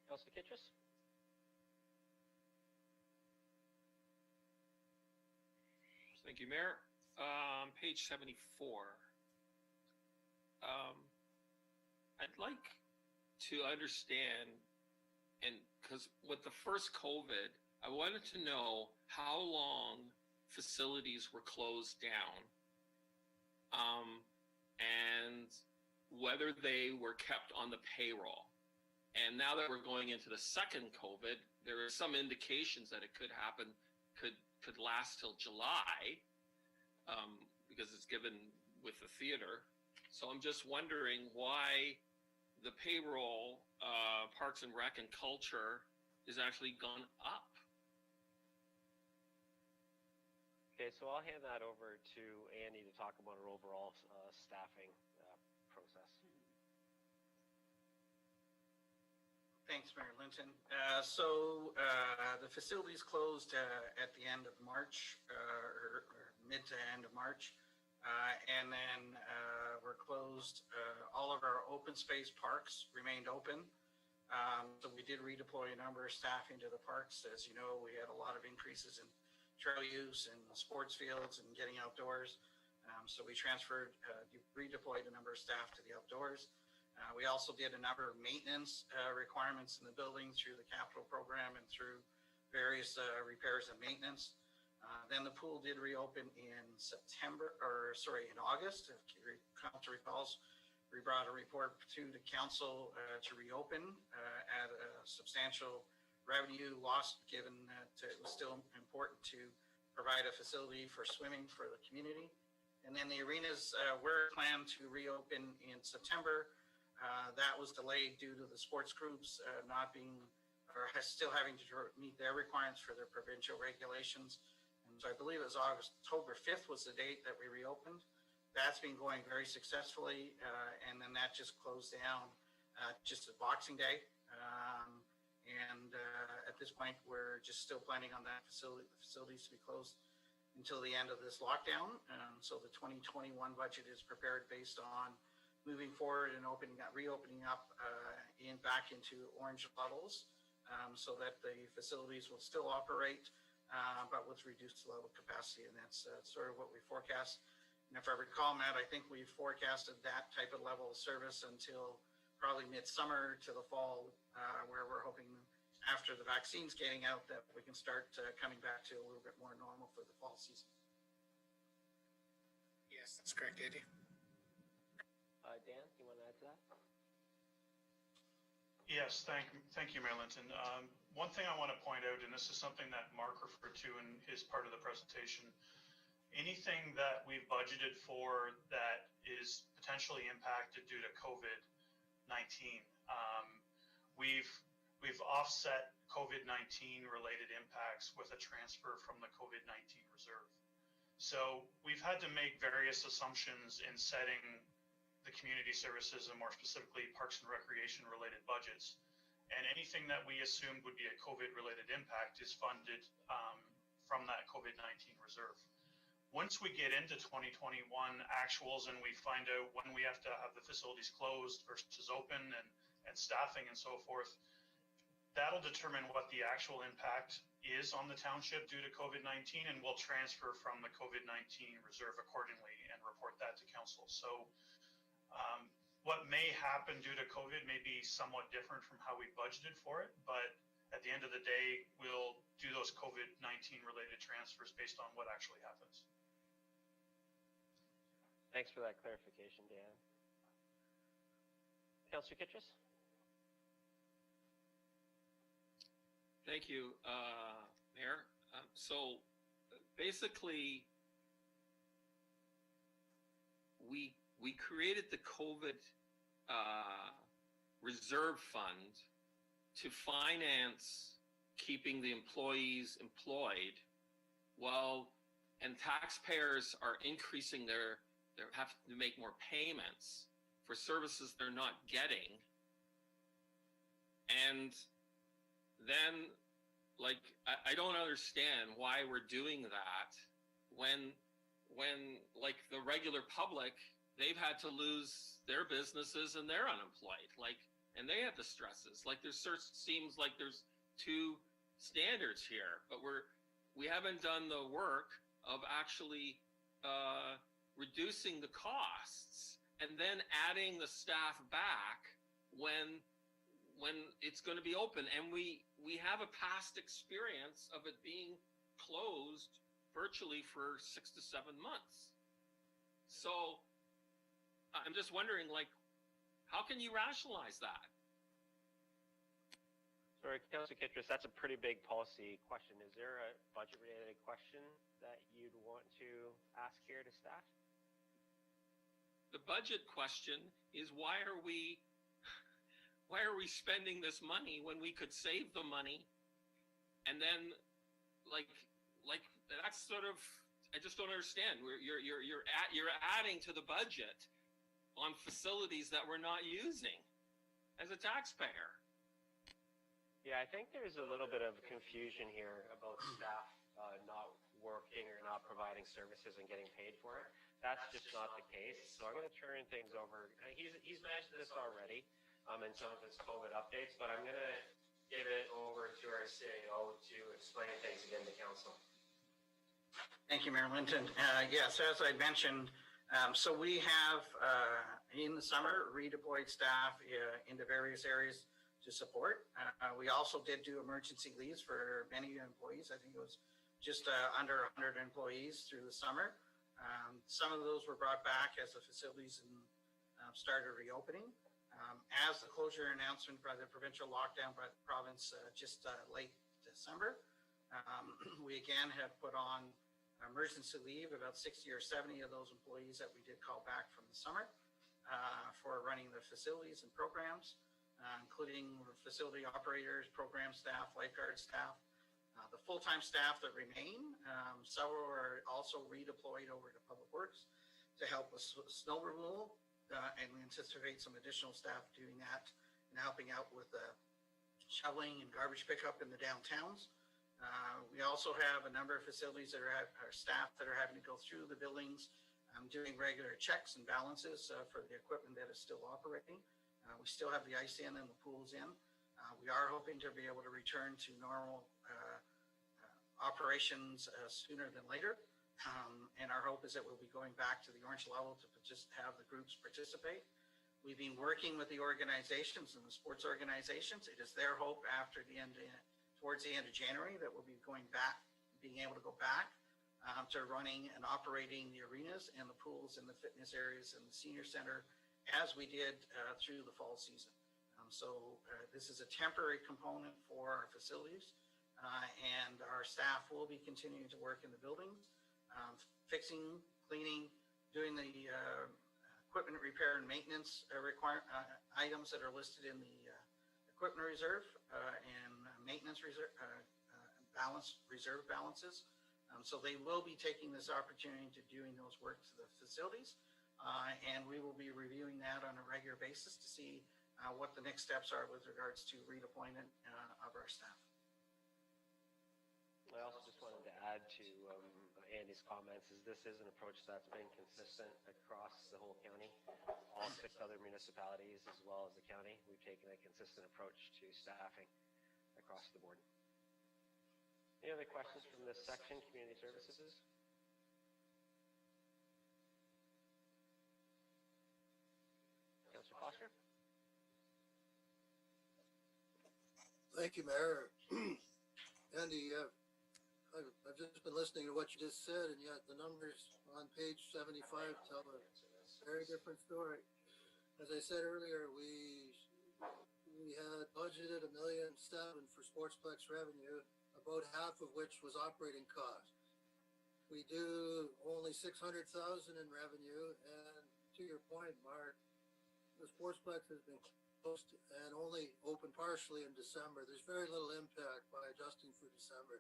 Councillor Kitchus? Thank you, Mayor. Page 74. I'd like to understand, and because with the first COVID, I wanted to know how long facilities were closed down, and whether they were kept on the payroll. And now that we're going into the second COVID, there are some indications that it could happen, could last till July, because it's given with the theater. So I'm just wondering why the payroll, Parks and Rec and Culture is actually gone up. Okay, so I'll hand that over to Andy to talk about our overall staffing process. Thanks, Mayor Linton. The facilities closed at the end of March, or mid to end of March. And then we're closed. All of our open space parks remained open. So we did redeploy a number of staff into the parks. As you know, we had a lot of increases in trail use and sports fields and getting outdoors. So we redeployed a number of staff to the outdoors. We also did a number of maintenance requirements in the building through the capital program and through various repairs and maintenance. Then the pool did reopen in August. If council recalls, we brought a report to the council to reopen at a substantial revenue loss, given that it was still important to provide a facility for swimming for the community. And then the arenas were planned to reopen in September. That was delayed due to the sports groups still having to meet their requirements for their provincial regulations. And so I believe it was October 5th was the date that we reopened. That's been going very successfully, and then that just closed down just at Boxing Day. At this point, we're just still planning on that facilities to be closed until the end of this lockdown. So the 2021 budget is prepared based on moving forward and reopening up back into orange levels, so that the facilities will still operate, but with reduced level capacity, and that's sort of what we forecast. And if I recall, Matt, I think we forecasted that type of level of service until probably midsummer to the fall, where we're hoping after the vaccine's getting out that we can start coming back to a little bit more normal for the fall season. Yes, that's correct, Andy. Dan, you want to add to that? Yes, thank you, Mayor Linton. One thing I want to point out, and this is something that Mark referred to in his part of the presentation, anything that we've budgeted for that is potentially impacted due to COVID-19, we've offset COVID-19 related impacts with a transfer from the COVID-19 reserve. So we've had to make various assumptions in setting the community services and more specifically Parks and Recreation related budgets. And anything that we assumed would be a COVID related impact is funded from that COVID-19 reserve. Once we get into 2021 actuals and we find out when we have to have the facilities closed versus open and staffing and so forth, that'll determine what the actual impact is on the township due to COVID-19, and we'll transfer from the COVID-19 reserve accordingly and report that to council. So what may happen due to COVID may be somewhat different from how we budgeted for it, but at the end of the day, we'll do those COVID-19 related transfers based on what actually happens. Thanks for that clarification, Dan. Councillor Kitchus? Thank you, Mayor. So basically, we created the COVID reserve fund to finance keeping the employees employed, and taxpayers are increasing they have to make more payments for services they're not getting, and then, like, I don't understand why we're doing that when like the regular public, they've had to lose their businesses and they're unemployed, and they have the stresses. Like, seems like there's two standards here, but we haven't done the work of actually reducing the costs and then adding the staff back when it's going to be open. And we have a past experience of it being closed virtually for 6 to 7 months. So I'm just wondering, how can you rationalize that? Sorry, Councillor Kitchus, that's a pretty big policy question. Is there a budget-related question that you'd want to ask here to staff? The budget question is why are we spending this money when we could save the money? And then, that's sort of, I just don't understand. You're adding to the budget on facilities that we're not using as a taxpayer. Yeah, I think there's a little bit of confusion here about staff not working or not providing services and getting paid for it. That's just not the case. So I'm going to turn things over. He's mentioned this already in some of his COVID updates, but I'm going to give it over to our CAO to explain things again to council. Thank you, Mayor Linton. Yes, as I mentioned, so we have in the summer redeployed staff into various areas to support. We also did do emergency leaves for many employees. I think it was just under 100 employees through the summer. Some of those were brought back as the facilities started reopening. As the closure announcement by the provincial lockdown by the province just late December, we again have put on emergency leave, about 60 or 70 of those employees that we did call back from the summer for running the facilities and programs, including facility operators, program staff, lifeguard staff. The full-time staff that remain, several are also redeployed over to Public Works to help with snow removal, and we anticipate some additional staff doing that helping out with shoveling and garbage pickup in the downtowns. We also have a number of facilities that our staff that are having to go through the buildings, doing regular checks and balances for the equipment that is still operating. We still have the ice in and the pools in. We are hoping to be able to return to normal operations sooner than later. And our hope is that we'll be going back to the orange level to just have the groups participate. We've been working with the organizations and the sports organizations. It is their hope towards the end of January that we'll be being able to go back to running and operating the arenas and the pools and the fitness areas and the senior center as we did through the fall season. So this is a temporary component for our facilities, and our staff will be continuing to work in the buildings, fixing, cleaning, doing the equipment repair and maintenance items that are listed in the equipment reserve and maintenance reserve reserve balances. So they will be taking this opportunity to doing those work to the facilities, and we will be reviewing that on a regular basis to see what the next steps are with regards to redeployment of our staff. I also just wanted to add to Andy's comments is this is an approach that's been consistent across the whole county. All 6 other municipalities as well as the county, we've taken a consistent approach to staffing across the board. Any other questions from this section, community services? Councillor Foster? Thank you, Mayor. Andy, I've just been listening to what you just said, and yet the numbers on page 75 tell a very different story. As I said earlier, we had budgeted $1.7 million for Sportsplex revenue, about half of which was operating costs. We do only $600,000 in revenue, and to your point, Mark, the Sportsplex has been closed and only open partially in December. There's very little impact by adjusting for December.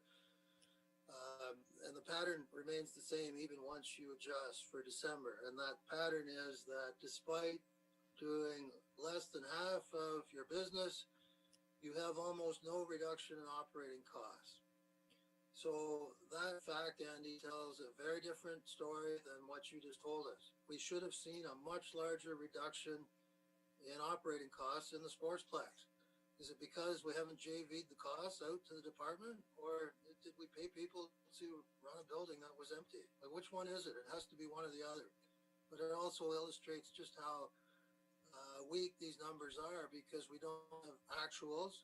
And the pattern remains the same even once you adjust for December. And that pattern is that despite doing less than half of your business, you have almost no reduction in operating costs. So that fact, Andy, tells a very different story than what you just told us. We should have seen a much larger reduction in operating costs in the Sportsplex. Is it because we haven't JV'd the costs out to the department, or did we pay people to run a building that was empty? Like, which one is it? It has to be one or the other. But it also illustrates just how weak these numbers are because we don't have actuals.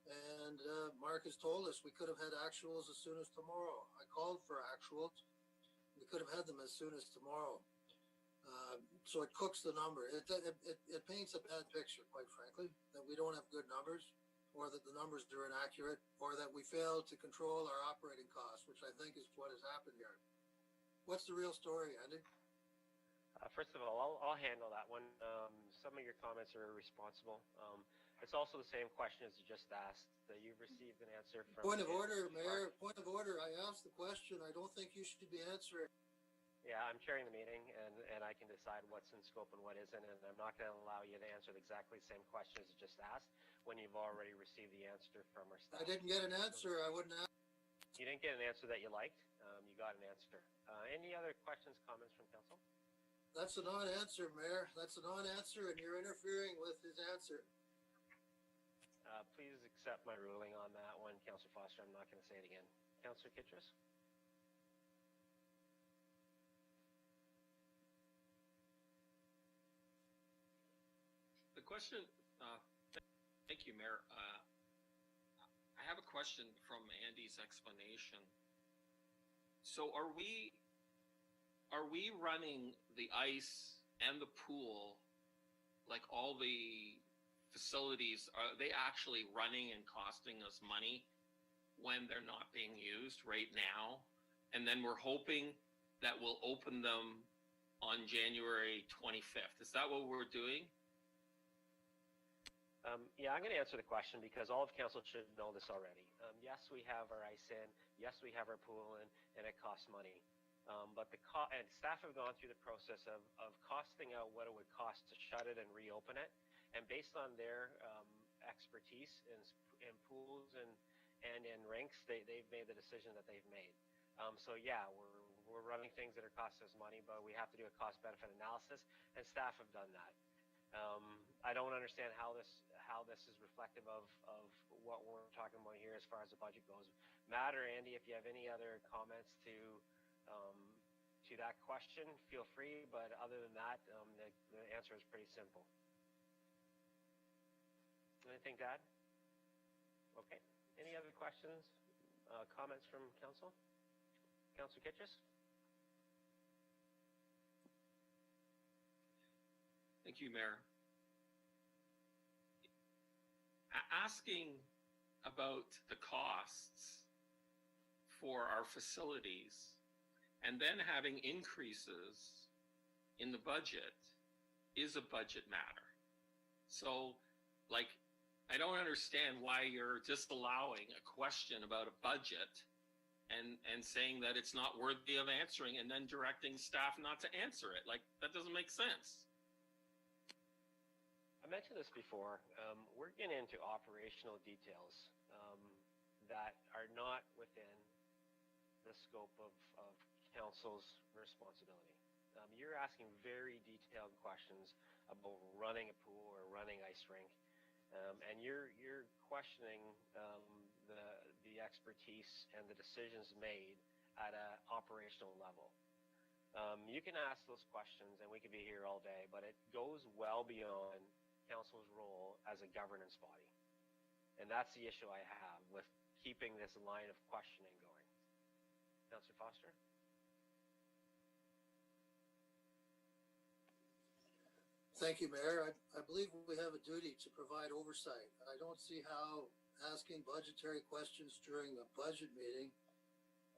And Mark has told us we could have had actuals as soon as tomorrow. I called for actuals. We could have had them as soon as tomorrow. So it cooks the number. It paints a bad picture, quite frankly, that we don't have good numbers, or that the numbers are inaccurate, or that we failed to control our operating costs, which I think is what has happened here. What's the real story, Andy? First of all, I'll handle that one. Some of your comments are irresponsible. It's also the same question as you just asked. You've received an answer from... Point of order, Mayor. Point of order. I asked the question. I don't think you should be answering. Yeah, I'm chairing the meeting, and I can decide what's in scope and what isn't, and I'm not going to allow you to answer exactly the same question as you just asked when you've already received the answer from our staff. I didn't get an answer. I wouldn't ask. You didn't get an answer that you liked. You got an answer. Any other questions, comments from council? That's a non-answer, Mayor. That's a non-answer, and you're interfering with his answer. Please accept my ruling on that one, Councillor Foster. I'm not going to say it again. Councillor Kittrus? The question, thank you, Mayor. I have a question from Andy's explanation. So are we running the ice and the pool, like all the facilities, are they actually running and costing us money when they're not being used right now? And then we're hoping that we'll open them on January 25th. Is that what we're doing? Yeah, I'm going to answer the question because all of council should know this already. Yes, we have our ice in. Yes, we have our pool in, and it costs money. But and staff have gone through the process of costing out what it would cost to shut it and reopen it. And based on their expertise in pools and in rinks, they've made the decision that they've made. So yeah, we're running things that are costing us money, but we have to do a cost benefit analysis, and staff have done that. I don't understand how this is reflective of what we're talking about here as far as the budget goes. Matt or Andy, if you have any other comments to that question, feel free. But other than that, the answer is pretty simple. Anything to add? Okay. Any other questions, comments from council? Councilor Kitchus? Thank you, Mayor. Asking about the costs for our facilities and then having increases in the budget is a budget matter. So, like, I don't understand why you're just allowing a question about a budget and saying that it's not worthy of answering and then directing staff not to answer it. Like, that doesn't make sense. I mentioned this before. We're getting into operational details that are not within the scope of council's responsibility. You're asking very detailed questions about running a pool or running ice rink, and you're questioning the expertise and the decisions made at an operational level. You can ask those questions, and we could be here all day, but it goes well beyond council's role as a governance body. And that's the issue I have with keeping this line of questioning going. Councillor Foster? Thank you, Mayor. I believe we have a duty to provide oversight. I don't see how asking budgetary questions during a budget meeting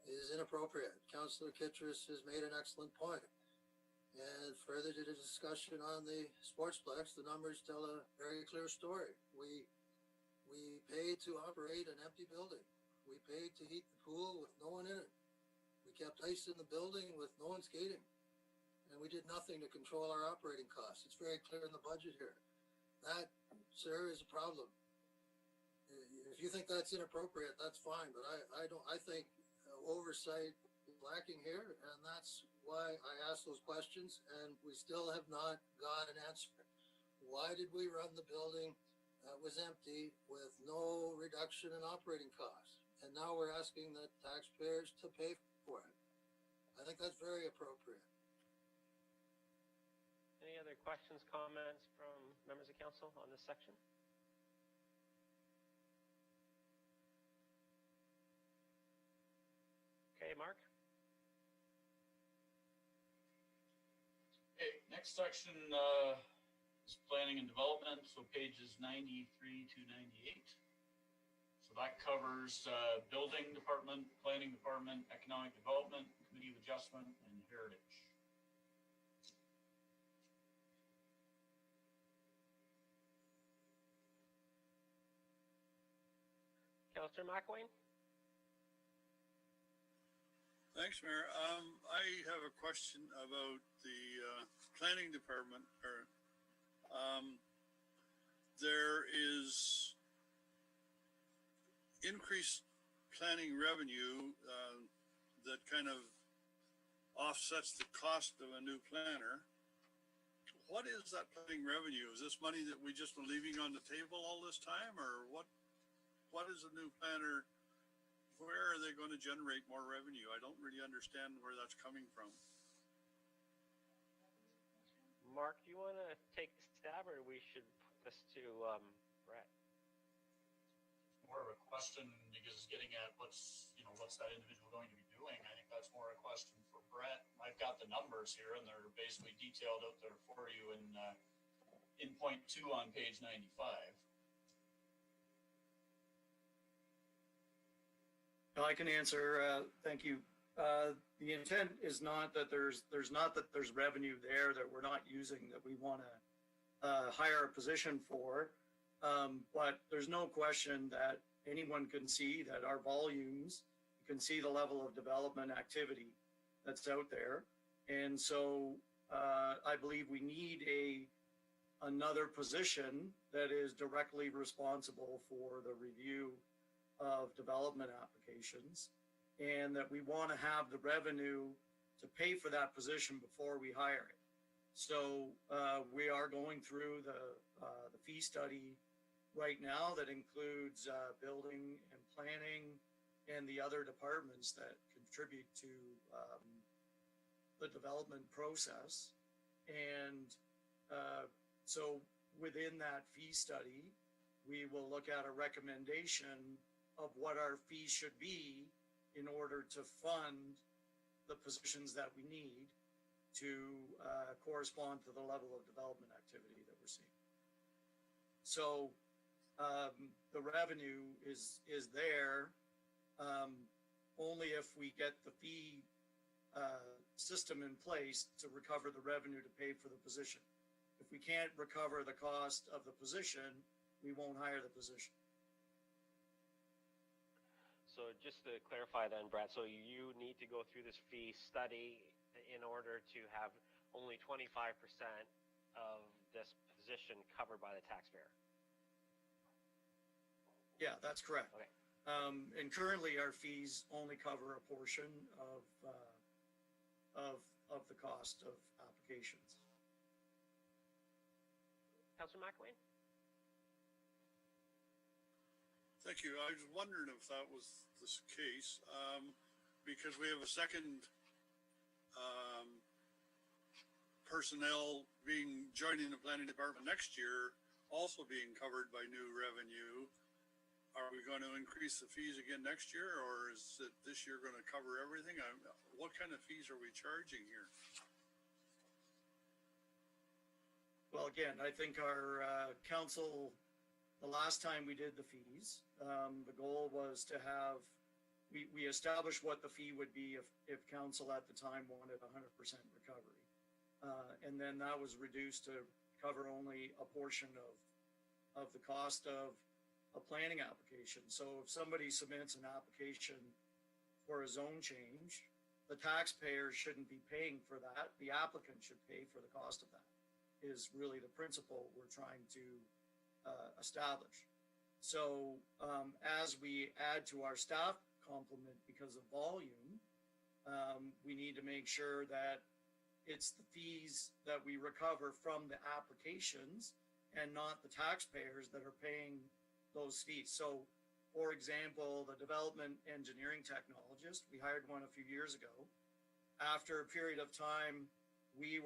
is inappropriate. Councillor Kitchus has made an excellent point. And further to the discussion on the sportsplex, the numbers tell a very clear story. We paid to operate an empty building. We paid to heat the pool with no one in it. We kept ice in the building with no one skating. And we did nothing to control our operating costs. It's very clear in the budget here. That, sir, is a problem. If you think that's inappropriate, that's fine. But I think oversight is lacking here, and that's why I asked those questions, and we still have not got an answer. Why did we run the building that was empty with no reduction in operating costs? And now we're asking the taxpayers to pay for it. I think that's very appropriate. Any other questions, comments from members of council on this section? Okay, Mark? Okay, next section is planning and development, so pages 93 to 98. So that covers building department, planning department, economic development, committee of adjustment, and heritage. Councillor McElwain? Thanks, Mayor. I have a question about the planning department. There is increased planning revenue that kind of offsets the cost of a new planner. What is that planning revenue? Is this money that we just been leaving on the table all this time, or what is a new planner? Where are they going to generate more revenue? I don't really understand where that's coming from. Mark, do you want to take a stab, or we should put this to Brett? More of a question because it's getting at what's that individual going to be doing. I think that's more a question for Brett. I've got the numbers here, and they're basically detailed out there for you in point 2 on page 95. I can answer. Thank you. The intent is not that there's revenue there that we're not using that we want to hire a position for, but there's no question that anyone can see that our volumes. You can see the level of development activity that's out there, and so I believe we need another position that is directly responsible for the review of development applications, and that we want to have the revenue to pay for that position before we hire it. So we are going through the fee study right now that includes building and planning and the other departments that contribute to the development process. And so within that fee study, we will look at a recommendation of what our fees should be in order to fund the positions that we need to correspond to the level of development activity that we're seeing. So the revenue is there only if we get the fee system in place to recover the revenue to pay for the position. If we can't recover the cost of the position, we won't hire the position. So just to clarify then, Brett, so you need to go through this fee study in order to have only 25% of this position covered by the taxpayer. Yeah, that's correct. Okay. And currently our fees only cover a portion of the cost of applications. Councillor McElwain? Thank you. I was wondering if that was the case, because we have a second personnel joining the planning department next year, also being covered by new revenue. Are we going to increase the fees again next year, or is it this year going to cover everything? What kind of fees are we charging here? Well, again, I think our council, the last time we did the fees, the goal was to have, we established what the fee would be if council at the time wanted 100% recovery. And then that was reduced to cover only a portion of the cost of a planning application. So if somebody submits an application for a zone change, the taxpayer shouldn't be paying for that. The applicant should pay for the cost of that, is really the principle we're trying to establish. So as we add to our staff complement because of volume, we need to make sure that it's the fees that we recover from the applications and not the taxpayers that are paying those fees. So, for example, the development engineering technologist, we hired one a few years ago. After a period of time, we've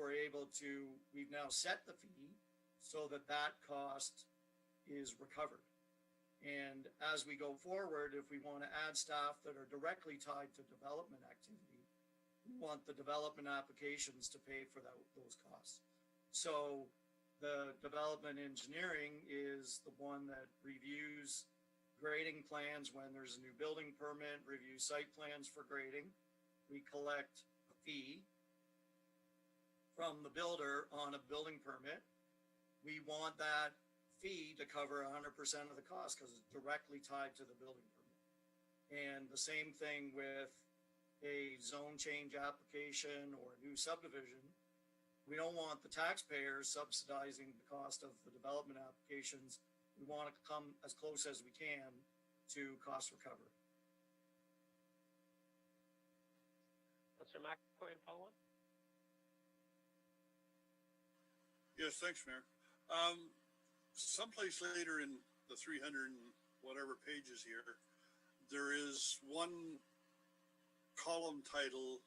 now set the fee so that cost is recovered. And as we go forward, if we want to add staff that are directly tied to development activity, we want the development applications to pay for those costs. So the development engineering is the one that reviews grading plans when there's a new building permit, reviews site plans for grading. We collect a fee from the builder on a building permit. We want that fee to cover 100% of the cost because it's directly tied to the building permit. And the same thing with a zone change application or a new subdivision. We don't want the taxpayers subsidizing the cost of the development applications. We want to come as close as we can to cost recovery. Councillor McElwain, follow on? Yes, thanks, Mayor. Someplace later in the 300 and whatever pages here, there is one column title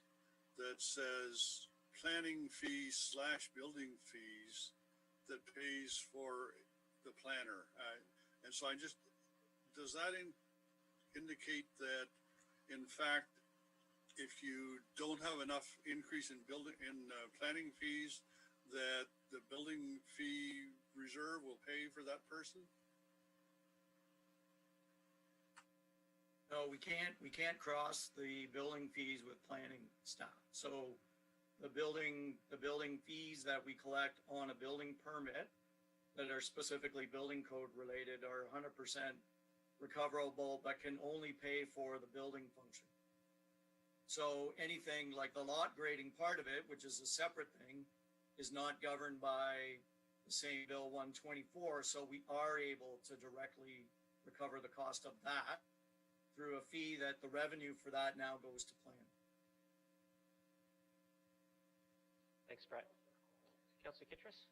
that says planning fees / building fees that pays for the planner. And so does that indicate that, in fact, if you don't have enough increase in planning fees, that the building fee reserve will pay for that person? No, we can't cross the building fees with planning staff. So the building fees that we collect on a building permit that are specifically building code related are 100% recoverable, but can only pay for the building function. So anything like the lot grading part of it, which is a separate thing, is not governed by the the same Bill 124, so we are able to directly recover the cost of that through a fee that the revenue for that now goes to plan. Thanks, Brett. Councillor Kittrus?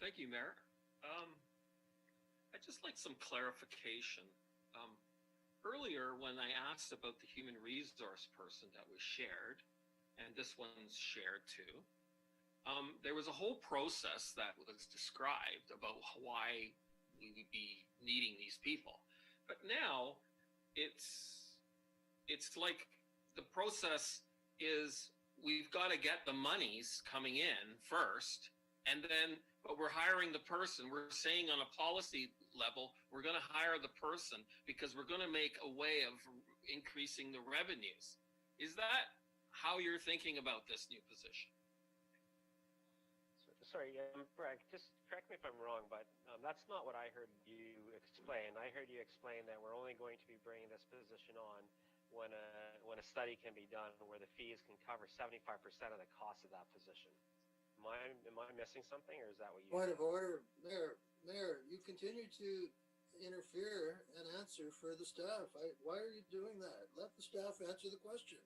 Thank you, Mayor. I'd just like some clarification. Earlier, when I asked about the human resource person that was shared, and this one's shared too, there was a whole process that was described about why we would be needing these people. But now it's like the process is we've got to get the monies coming in first, and then, but we're hiring the person. We're saying on a policy level, we're going to hire the person because we're going to make a way of increasing the revenues. Is that how you're thinking about this new position? Sorry, Brad, just correct me if I'm wrong, but that's not what I heard you explain. I heard you explain that we're only going to be bringing this position on when a study can be done where the fees can cover 75% of the cost of that position. Am I missing something, or is that what you Point said? of order, Mayor, you continue to interfere and answer for the staff. Why are you doing that? Let the staff answer the question.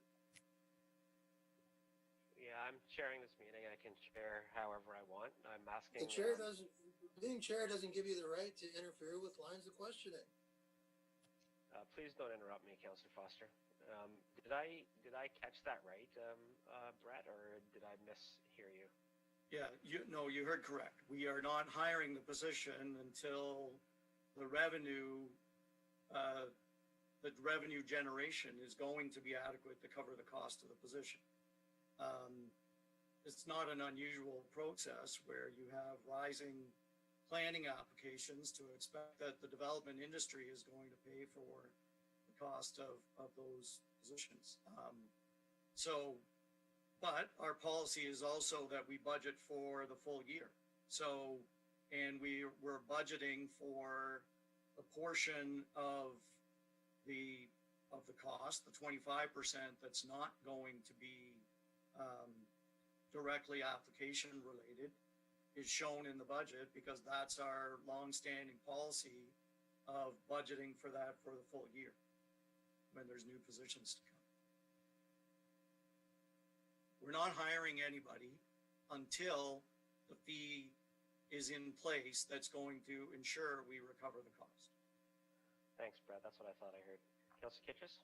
Yeah, I'm chairing this meeting. I can chair however I want. I'm asking. Being chair doesn't give you the right to interfere with lines of questioning. Please don't interrupt me, Councillor Foster. Did I catch that right, Brett, or did I mishear you? Yeah, you heard correct. We are not hiring the position until the revenue generation is going to be adequate to cover the cost of the position. It's not an unusual process where you have rising planning applications to expect that the development industry is going to pay for the cost of those positions. But our policy is also that we budget for the full year. So, and we're budgeting for a portion of the cost, the 25% that's not going to be directly application related, is shown in the budget because that's our long-standing policy of budgeting for that for the full year when there's new positions to come. We're not hiring anybody until the fee is in place that's going to ensure we recover the cost. Thanks, Brett. That's what I thought I heard. Councillor Kittrus?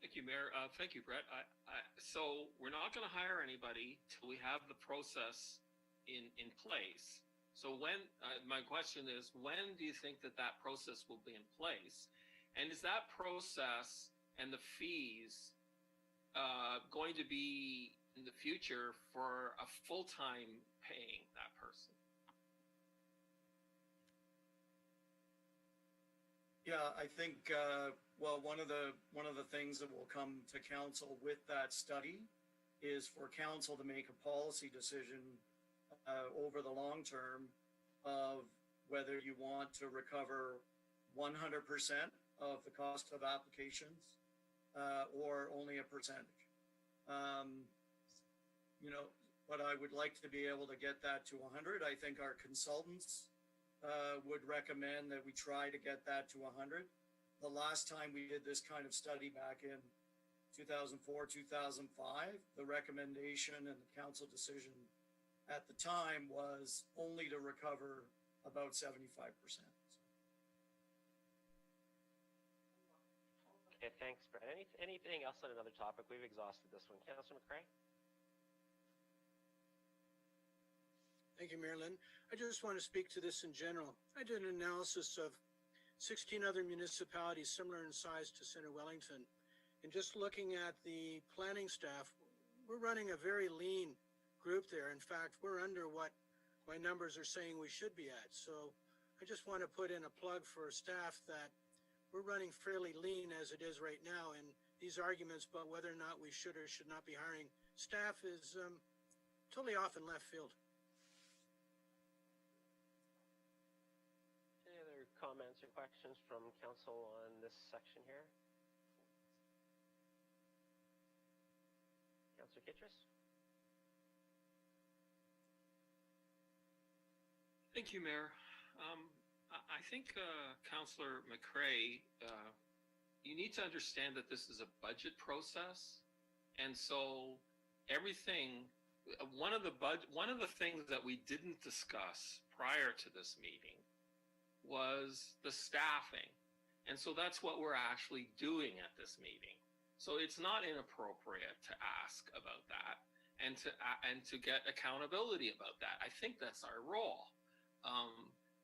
Thank you, Mayor. Thank you, Brett. So we're not going to hire anybody till we have the process in place. So when, my question is, when do you think that process will be in place? And is that process and the fees going to be in the future for a full-time paying that person? Yeah, I think, well, one of the things that will come to council with that study is for council to make a policy decision over the long term of whether you want to recover 100% of the cost of applications or only a percentage. But I would like to be able to get that to 100. I think our consultants would recommend that we try to get that to 100. The last time we did this kind of study back in 2004, 2005, the recommendation and the council decision at the time was only to recover about 75%. Okay, thanks, Brett. Anything else on another topic? We've exhausted this one. Councillor McCrae? Thank you, Mayor Lynn. I just want to speak to this in general. I did an analysis of 16 other municipalities similar in size to Centre Wellington. And just looking at the planning staff, we're running a very lean group there. In fact, we're under what my numbers are saying we should be at. So I just want to put in a plug for staff that we're running fairly lean as it is right now. And these arguments about whether or not we should or should not be hiring staff is totally off in left field. Any other comments or questions from council on this section here? Councillor Kittrus? Thank you, Mayor. I think, Councillor McCrae, you need to understand that this is a budget process. And so everything, one of the things that we didn't discuss prior to this meeting was the staffing. And so that's what we're actually doing at this meeting. So it's not inappropriate to ask about that and to get accountability about that. I think that's our role.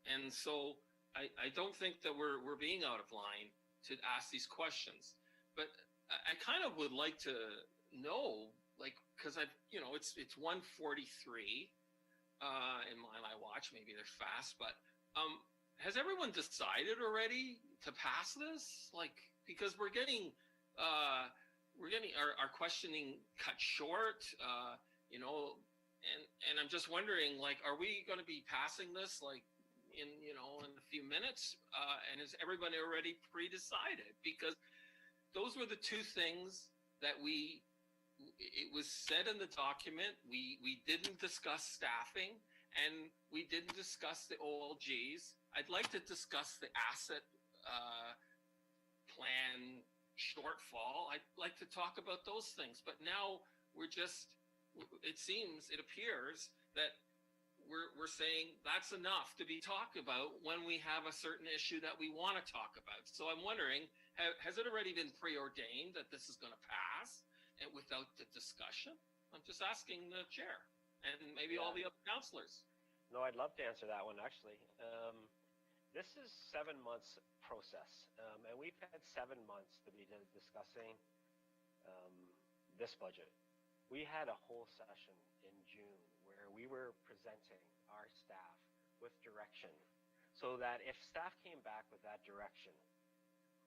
And so I don't think that we're being out of line to ask these questions. But I kind of would like to know, like, because it's 1:43 in my watch. Maybe they're fast, but has everyone decided already to pass this? Like, because we're getting our questioning cut short, and I'm just wondering, like, are we going to be passing this like in a few minutes? And is everybody already pre-decided? Because those were the two things that it was said in the document. We didn't discuss staffing, and we didn't discuss the OLGs. I'd like to discuss the asset plan shortfall. I'd like to talk about those things, but now it appears that we're saying that's enough to be talked about when we have a certain issue that we want to talk about. So I'm wondering, has it already been preordained that this is going to pass and without the discussion? I'm just asking the chair and maybe all the other councillors. No, I'd love to answer that one, actually. This is 7 months process, and we've had 7 months to be discussing this budget. We had a whole session in June where we were presenting our staff with direction, so that if staff came back with that direction,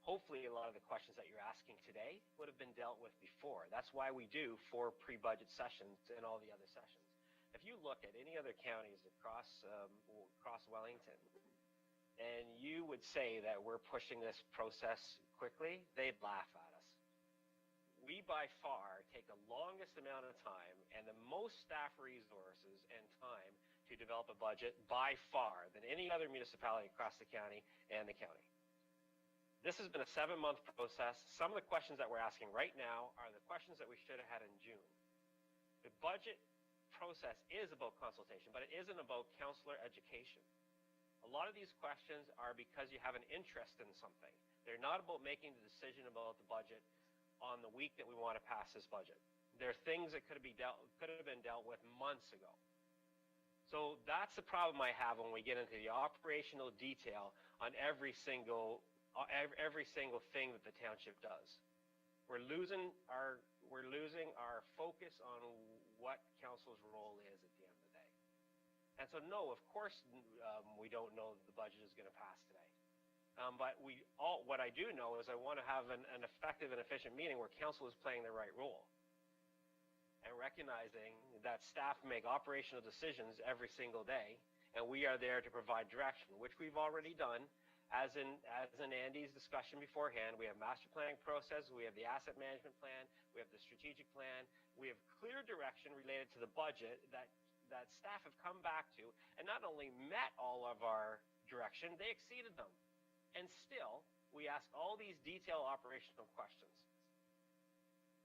hopefully a lot of the questions that you're asking today would have been dealt with before. That's why we do 4 pre-budget sessions and all the other sessions. If you look at any other counties across Wellington, and you would say that we're pushing this process quickly, they'd laugh at us. We by far take the longest amount of time and the most staff resources and time to develop a budget by far than any other municipality across the county and the county. This has been a 7-month process. Some of the questions that we're asking right now are the questions that we should have had in June. The budget process is about consultation, but it isn't about councillor education. A lot of these questions are because you have an interest in something. They're not about making the decision about the budget on the week that we want to pass this budget. There are things that could have been dealt with months ago. So that's the problem I have when we get into the operational detail on every single thing that the township does. We're losing our focus on what council's role is at the end of the day. And so no, of course we don't know that the budget is going to pass today. But what I do know is I want to have an effective and efficient meeting where council is playing the right role and recognizing that staff make operational decisions every single day, and we are there to provide direction, which we've already done. As in Andy's discussion beforehand, we have master planning process, we have the asset management plan, we have the strategic plan, we have clear direction related to the budget that staff have come back to, and not only met all of our direction, they exceeded them. And still, we ask all these detailed operational questions.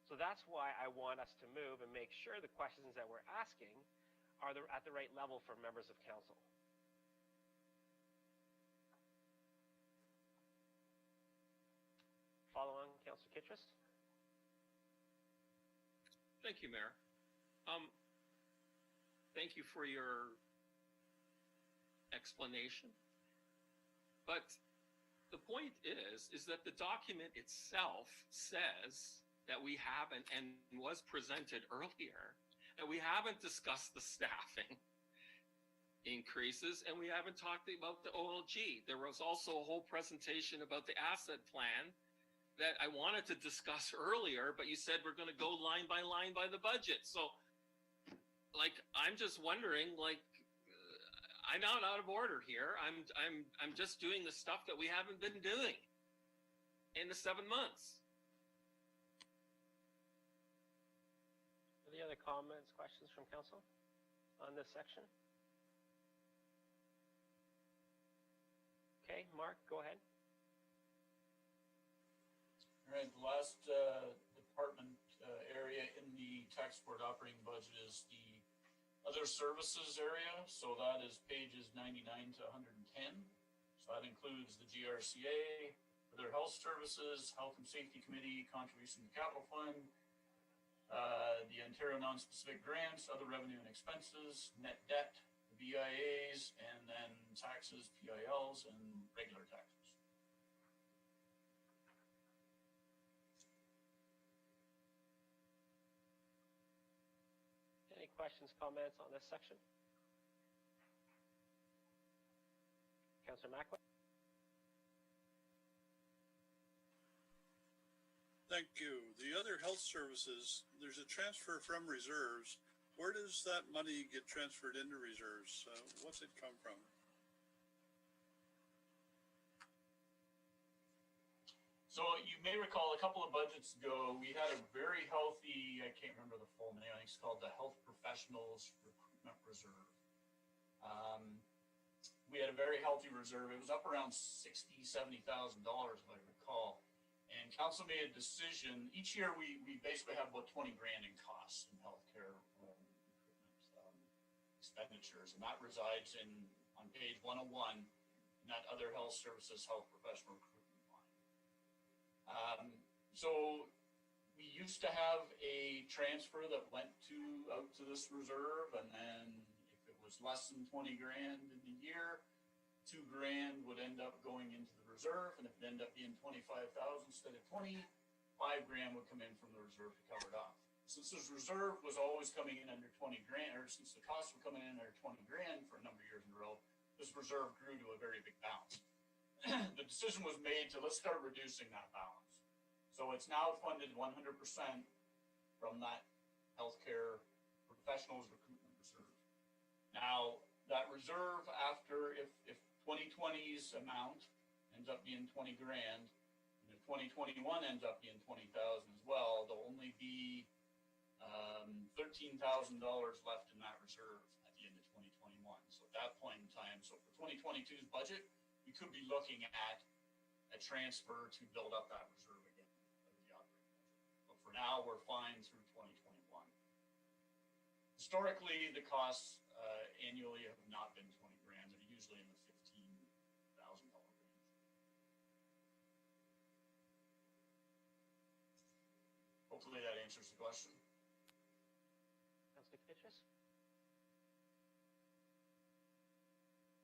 So that's why I want us to move and make sure the questions that we're asking are at the right level for members of council. Follow on, Councillor Kittrus. Thank you, Mayor. Thank you for your explanation. But the point is that the document itself says that we haven't, and was presented earlier, and we haven't discussed the staffing increases, and we haven't talked about the OLG. There was also a whole presentation about the asset plan that I wanted to discuss earlier, but you said we're going to go line by the budget. So, like, I'm just wondering, like, I'm not out of order here. I'm just doing the stuff that we haven't been doing in the 7 months. Any other comments, questions from council on this section? Okay, Mark, go ahead. All right, the last department area in the tax board operating budget is the other services area. So that is pages 99 to 110. So that includes the GRCA, other health services, health and safety committee, contribution to capital fund, the Ontario non-specific grants, other revenue and expenses, net debt, VIAs, and then taxes, PILs, and regular taxes. Any questions, comments on this section? Councillor Macklin? Thank you. The other health services, there's a transfer from reserves. Where does that money get transferred into reserves? What's it come from? So you may recall a couple of budgets ago, we had a very healthy, I can't remember the full name, I think it's called the Health Professionals Recruitment Reserve. We had a very healthy reserve. It was up around $60,000, $70,000 if I recall. And council made a decision. Each year we basically have about 20 grand in costs in healthcare expenditures, and that resides on page 101 in that other health services, health professional recruitment line. So we used to have a transfer that went out to this reserve, and then if it was less than 20 grand in the year, 2 grand would end up going into the reserve, and if it ended up being 25,000 instead of 20, 5 grand would come in from the reserve to cover it off. Since this reserve was always coming in under 20 grand, or since the costs were coming in under 20 grand for a number of years in a row, this reserve grew to a very big balance. The decision was made to let's start reducing that balance. So it's now funded 100% from that healthcare professionals recruitment reserve. Now, that reserve, after if 2020's amount ends up being 20 grand, and if 2021 ends up being 20,000 as well, there'll only be $13,000 left in that reserve at the end of 2021. So at that point in time, so for 2022's budget, we could be looking at a transfer to build up that reserve again of the operating budget. But for now, we're fine through 2021. Historically, the costs annually have not been 20 grand. They're usually in the $15,000 range. Hopefully that answers the question. Councillor Kitchus?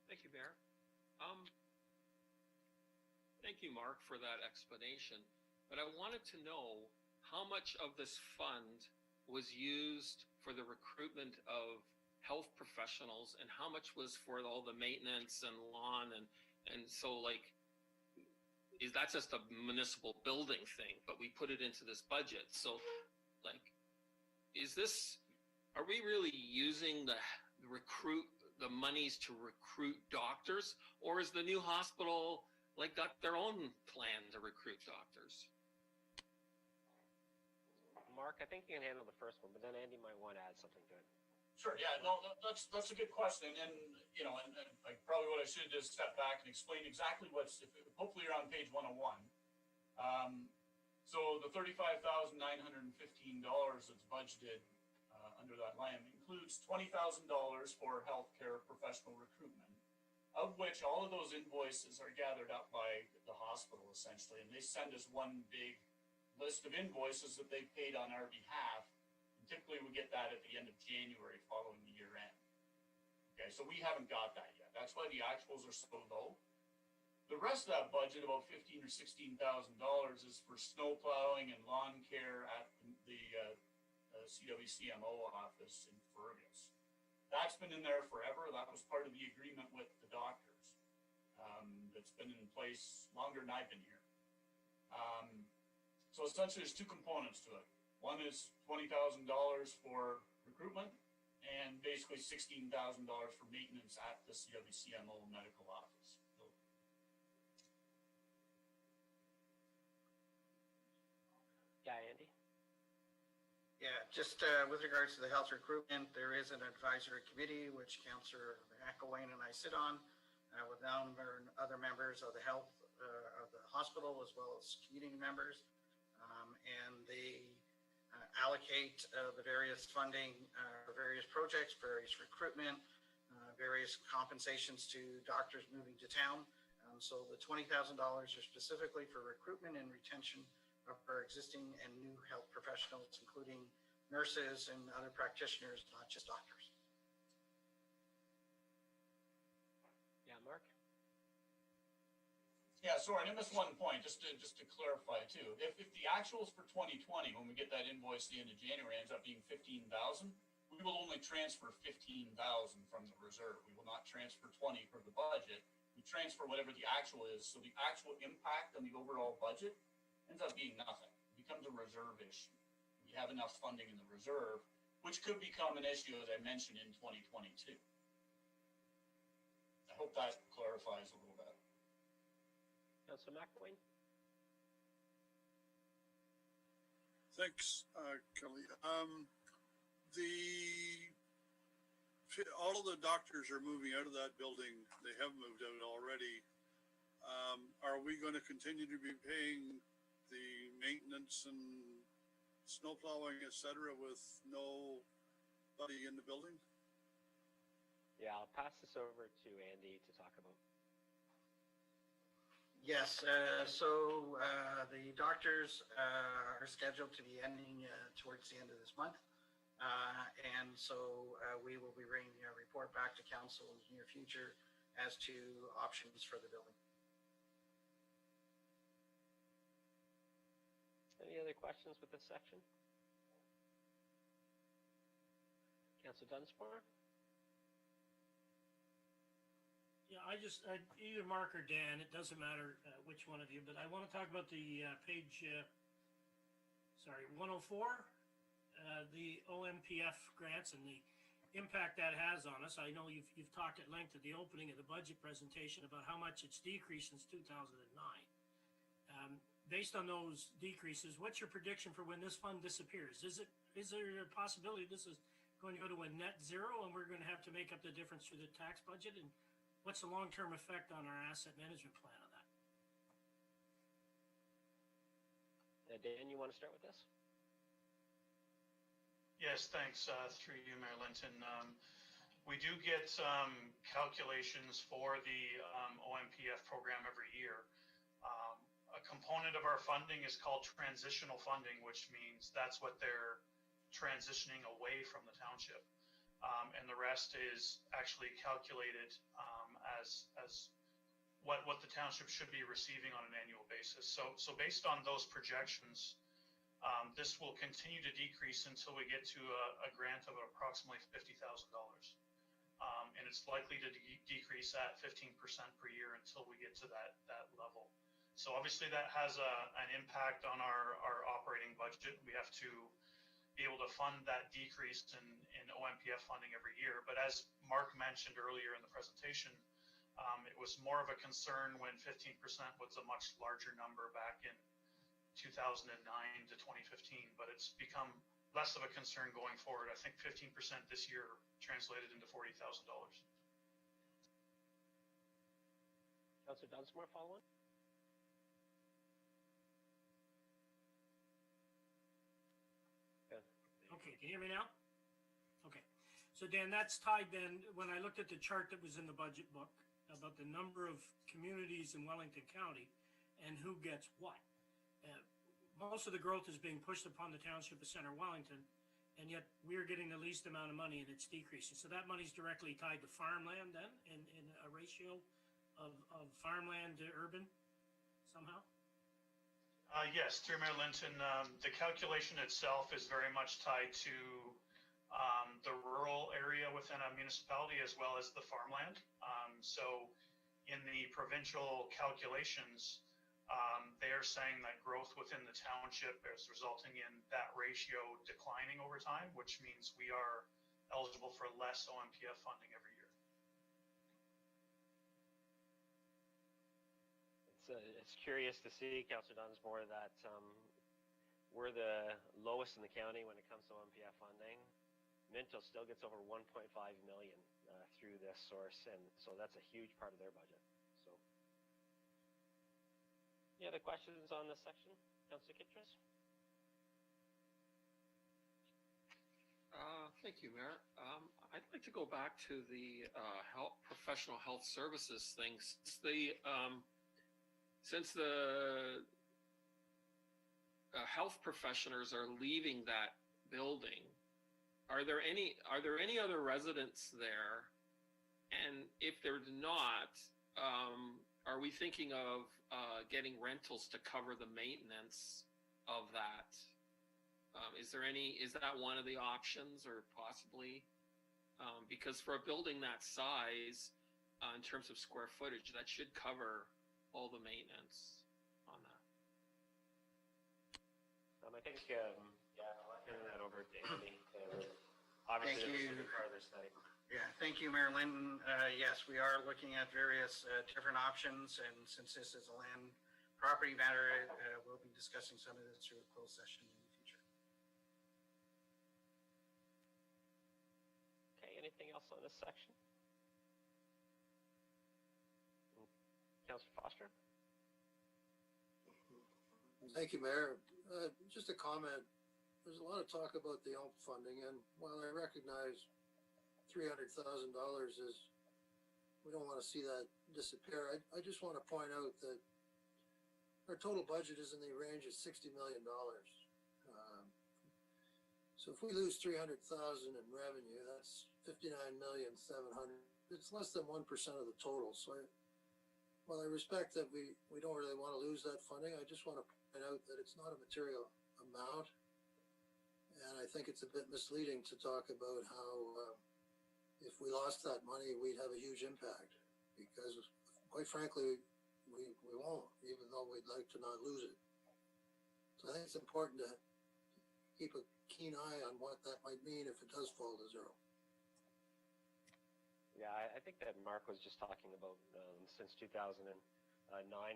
Thank you, Mayor. Thank you, Mark, for that explanation. But I wanted to know how much of this fund was used for the recruitment of health professionals and how much was for all the maintenance and lawn and so, like, is that just a municipal building thing, but we put it into this budget? So, like, are we really using the monies to recruit doctors, or is the new hospital like got their own plan to recruit doctors? Mark, I think you can handle the first one, but then Andy might want to add something to it. Sure. Yeah. No, that's a good question, and like probably what I should do is step back and explain exactly hopefully you're on page 101. So the $35,915 that's budgeted under that line includes $20,000 for healthcare professional recruitment, of which all of those invoices are gathered up by the hospital essentially, and they send us one big list of invoices that they paid on our behalf. And typically we get that at the end of January following the year end. Okay, so we haven't got that yet. That's why the actuals are so low. The rest of that budget, about $15,000 or $16,000, is for snow plowing and lawn care at the CWCMO office in Fergus. That's been in there forever. That was part of the agreement with the doctors. That's been in place longer than I've been here. So essentially there's two components to it. One is $20,000 for recruitment and basically $16,000 for maintenance at the CWCMO medical office. So, yeah, Andy? Yeah, just with regards to the health recruitment, there is an advisory committee which Councillor McElwain and I sit on with other members of the health of the hospital as well as community members. And they allocate the various funding for various projects, various recruitment, various compensations to doctors moving to town. So the $20,000 are specifically for recruitment and retention of our existing and new health professionals, including nurses and other practitioners, not just doctors. Yeah, Mark? Yeah, sorry, I missed one point, just to clarify too. If the actuals for 2020, when we get that invoice at the end of January, ends up being 15,000, we will only transfer 15,000 from the reserve. We will not transfer 20 for the budget. We transfer whatever the actual is. So the actual impact on the overall budget ends up being nothing. It becomes a reserve issue. We have enough funding in the reserve, which could become an issue, as I mentioned, in 2022. I hope that clarifies a little bit. Councillor McElwain? Thanks, Kelly. All of the doctors are moving out of that building. They have moved out already. Are we going to continue to be paying the maintenance and snow plowing, et cetera, with nobody in the building? Yeah, I'll pass this over to Andy to talk about. Yes, so the doctors are scheduled to be ending towards the end of this month. And so we will be bringing a report back to council in the near future as to options for the building. Any other questions with this section? Councillor Dunsmore? Yeah, either Mark or Dan, it doesn't matter which one of you, but I want to talk about the page, 104, the OMPF grants and the impact that has on us. I know you've talked at length at the opening of the budget presentation about how much it's decreased since 2009. Based on those decreases, what's your prediction for when this fund disappears? Is there a possibility this is going to go to a net zero and we're going to have to make up the difference through the tax budget? And what's the long-term effect on our asset management plan on that? Dan, you want to start with this? Yes, thanks. Through you, Mayor Linton. We do get calculations for the OMPF program every year. A component of our funding is called transitional funding, which means that's what they're transitioning away from the township. And the rest is actually calculated as what the township should be receiving on an annual basis. So based on those projections, this will continue to decrease until we get to a grant of approximately $50,000. And it's likely to decrease at 15% per year until we get to that level. So obviously that has an impact on our operating budget. We have to be able to fund that decrease in OMPF funding every year. But as Mark mentioned earlier in the presentation, it was more of a concern when 15% was a much larger number back in 2009 to 2015, but it's become less of a concern going forward. I think 15% this year translated into $40,000. Councillor Dunsmore, following? Okay, can you hear me now? Okay. So Dan, that's tied then, when I looked at the chart that was in the budget book about the number of communities in Wellington County and who gets what. Most of the growth is being pushed upon the Township of Centre Wellington, and yet we're getting the least amount of money and it's decreasing. So that money's directly tied to farmland then, in a ratio of farmland to urban somehow? Yes, through Mayor Linton, the calculation itself is very much tied to the rural area within a municipality as well as the farmland. So in the provincial calculations, they are saying that growth within the township is resulting in that ratio declining over time, which means we are eligible for less OMPF funding every year. It's curious to see, Councillor Dunsmore, that we're the lowest in the county when it comes to OMPF funding. Minto still gets over 1.5 million through this source, and so that's a huge part of their budget. So, any other questions on this section, Councillor Kittrus? Thank you, Mayor. I'd like to go back to the professional health services things. Since the health professionals are leaving that building, are there any other residents there? And if there's not, are we thinking of getting rentals to cover the maintenance of that? Is that one of the options, or possibly? Because for a building that size, in terms of square footage, that should cover all the maintenance on that. I think, I'll turn that over to Andy. Obviously, Thank you. this is part of their study. Yeah, thank you, Mayor Linton. Yes, we are looking at various different options, and since this is a land property matter, we'll be discussing some of this through a closed session in the future. Okay, anything else on this section? Councillor Foster? Thank you, Mayor. Just a comment. There's a lot of talk about the OMP funding, and while I recognize $300,000 is, we don't want to see that disappear, I just want to point out that our total budget is in the range of $60 million. So if we lose 300,000 in revenue, that's 59,700,000. It's less than 1% of the total. So while I respect that we don't really want to lose that funding, I just want to point out that it's not a material amount. And I think it's a bit misleading to talk about how if we lost that money, we'd have a huge impact, because quite frankly, we won't, even though we'd like to not lose it. So I think it's important to keep a keen eye on what that might mean if it does fall to zero. Yeah, I think that Mark was just talking about since 2009,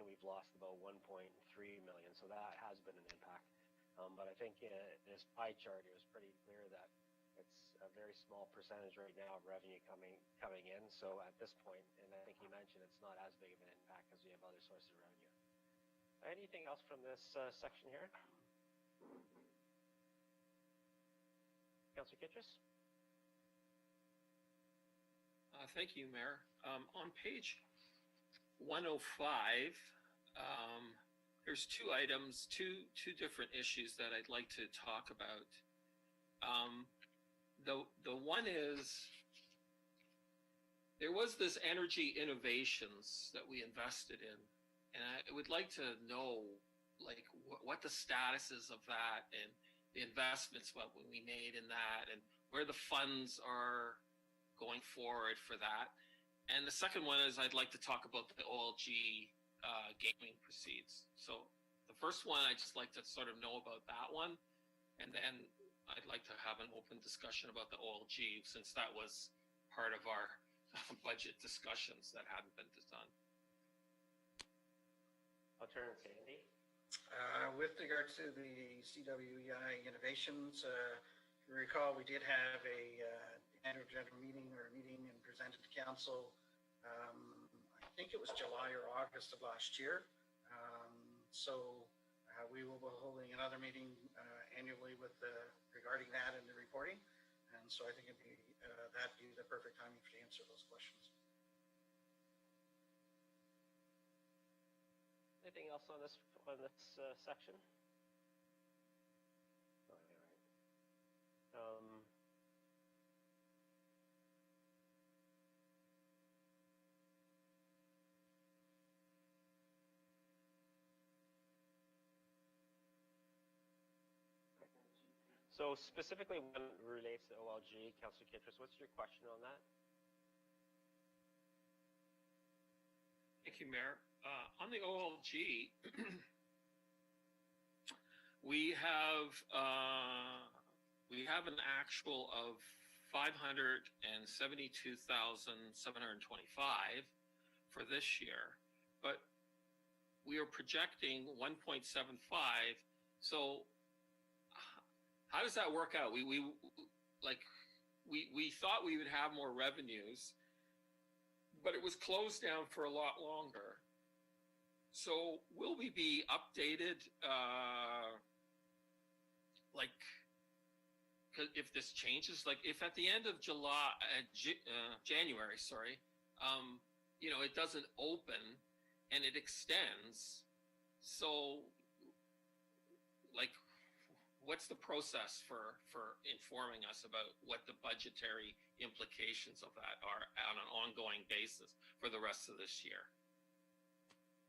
we've lost about 1.3 million, so that has been an impact. But I think in this pie chart, it was pretty clear that it's a very small percentage right now of revenue coming in. So at this point, and I think you mentioned it's not as big of an impact because we have other sources of revenue. Anything else from this section here? Councillor Kittrus? Thank you, Mayor. On page 105, there's two items, two different issues that I'd like to talk about. The one is, there was this energy innovations that we invested in, and I would like to know, like, what the status is of that, and the investments what we made in that, and where the funds are going forward for that. And the second one is, I'd like to talk about the OLG gaming proceeds. So the first one, I'd just like to sort of know about that one, and then I'd like to have an open discussion about the OLG, since that was part of our budget discussions that hadn't been done. I'll turn it to Andy. With regard to the CWEI innovations, if you recall, we did have a annual general meeting and presented to council. I think it was July or August of last year. So we will be holding another meeting annually with regarding that and the reporting. And so I think it'd be that'd be the perfect timing to answer those questions. Anything else on this section? All right. So specifically when it relates to OLG, Councillor Kittrus, what's your question on that? Thank you, Mayor. On the OLG, we have an actual of 572,725 for this year, but we are projecting 1.75. So how does that work out? We thought we would have more revenues, but it was closed down for a lot longer. So will we be updated, if this changes, like if at the end of January, it doesn't open and it extends. So what's the process for informing us about what the budgetary implications of that are on an ongoing basis for the rest of this year?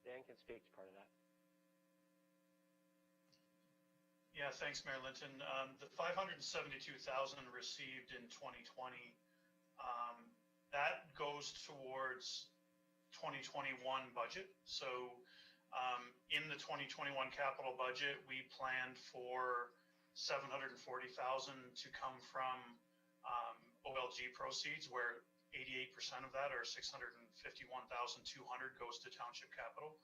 Dan can speak to part of that. Yeah, thanks, Mayor Linton. The 572,000 received in 2020, that goes towards 2021 budget. So in the 2021 capital budget, we planned for 740,000 to come from OLG proceeds, where 88% of that, or 651,200, goes to township capital.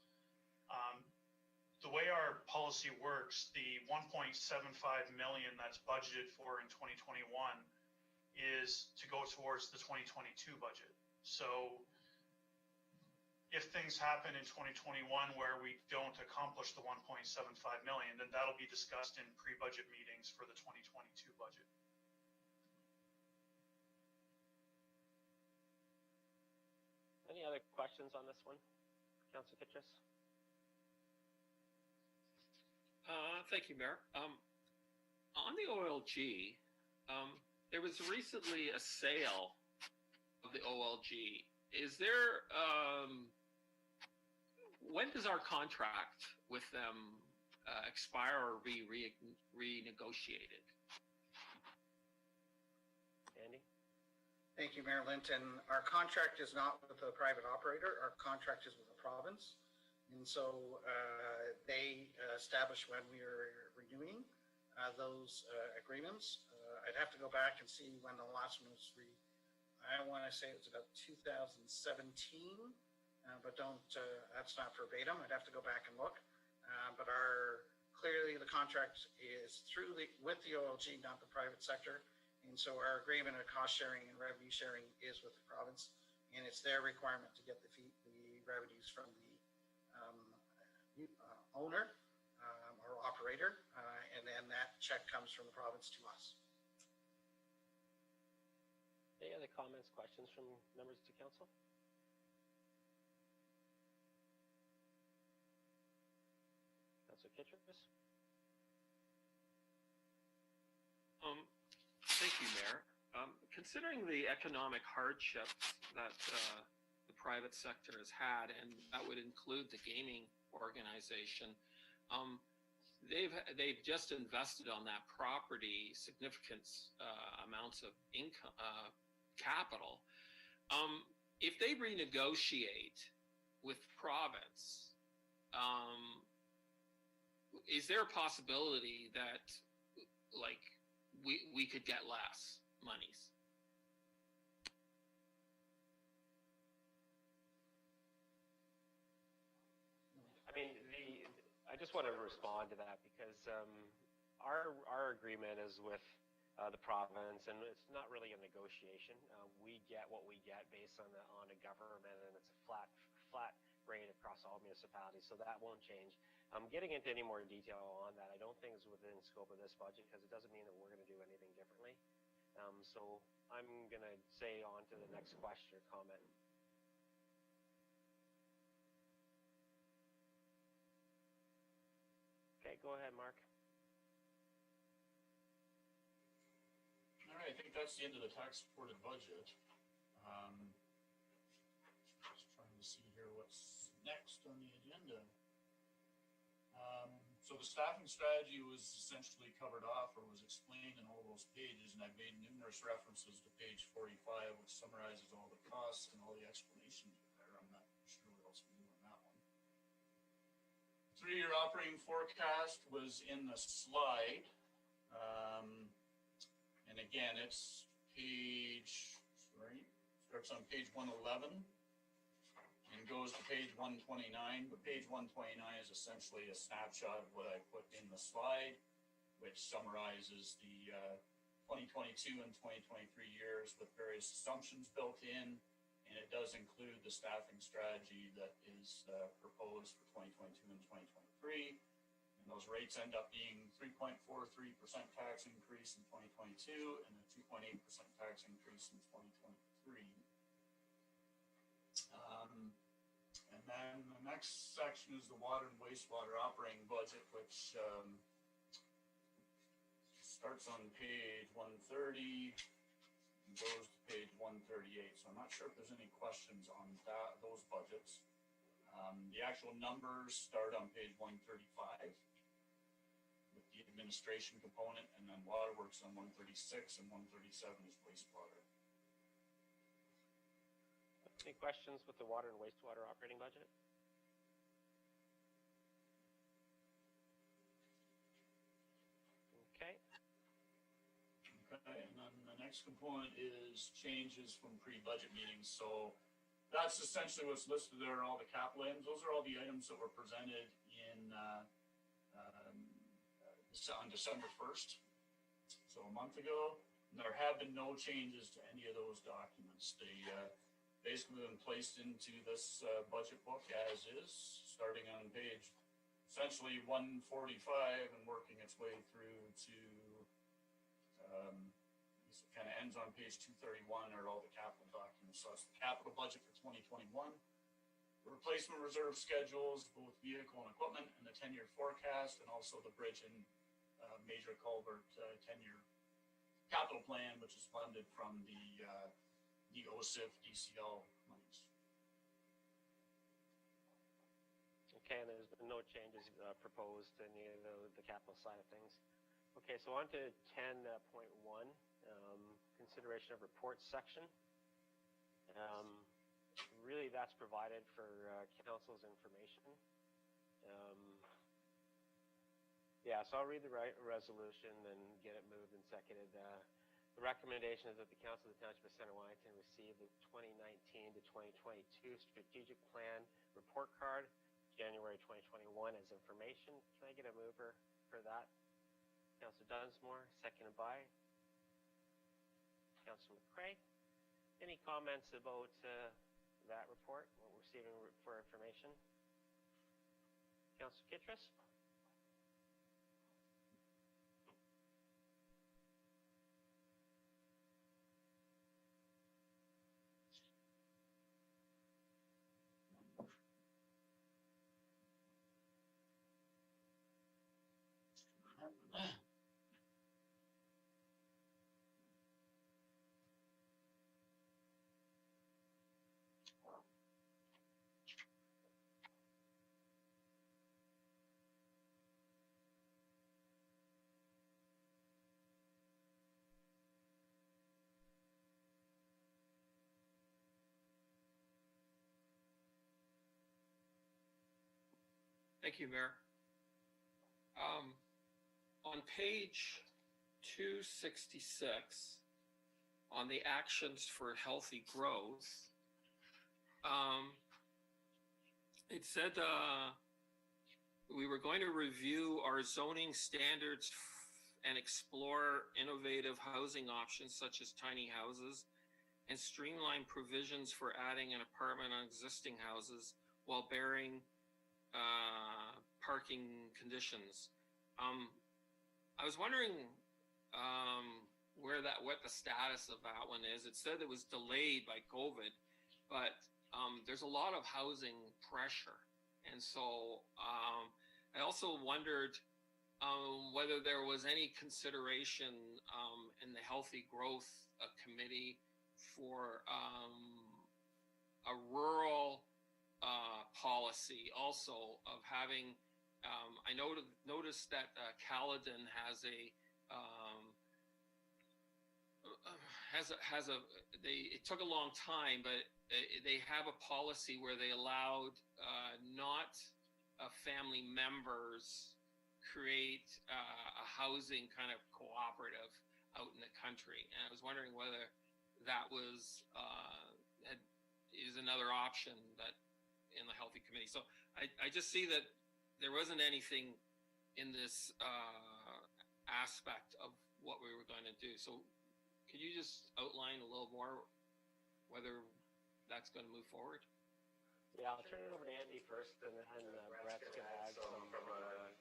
The way our policy works, the 1.75 million that's budgeted for in 2021 is to go towards the 2022 budget. So if things happen in 2021 where we don't accomplish the 1.75 million, then that'll be discussed in pre-budget meetings for the 2022 budget. Any other questions on this one, Councilor Kitchus? Thank you, Mayor. On the OLG, there was recently a sale of the OLG. Is there, when does our contract with them expire or be renegotiated? Andy? Thank you, Mayor Linton. Our contract is not with a private operator. Our contract is with the province. And so they establish when we are renewing those agreements. I'd have to go back and see when the last one was I want to say it was about 2017, but that's not verbatim. I'd have to go back and look. But clearly the contract is with the OLG, not the private sector. And so our agreement of cost sharing and revenue sharing is with the province, and it's their requirement to get the revenues from the owner or operator, and then that check comes from the province to us. Any other comments, questions from members to council? Councilor Kitchus? Thank you, Mayor. Considering the economic hardships that the private sector has had, and that would include the gaming organization, they've just invested on that property significant amounts of income, capital. If they renegotiate with province, is there a possibility that we could get less monies? I just want to respond to that because our agreement is with the province, and it's not really a negotiation. We get what we get based on a government, and it's a flat rate across all municipalities, so that won't change. Getting into any more detail on that, I don't think is within scope of this budget because it doesn't mean that we're going to do anything differently. So I'm going to say on to the next question or comment. Okay, go ahead, Mark. All right, I think that's the end of the tax-supported budget. Just trying to see here what's next on the agenda. So the staffing strategy was essentially covered off or was explained in all those pages, and I've made numerous references to page 45, which summarizes all the costs and all the explanations there. I'm not sure what else we do on that one. 3-year operating forecast was in the slide. And again, it's starts on page 111 and goes to page 129. But page 129 is essentially a snapshot of what I put in the slide which summarizes the 2022 and 2023 years with various assumptions built in, and it does include the staffing strategy that is proposed for 2022 and 2023. And those rates end up being 3.43% tax increase in 2022 and a 2.8% tax increase in 2023. And then the next section is the water and wastewater operating budget, which starts on page 130 and goes to page 138. So I'm not sure if there's any questions on those budgets. The actual numbers start on page 135 with the administration component, and then waterworks on 136, and 137 is wastewater. Any questions with the water and wastewater operating budget? Okay. Okay, and then the next component is changes from pre-budget meetings. So that's essentially what's listed there, all the capital items. Those are all the items that were presented in on December 1st, so a month ago. And there have been no changes to any of those documents. They basically been placed into this budget book as is, starting on page essentially 145 and working its way through to it kind of ends on page 231 are all the capital documents. So it's the capital budget for 2021, the replacement reserve schedules, both vehicle and equipment, and the 10-year forecast, and also the bridge and major culvert 10-year capital plan, which is funded from the OSIF DCL monies. Okay, and there's been no changes proposed to any of the capital side of things. Okay, so on to 10.1, consideration of reports section. Really, that's provided for council's information. Yeah, so I'll read the resolution and get it moved and seconded. The recommendation is that the Council of the Township of Centre Wellington receive the 2019 to 2022 Strategic Plan Report Card, January 2021, as information. Can I get a mover for that? Councillor Dunsmore, seconded by Councillor McCrae. Any comments about that report, what we're receiving for information? Councillor Kittredge? Thank you, Mayor. On page 266, on the actions for healthy growth, it said we were going to review our zoning standards and explore innovative housing options such as tiny houses and streamline provisions for adding an apartment on existing houses while bearing parking conditions. I was wondering what the status of that one is. It said it was delayed by COVID, but there's a lot of housing pressure, and so I also wondered whether there was any consideration in the Healthy Growth Committee for a rural policy also of having. I noticed that Caledon it took a long time, but they have a policy where they allowed not family members create a housing kind of cooperative out in the country. And I was wondering whether that is another option that in the Healthy Committee. So I just see that there wasn't anything in this aspect of what we were going to do. So could you just outline a little more whether that's going to move forward? Yeah, I'll turn it over to Andy first, and then Brett's going to add some from a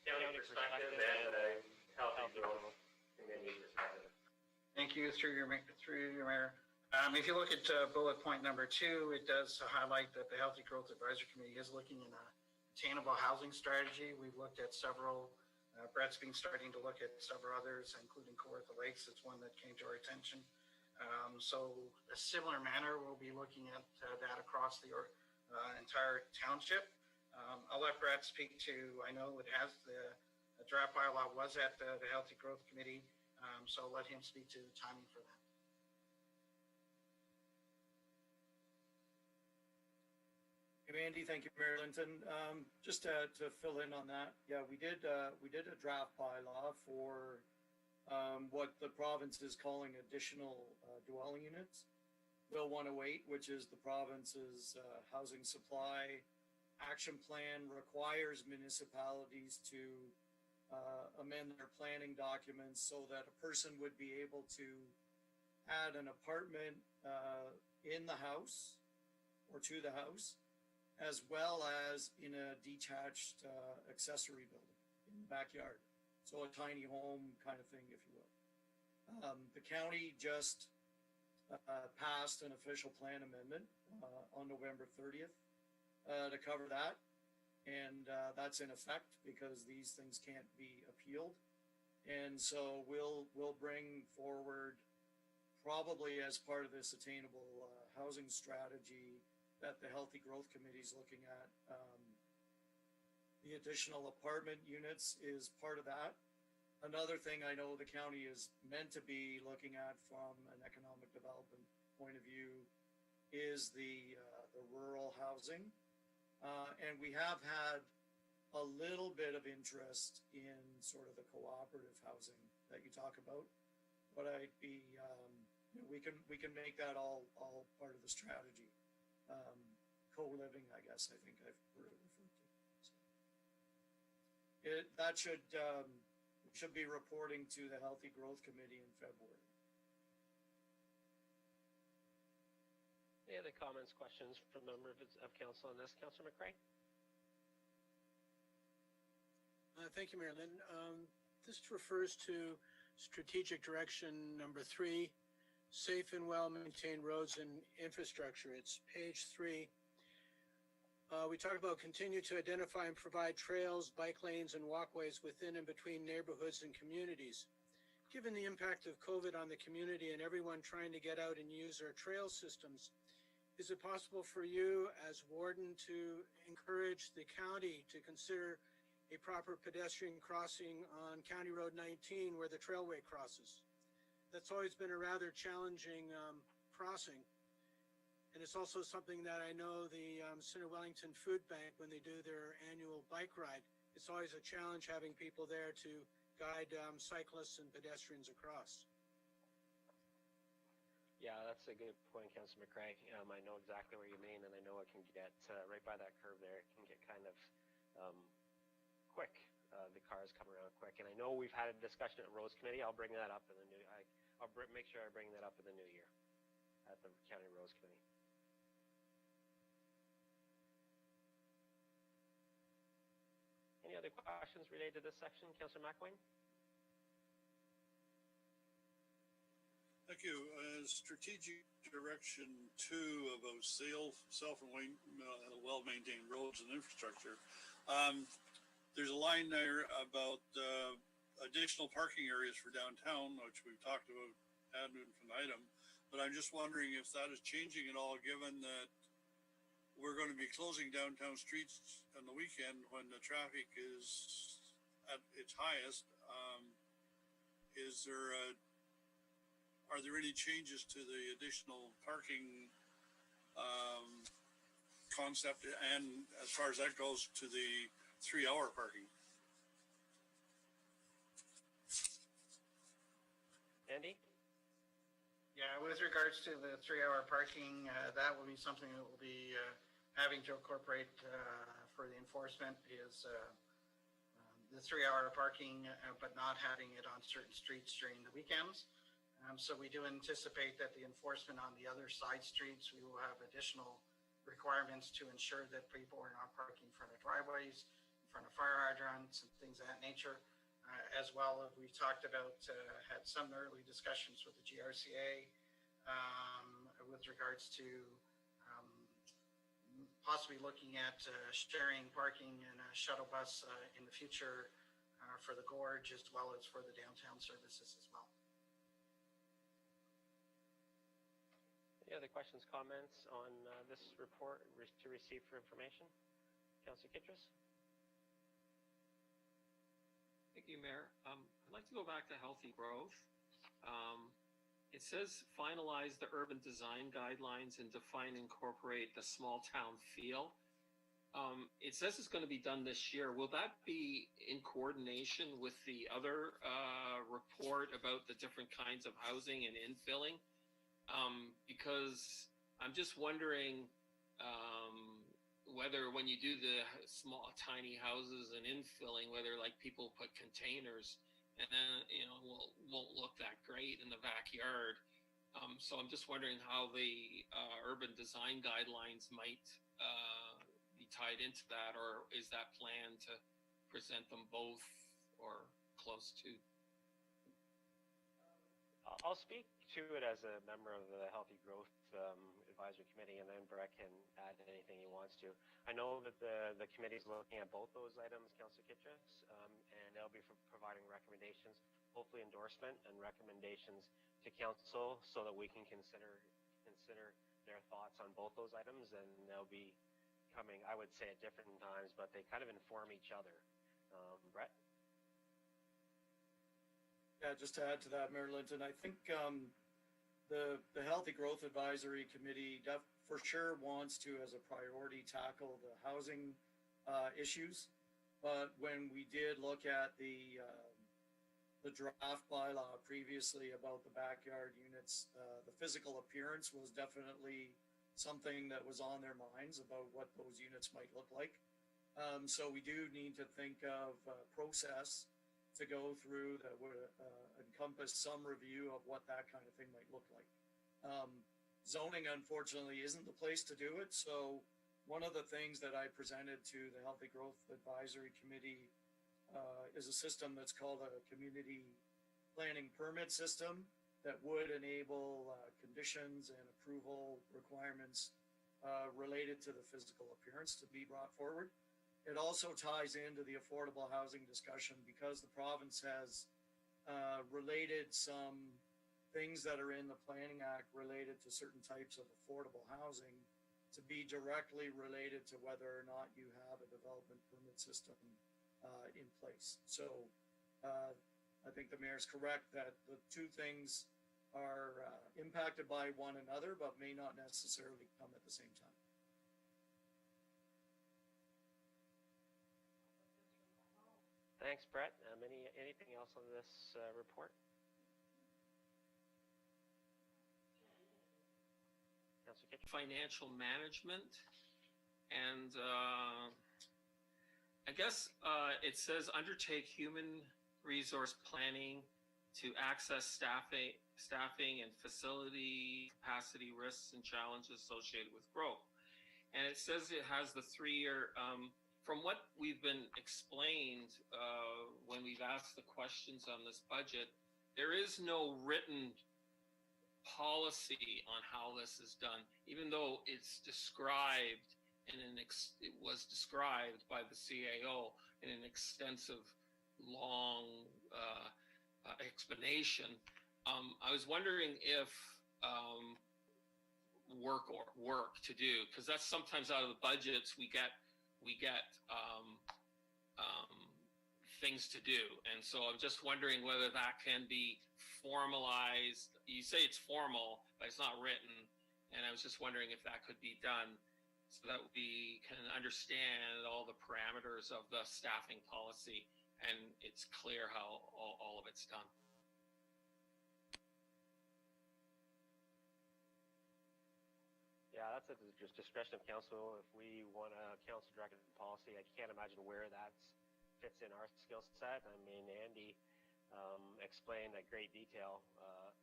county perspective and a healthy growth committee perspective. Thank you, through your mayor. If you look at bullet point number 2, it does highlight that the Healthy Growth Advisory Committee is looking in a attainable housing strategy. We've looked at several, Brett's been starting to look at several others, including Kawartha Lakes. It's one that came to our attention. So a similar manner, we'll be looking at that across the entire township. I'll let Brett speak to, I know it has the draft bylaw was at the Healthy Growth Committee, so I'll let him speak to the timing for that. Hey, Andy, thank you, Mayor Linton. Just to fill in on that, yeah, we did a draft bylaw for what the province is calling additional dwelling units. Bill 108, which is the province's housing supply action plan, requires municipalities to amend their planning documents so that a person would be able to add an apartment in the house or to the house, as well as in a detached accessory building in the backyard. So a tiny home kind of thing, if you will. The county just passed an official plan amendment on November 30th to cover that. And that's in effect because these things can't be appealed. And so we'll bring forward, probably as part of this attainable housing strategy that the Healthy Growth Committee is looking at, the additional apartment units is part of that. Another thing I know the county is meant to be looking at from an economic development point of view is the rural housing. And we have had a little bit of interest in sort of the cooperative housing that you talk about. But I'd be, we can make that all part of the strategy. Co-living, I guess, I think I've heard it referred to. So that should be reporting to the Healthy Growth Committee in February. Any other comments, questions from members of council on this? Councillor McCrae? Thank you, Mayor Lynn. This refers to strategic direction number 3, safe and well-maintained roads and infrastructure. It's page 3. We talk about continue to identify and provide trails, bike lanes, and walkways within and between neighborhoods and communities. Given the impact of COVID on the community and everyone trying to get out and use our trail systems, is it possible for you as warden to encourage the county to consider a proper pedestrian crossing on County Road 19 where the trailway crosses? That's always been a rather challenging crossing. And it's also something that I know the Centre Wellington Food Bank, when they do their annual bike ride, it's always a challenge having people there to guide cyclists and pedestrians across. Yeah, that's a good point, Councillor McCrae. I know exactly where you mean, and I know it can get right by that curve there. It can get kind of quick. The cars come around quick, and I know we've had a discussion at Roads Committee. I'll bring that up in the new. I'll make sure I bring that up in the new year at the County Roads Committee. Any other questions related to this section, Councillor McWayne? Thank you. Strategic direction 2 about self and well-maintained roads and infrastructure. There's a line there about additional parking areas for downtown, which we've talked about ad infinitum. But I'm just wondering if that is changing at all, given that we're going to be closing downtown streets on the weekend when the traffic is at its highest. Are there any changes to the additional parking concept, and as far as that goes, to the 3-hour parking? Andy? Yeah, with regards to the 3-hour parking, that will be something that we'll be having to incorporate for the enforcement is the 3-hour parking, but not having it on certain streets during the weekends. So we do anticipate that the enforcement on the other side streets, we will have additional requirements to ensure that people are not parking in front of driveways, in front of fire hydrants and things of that nature. As well as we've talked about, had some early discussions with the GRCA with regards to possibly looking at sharing parking in a shuttle bus in the future for the gorge as well as for the downtown services as well. Any other questions, comments on this report to receive for information? Councillor Kittrus? Thank you, Mayor. I'd like to go back to healthy growth. It says finalize the urban design guidelines and define and incorporate the small town feel. It says it's going to be done this year. Will that be in coordination with the other report about the different kinds of housing and infilling? Because I'm just wondering whether when you do the small, tiny houses and infilling, whether like people put containers and then, won't look that great in the backyard. So I'm just wondering how the urban design guidelines might be tied into that, or is that plan to present them both or close to? I'll speak to it as a member of the Healthy Growth Advisory Committee, and then Brett can add anything he wants to. I know that the committee is looking at both those items, Councillor Kittrus, and they'll be providing recommendations, hopefully endorsement and recommendations to council so that we can consider their thoughts on both those items, and they'll be coming, I would say, at different times, but they kind of inform each other. Brett? Yeah, just to add to that, Mayor Linton, I think the Healthy Growth Advisory Committee for sure wants to, as a priority, tackle the housing issues. But when we did look at the draft bylaw previously about the backyard units, the physical appearance was definitely something that was on their minds about what those units might look like. So we do need to think of a process to go through that would encompass some review of what that kind of thing might look like. Zoning, unfortunately, isn't the place to do it. So one of the things that I presented to the Healthy Growth Advisory Committee is a system that's called a community planning permit system that would enable conditions and approval requirements related to the physical appearance to be brought forward. It also ties into the affordable housing discussion because the province has related some things that are in the Planning Act related to certain types of affordable housing to be directly related to whether or not you have a development permit system in place. So I think the mayor's correct that the two things are impacted by one another, but may not necessarily come at the same time. Thanks, Brett. Anything else on this report? Councillor Kitchen? Financial management, and I guess it says undertake human resource planning to access staffing and facility capacity risks and challenges associated with growth. And it says it has the 3-year, from what we've been explained when we've asked the questions on this budget, there is no written policy on how this is done, even though it's described it was described by the CAO in an extensive, long explanation. I was wondering if work to do, because that's sometimes out of the budgets we get things to do, and so I'm just wondering whether that can be formalized. You say it's formal, but it's not written, and I was just wondering if that could be done so that we can understand all the parameters of the staffing policy and it's clear how all of it's done. Yeah, that's at the discretion of council. If we want a council directed policy, I can't imagine where that's fits in our skill set. I mean, Andy explained at great detail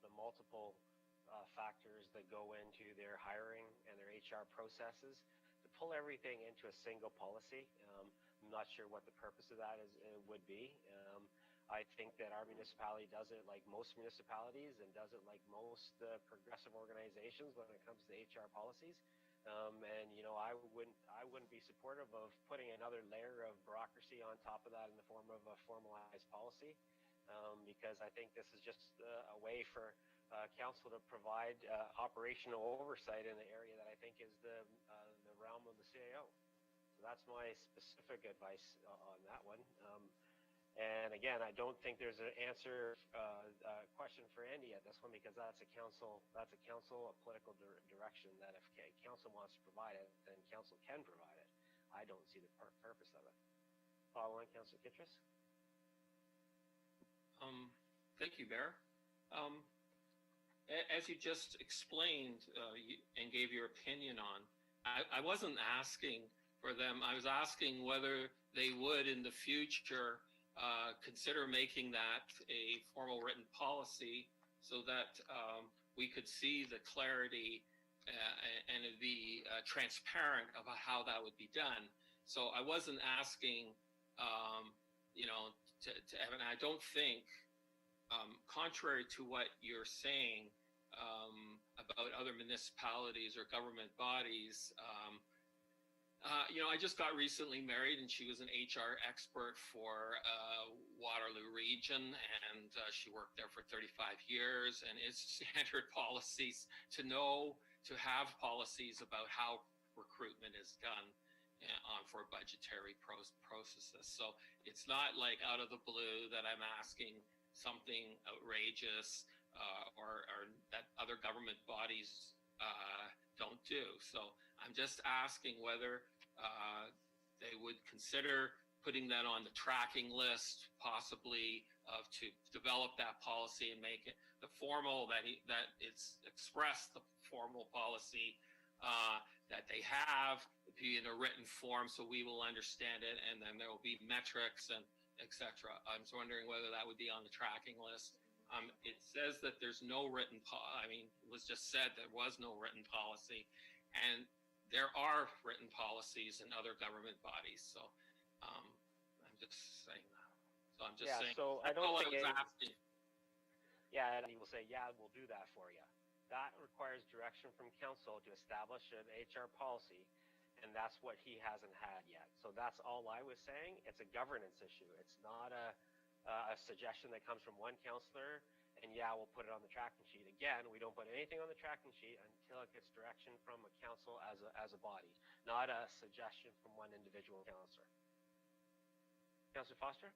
the multiple factors that go into their hiring and their HR processes. To pull everything into a single policy, I'm not sure what the purpose of that would be. I think that our municipality does it like most municipalities and does it like most progressive organizations when it comes to HR policies. And you know, I wouldn't be supportive of putting another layer of bureaucracy on top of that in the form of a formalized policy, because I think this is just a way for council to provide operational oversight in the area that I think is the realm of the CAO. So that's my specific advice on that one. And again, I don't think there's an answer question for Andy at this one, because that's a council political direction that if council wants to provide it, then council can provide it. I don't see the purpose of it. Following, Councillor Kittrus. Thank you, Mayor. As you just explained and gave your opinion on, I wasn't asking for them. I was asking whether they would in the future consider making that a formal written policy so that we could see the clarity and it'd be transparent about how that would be done. So I wasn't asking, you know, to Evan, I don't think, contrary to what you're saying about other municipalities or government bodies, you know, I just got recently married, and she was an HR expert for Waterloo region, and she worked there for 35 years, and it's standard policies to have policies about how recruitment is done for budgetary processes. So it's not like out of the blue that I'm asking something outrageous or that other government bodies don't do. So I'm just asking whether they would consider putting that on the tracking list, possibly to develop that policy and make it the formal that it's expressed, the formal policy that they have be in a written form so we will understand it, and then there will be metrics and etc. I'm just wondering whether that would be on the tracking list. It says that there's no written it was just said there was no written policy, and there are written policies in other government bodies. So I'm just saying that. So I'm just saying. So I don't think I was asking. Yeah, and he will say, yeah, we'll do that for you. That requires direction from council to establish an HR policy, and that's what he hasn't had yet. So that's all I was saying. It's a governance issue. It's not a suggestion that comes from one councillor, and yeah, we'll put it on the tracking sheet. Again, we don't put anything on the tracking sheet until it gets direction from a council as a body, not a suggestion from one individual councillor. Councillor Foster?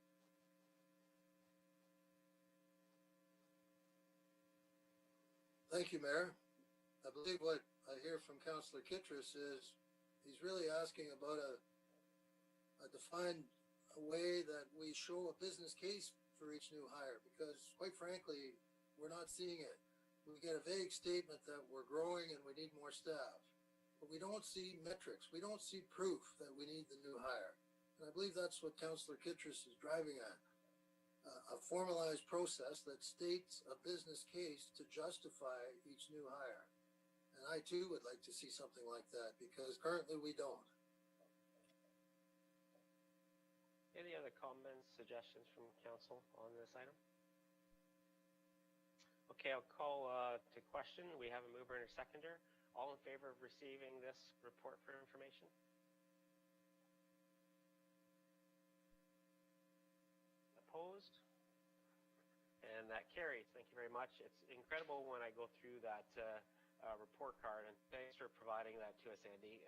Thank you, Mayor. I believe what I hear from Councillor Kittrus is he's really asking about a defined way that we show a business case for each new hire, because quite frankly, we're not seeing it. We get a vague statement that we're growing and we need more staff, but we don't see metrics. We don't see proof that we need the new hire. And I believe that's what Councillor Kittrus is driving at. A formalized process that states a business case to justify each new hire. And I too would like to see something like that, because currently we don't. Any other comments, suggestions from council on this item? Okay, I'll call to question. We have a mover and a seconder. All in favor of receiving this report for information? Opposed? And that carries. Thank you very much. It's incredible when I go through that report card, and thanks for providing that to us, Andy.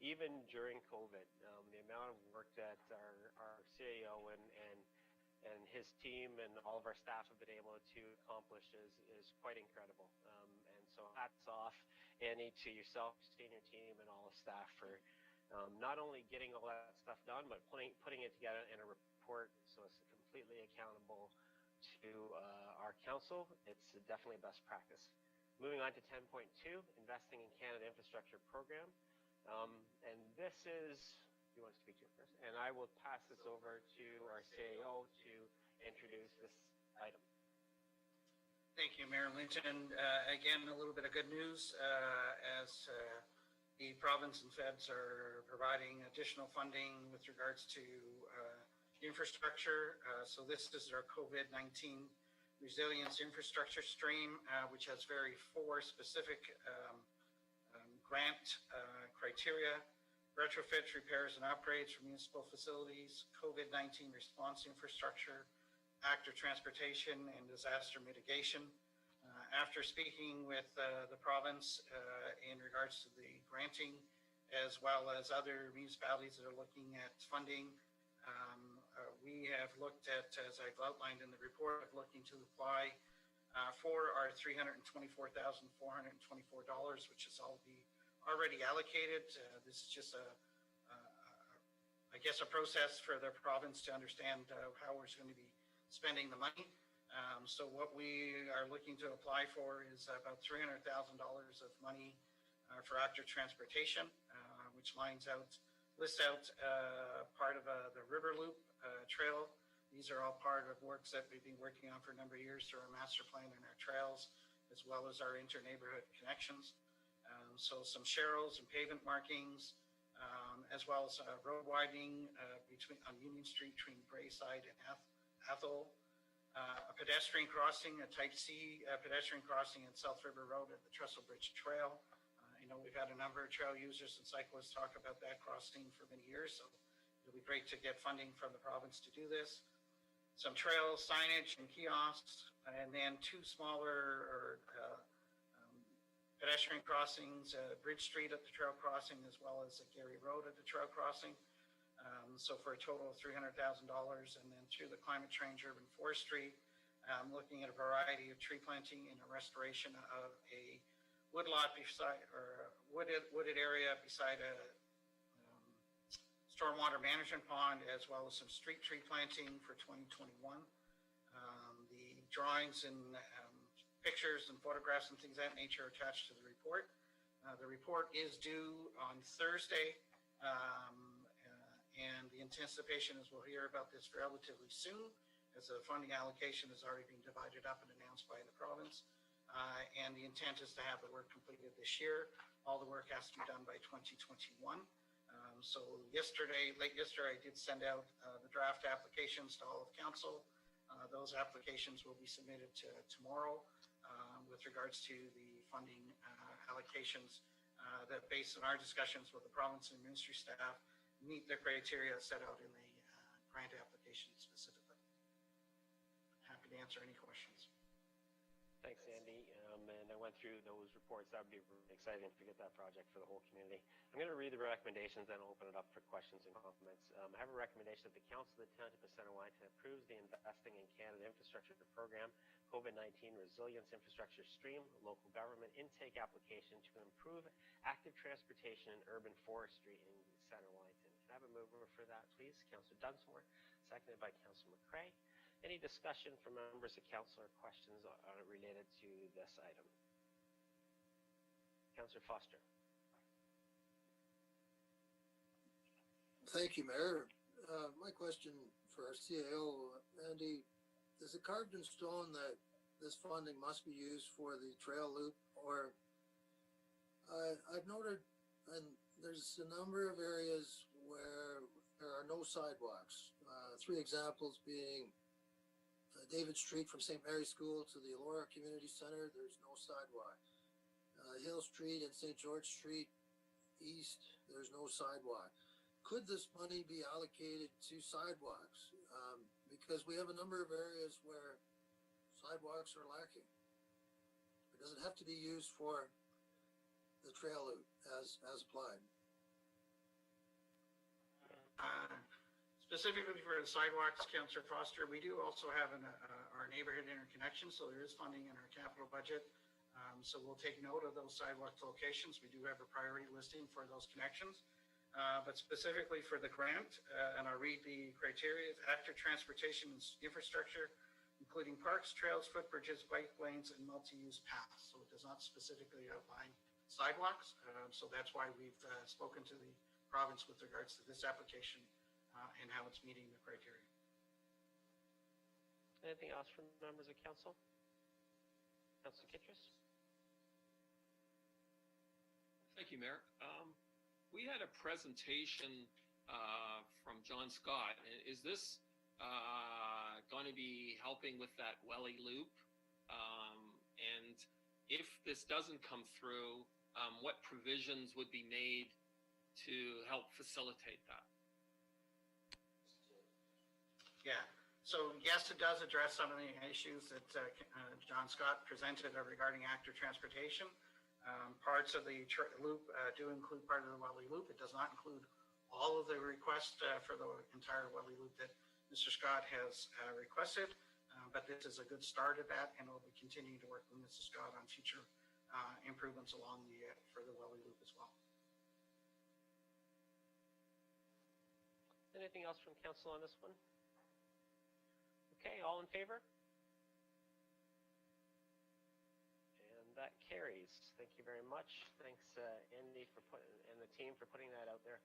Even during COVID, the amount of work that our CAO and his team and all of our staff have been able to accomplish is quite incredible. And so hats off, Andy, to yourself, senior team, and all the staff for not only getting all that stuff done, but putting it together in a report so it's completely accountable to our council. It's definitely best practice. Moving on to 10.2, investing in Canada Infrastructure Program. And this is you want to speak to it first? And I will pass this over to our CAO to introduce this item. Thank you, Mayor Linton. Again, a little bit of good news as the province and feds are providing additional funding with regards to infrastructure. So this is our COVID-19 resilience infrastructure stream, which has four specific grant criteria: retrofits, repairs, and upgrades for municipal facilities, COVID-19 response infrastructure, active transportation, and disaster mitigation. After speaking with the province in regards to the granting, as well as other municipalities that are looking at funding, we have looked at, as I've outlined in the report, looking to apply for our $324,424, which is already allocated. This is just I guess a process for the province to understand how we're going to be spending the money. So what we are looking to apply for is about $300,000 of money for active transportation, which lists out part of the River Loop trail. These are all part of works that we've been working on for a number of years through our master plan and our trails, as well as our inter-neighborhood connections. So some sharrows and pavement markings, as well as road widening on Union Street between Brayside and Athol. A pedestrian crossing, a type C pedestrian crossing at South River Road at the Trestle Bridge Trail. I know we've had a number of trail users and cyclists talk about that crossing for many years, so it'll be great to get funding from the province to do this. Some trail signage and kiosks, and then two smaller pedestrian crossings, Bridge Street at the trail crossing, as well as Gary Road at the trail crossing. So for a total of $300,000, and then through the climate change urban forestry, looking at a variety of tree planting and a restoration of a woodlot beside, or wooded area beside a stormwater management pond, as well as some street tree planting for 2021. The drawings and pictures and photographs and things of that nature are attached to the report. The report is due on Thursday. And the anticipation is we'll hear about this relatively soon, as the funding allocation has already been divided up and announced by the province. And the intent is to have the work completed this year. All the work has to be done by 2021. So late yesterday, I did send out the draft applications to all of council. Those applications will be submitted tomorrow with regards to the funding allocations that, based on our discussions with the province and ministry staff, meet the criteria set out in the grant application specifically. Happy to answer any questions. Thanks, Andy. And I went through those reports. That would be really exciting to get that project for the whole community. I'm going to read the recommendations, then I'll open it up for questions and comments. I have a recommendation that the Council of the Township of Centre Wellington approves the Investing in Canada Infrastructure Program COVID-19 Resilience Infrastructure Stream Local Government Intake Application to improve active transportation and urban forestry in Centre Wellington. Can I have a mover for that, please? Councillor Dunsmore, seconded by Councillor McCrae. Any discussion from members of council or questions related to this item? Councillor Foster. Thank you, Mayor. My question for our CAO, Andy, is it carved in stone that this funding must be used for the trail loop? Or I've noted, and there's a number of areas where there are no sidewalks. 3 examples being David Street from St. Mary's School to the Elora Community Center, there's no sidewalk. Hill Street and St. George Street East, there's no sidewalk. Could this money be allocated to sidewalks? Because we have a number of areas where sidewalks are lacking. Or does it have to be used for the trail loop as applied? Specifically for the sidewalks, Councillor Foster, we do also have our neighborhood interconnection, so there is funding in our capital budget. So we'll take note of those sidewalk locations. We do have a priority listing for those connections. But specifically for the grant, and I'll read the criteria: active transportation infrastructure, including parks, trails, footbridges, bike lanes, and multi-use paths. So it does not specifically outline sidewalks. So that's why we've spoken to the province with regards to this application and how it's meeting the criteria. Anything else from members of council? Councilor Kittrus? Thank you, Mayor. We had a presentation from John Scott. Is this going to be helping with that Welly loop? And if this doesn't come through, what provisions would be made to help facilitate that? Yeah, so yes, it does address some of the issues that John Scott presented regarding active transportation. Parts of the loop do include part of the Welly Loop. It does not include all of the requests for the entire Welly Loop that Mr. Scott has requested, but this is a good start at that, and we'll be continuing to work with Mr. Scott on future improvements along the for the Welly Loop as well. Anything else from council on this one? Okay, all in favor? And that carries. Thank you very much. Thanks, Andy, and the team for putting that out there.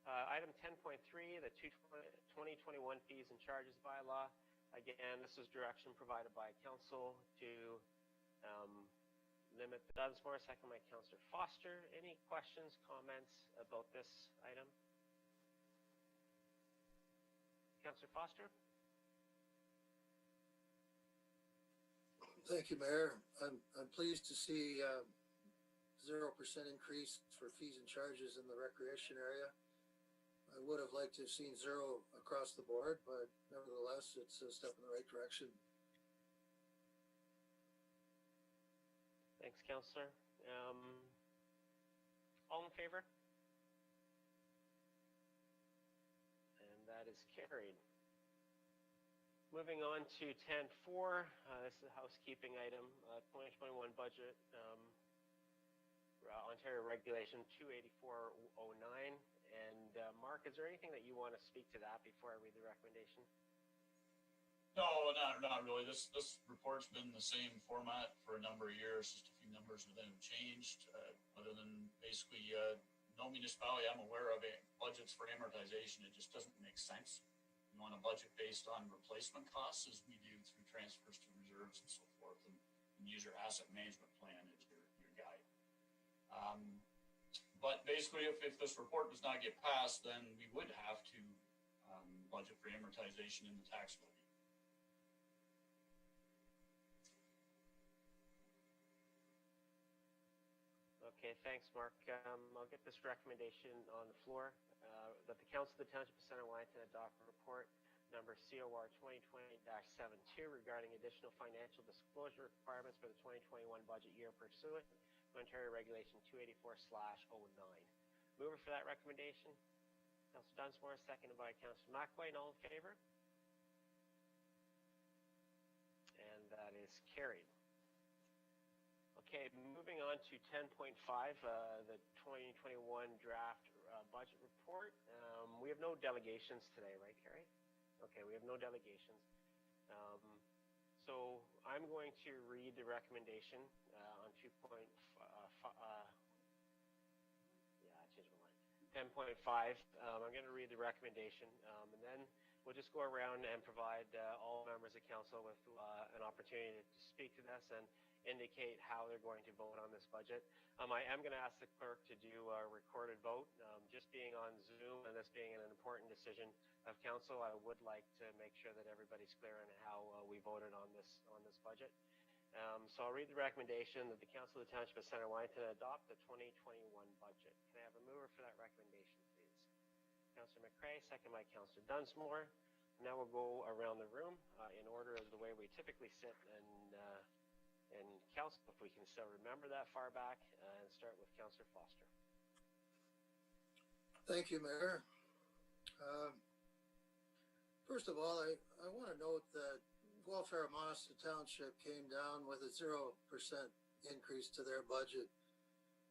Item 10.3, the 2021 fees and charges bylaw. Again, this is direction provided by council to limit the Dunsmore, second by Councillor Foster. Any questions, comments about this item? Councillor Foster? Thank you, Mayor. I'm pleased to see 0% increase for fees and charges in the recreation area. I would have liked to have seen zero across the board, but nevertheless, it's a step in the right direction. Thanks, Councillor. All in favor? And that is carried. Moving on to 10.4, this is a housekeeping item, 2021 budget, Ontario Regulation 28409. And Mark, is there anything that you want to speak to that before I read the recommendation? No, not really. This report's been the same format for a number of years. Just a few numbers have been changed, other than basically no municipality I'm aware of budgets for amortization. It just doesn't make sense. You want a budget based on replacement costs, as we do through transfers to reserves and so forth, and use your asset management plan as your guide. But basically, if this report does not get passed, then we would have to budget for amortization in the tax levy. Okay, thanks, Mark. I'll get this recommendation on the floor, that the Council of the Township of Centre Wellington adopt a report number COR 2020-72 regarding additional financial disclosure requirements for the 2021 budget year pursuant to Ontario Regulation 284/09. Mover for that recommendation, Councillor Dunsmore, seconded by Councillor McWay. All in favor? And that is carried. Okay, moving on to 10.5, the 2021 draft budget report. We have no delegations today, right, Carrie? Okay, we have no delegations. So I'm going to read the recommendation on 10.5. I'm going to read the recommendation, and then we'll just go around and provide all members of council with an opportunity to speak to this and indicate how they're going to vote on this budget. I am going to ask the clerk to do a recorded vote. Just being on Zoom and this being an important decision of council, I would like to make sure that everybody's clear on how we voted on this budget. So I'll read the recommendation that the Council of the Township of Centre Wellington adopt the 2021 budget. Can I have a mover for that recommendation, please? Councillor McCrae, second by Councillor Dunsmore. Now we'll go around the room in order of the way we typically sit and council, if we can still remember that far back, and start with Councillor Foster. Thank you, Mayor. First of all, I want to note that Guelph-Aramonsta Township came down with a 0% increase to their budget.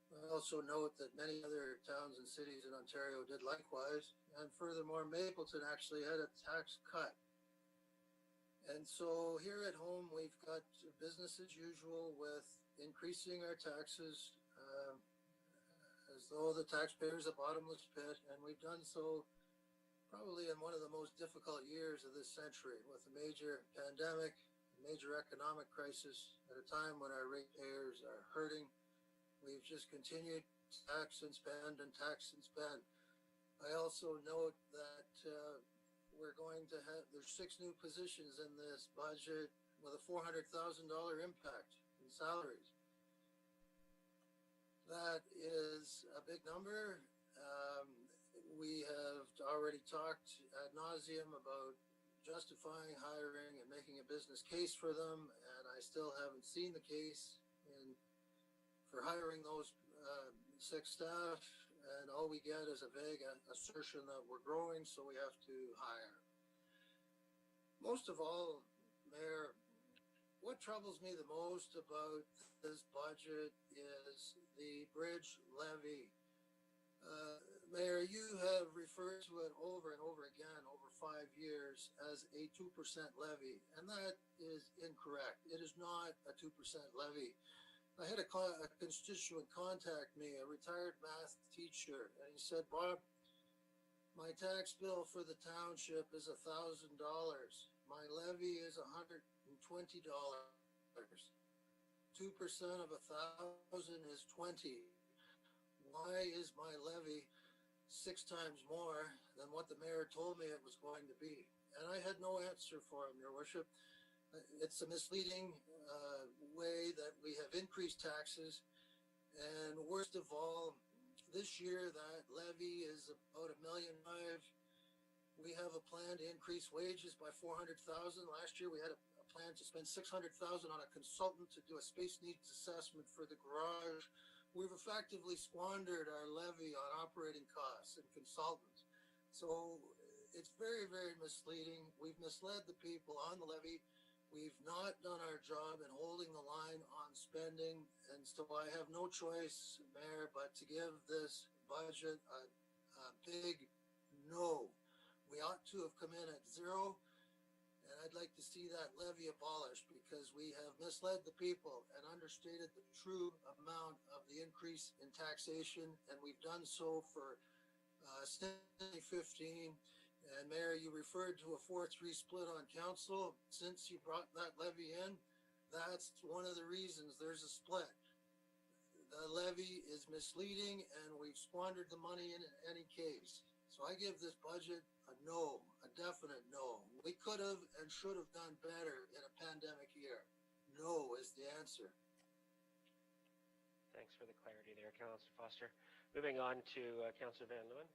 I also note that many other towns and cities in Ontario did likewise, and furthermore, Mapleton actually had a tax cut. And so here at home, we've got business as usual with increasing our taxes as as though the taxpayer is a bottomless pit, and we've done so probably in one of the most difficult years of this century, with a major pandemic, a major economic crisis, at a time when our ratepayers are hurting. We've just continued to tax and spend and tax and spend. I also note that we're going to have, there's 6 new positions in this budget with a $400,000 impact in salaries. That is a big number. We have already talked ad nauseum about justifying hiring and making a business case for them, and I still haven't seen the case for hiring those 6 staff, and all we get is a vague assertion that we're growing, so we have to hire. Most of all, Mayor, what troubles me the most about this budget is the bridge levy. Mayor, you have referred to it over and over again over 5 years as a 2% levy, and that is incorrect. It is not a 2% levy. I had a constituent contact me, a retired math teacher, and he said, Bob, my tax bill for the township is $1,000. My levy is $120. 2% of 1,000 is 20. Why is my levy 6 times more than what the mayor told me it was going to be? And I had no answer for him, Your Worship. It's a misleading way that we have increased taxes, and worst of all, this year that levy is about $1.5 million. We have a plan to increase wages by $400,000. Last year we had a plan to spend $600,000 on a consultant to do a space needs assessment for the garage. We've effectively squandered our levy on operating costs and consultants. So it's very, very misleading. We've misled the people on the levy. We've not done our job in holding the line on spending. And so I have no choice, Mayor, but to give this budget a big no. We ought to have come in at 0. And I'd like to see that levy abolished because we have misled the people and understated the true amount of the increase in taxation. And we've done so for since 2015. And Mayor, you referred to a 4-3 split on council. Since you brought that levy in, that's one of the reasons there's a split. The levy is misleading and we've squandered the money in any case. So I give this budget a no, a definite no. We could have and should have done better in a pandemic year. No is the answer. Thanks for the clarity there, Councillor Foster. Moving on to Councillor Van Leeuwen.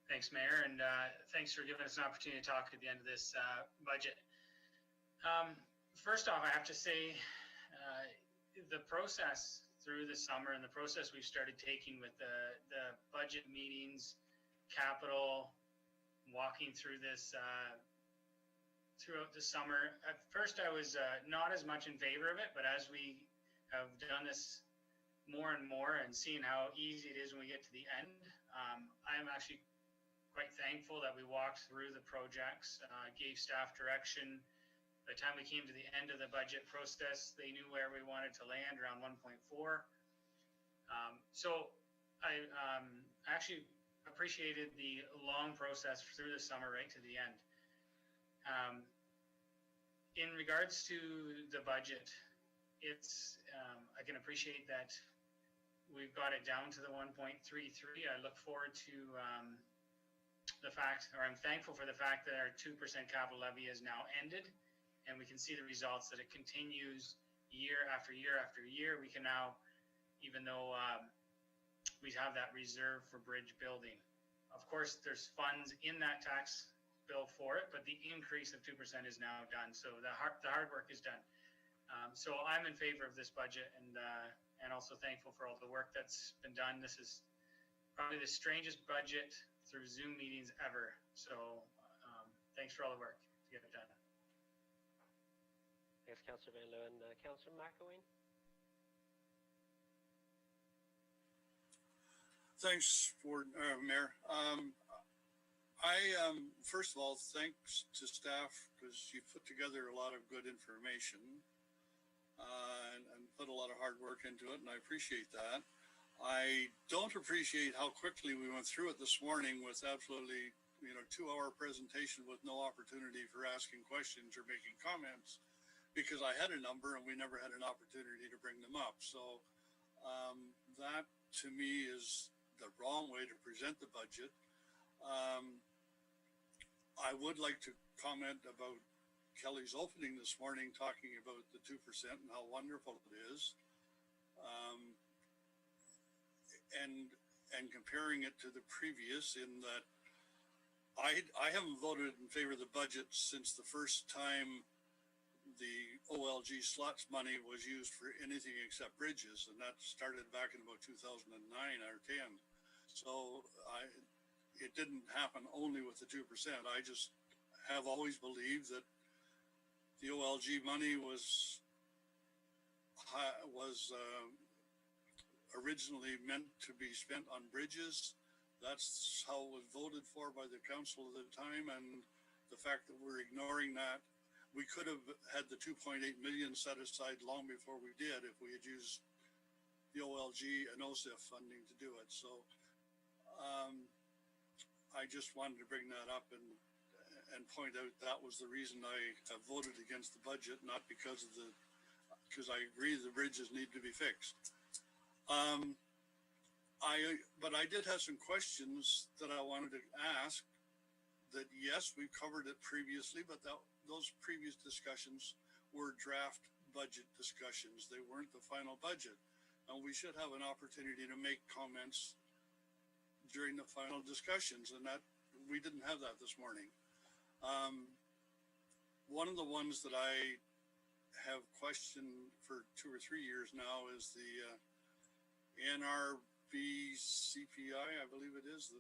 Thanks, Mayor, and thanks for giving us an opportunity to talk at the end of this budget. First off, I have to say the process through the summer and the process we've started taking with the budget meetings, capital, walking through this throughout the summer. At first, I was not as much in favor of it, but as we have done this more and more and seeing how easy it is when we get to the end, I'm actually quite thankful that we walked through the projects, gave staff direction. By the time we came to the end of the budget process, they knew where we wanted to land, around 1.4. So I actually appreciated the long process through the summer right to the end. In regards to the budget, it's I can appreciate that we've got it down to the 1.33. I look forward to I'm thankful for the fact that our 2% capital levy is now ended, and we can see the results that it continues year after year after year. We can now, even though we have that reserve for bridge building, of course, there's funds in that tax bill for it, but the increase of 2% is now done. So the hard work is done. So I'm in favor of this budget, and also thankful for all the work that's been done. This is probably the strangest budget through Zoom meetings ever. So thanks for all the work to get it done. Thanks, Councillor Van Leeuwen. Councillor McElwain. Thanks, Mayor. First of all, thanks to staff because you put together a lot of good information. And put a lot of hard work into it, and I appreciate that. I don't appreciate how quickly we went through it this morning with absolutely, 2-hour presentation with no opportunity for asking questions or making comments, because I had a number and we never had an opportunity to bring them up. So that to me is the wrong way to present the budget. I would like to comment about Kelly's opening this morning, talking about the 2% and how wonderful it is. And comparing it to the previous, in that I haven't voted in favor of the budget since the first time the OLG slots money was used for anything except bridges, and that started back in about 2009 or 10. So it didn't happen only with the 2%. I just have always believed that the OLG money was originally meant to be spent on bridges. That's how it was voted for by the council at the time, and the fact that we're ignoring that, we could have had the 2.8 million set aside long before we did if we had used the OLG and OSIF funding to do it. So I just wanted to bring that up and point out that was the reason I have voted against the budget, not because I agree the bridges need to be fixed. But I did have some questions that I wanted to ask. That yes, we've covered it previously, but those previous discussions were draft budget discussions. They weren't the final budget, and we should have an opportunity to make comments during the final discussions, and that we didn't have that this morning. One of the ones that I have questioned for 2 or 3 years now is the NRB CPI, I believe it is, the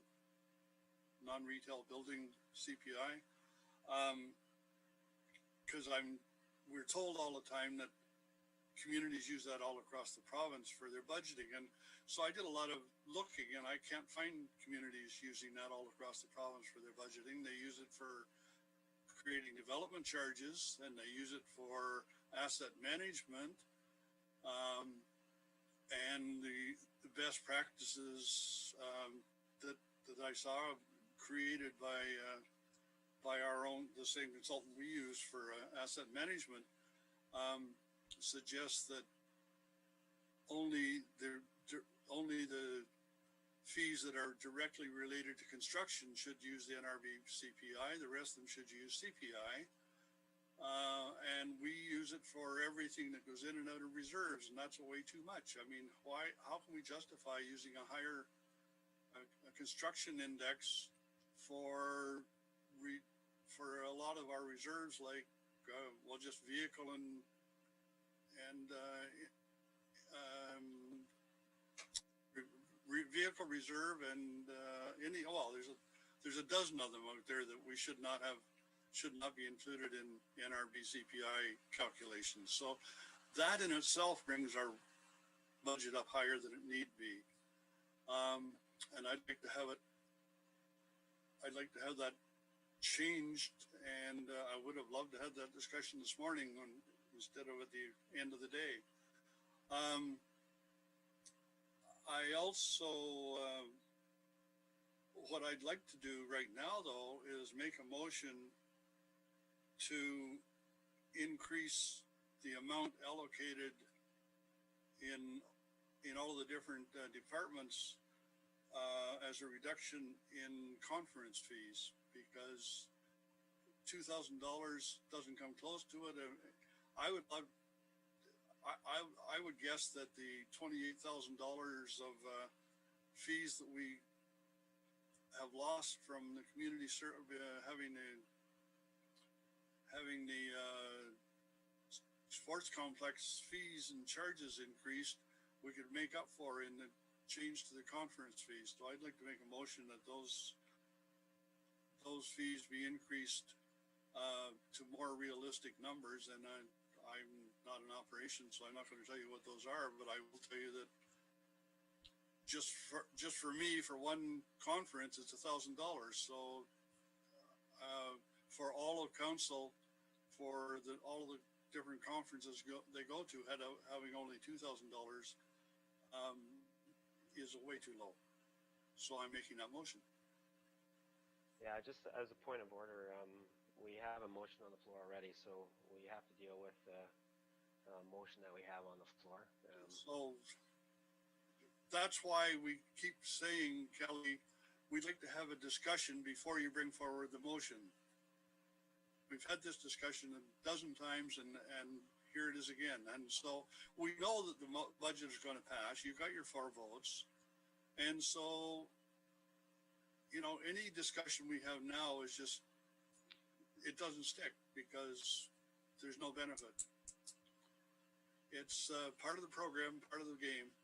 non-retail building CPI. Because we're told all the time that communities use that all across the province for their budgeting. And so I did a lot of looking, and I can't find communities using that all across the province for their budgeting. They use it for creating development charges, and they use it for asset management. And the best practices that I saw created by the same consultant we use for asset management, suggests that only the fees that are directly related to construction should use the NRB CPI. The rest of them should use CPI. And we use it for everything that goes in and out of reserves, and that's way too much. I mean, how can we justify using a higher construction index for a lot of our reserves, like just vehicle and vehicle reserve and there's a dozen of them out there that we should not be included in NRB CPI calculations. So that in itself brings our budget up higher than it need be. And I'd like to have that changed, and I would have loved to have that discussion this morning instead of at the end of the day. I also, what I'd like to do right now, though, is make a motion to increase the amount allocated in all the different departments as a reduction in conference fees, because $2,000 doesn't come close to it. I would guess that the $28,000 of fees that we have lost from the community having the sports complex fees and charges increased, we could make up for in the change to the conference fees. So I'd like to make a motion that those fees be increased to more realistic numbers. And I'm not in operation, so I'm not going to tell you what those are, but I will tell you that just for me, for one conference, it's $1,000. So for all of council, for all of the different conferences they go to, having only $2,000 is way too low. So I'm making that motion. Yeah, just as a point of order, we have a motion on the floor already, so we have to deal with the motion that we have on the floor. So that's why we keep saying, Kelly, we'd like to have a discussion before you bring forward the motion. We've had this discussion a dozen times, and here it is again. And so we know that the budget is going to pass. You've got your 4 votes. And so, you know, any discussion we have now is just, it doesn't stick because there's no benefit. It's part of the program, part of the game.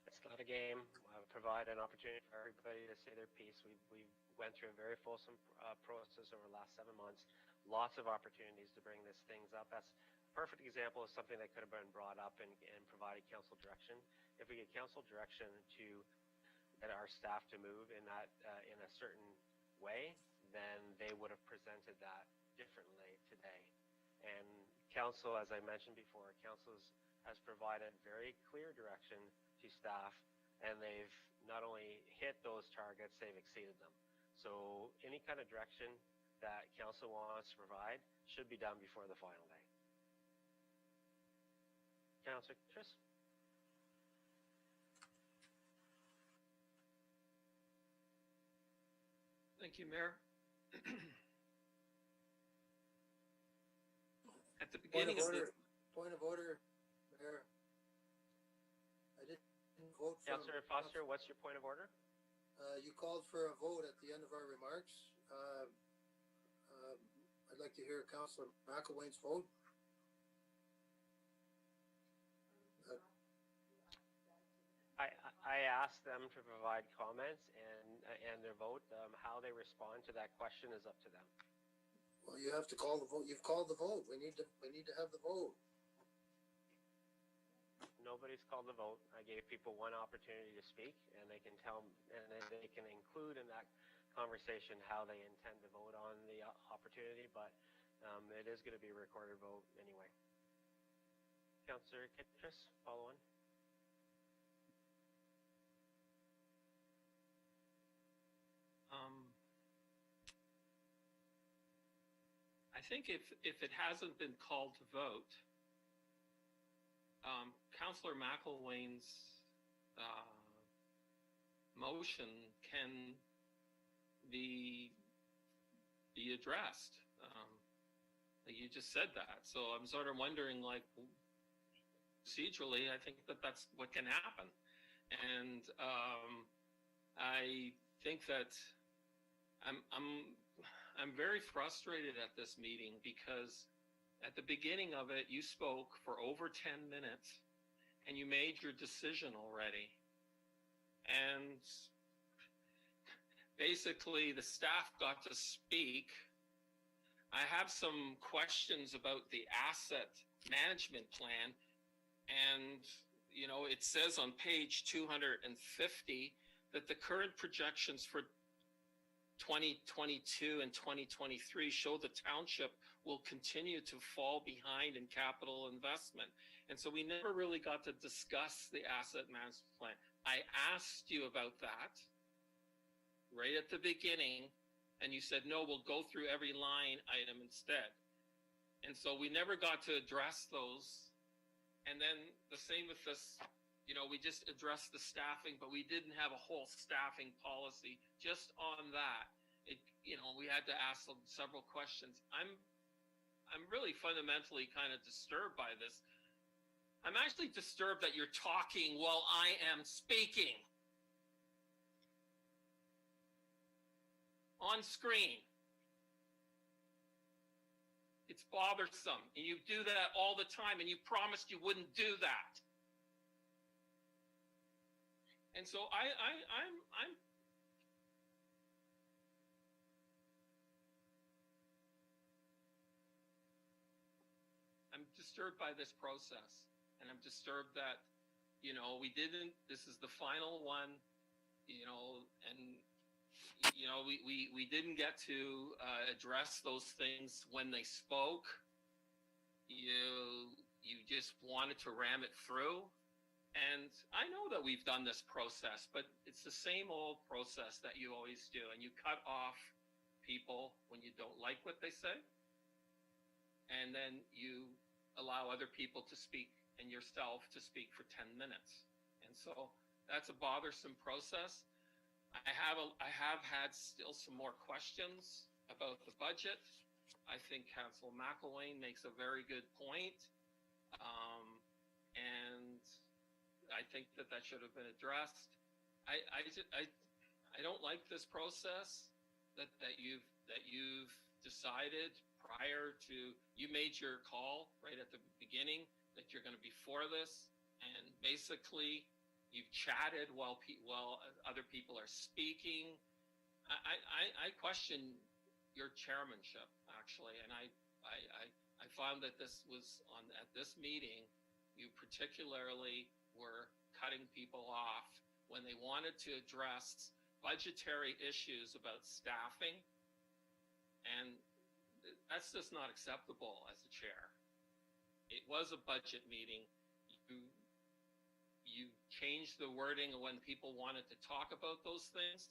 It's not a game. Provide an opportunity for everybody to say their piece. We went through a very fulsome process over the last 7 months. Lots of opportunities to bring these things up. That's a perfect example of something that could have been brought up and provided council direction. If we get council direction to get our staff to move in that in a certain way, then they would have presented that differently today. And council, as I mentioned before, council has provided very clear direction to staff, and they've not only hit those targets, they've exceeded them. So any kind of direction that council wants to provide should be done before the final day. Councillor Chris? Thank you, Mayor. At the beginning of the... Point of order, Mayor. I didn't vote for... Councillor Foster, what's your point of order? You called for a vote at the end of our remarks. I'd like to hear Councillor McElwain's vote. I asked them to provide comments and their vote. How they respond to that question is up to them. Well, you have to call the vote. You've called the vote. We need to have the vote. Nobody's called the vote. I gave people one opportunity to speak, and they can tell, and they can include in that conversation how they intend to vote on the opportunity. But it is going to be a recorded vote anyway. Councillor Kittrus, follow on. I think if it hasn't been called to vote, Councillor McElwain's motion can be addressed. You just said that, so I'm sort of wondering, like, procedurally, I think that's what can happen, and I think that I'm very frustrated at this meeting because at the beginning of it, you spoke for over 10 minutes and you made your decision already. And basically the staff got to speak. I have some questions about the asset management plan. And, you know, it says on page 250 that the current projections for 2022 and 2023 show the township will continue to fall behind in capital investment. And so we never really got to discuss the asset management plan. I asked you about that right at the beginning, and you said, no, we'll go through every line item instead. And so we never got to address those. And then the same with this, you know, we just addressed the staffing, but we didn't have a whole staffing policy just on that. It, you know, we had to ask several questions. I'm really fundamentally kind of disturbed by this. I'm actually disturbed that you're talking while I am speaking on screen. It's bothersome, and you do that all the time, and you promised you wouldn't do that. And so I'm disturbed by this process, and I'm disturbed that, you know, this is the final one, you know, and, you know, we didn't get to address those things when they spoke. you just wanted to ram it through. And I know that we've done this process, but it's the same old process that you always do. And you cut off people when you don't like what they say. And then you allow other people to speak and yourself to speak for 10 minutes. And so that's a bothersome process. I have had still some more questions about the budget. I think Councillor McElwain makes a very good point. And I think that should have been addressed. I don't like this process that you've decided prior to, you made your call right at the beginning that you're going to be for this, and basically you've chatted while other people are speaking. I question your chairmanship actually, and I found that this was at this meeting, you particularly were cutting people off when they wanted to address budgetary issues about staffing, and that's just not acceptable as a chair. It was a budget meeting. You changed the wording when people wanted to talk about those things.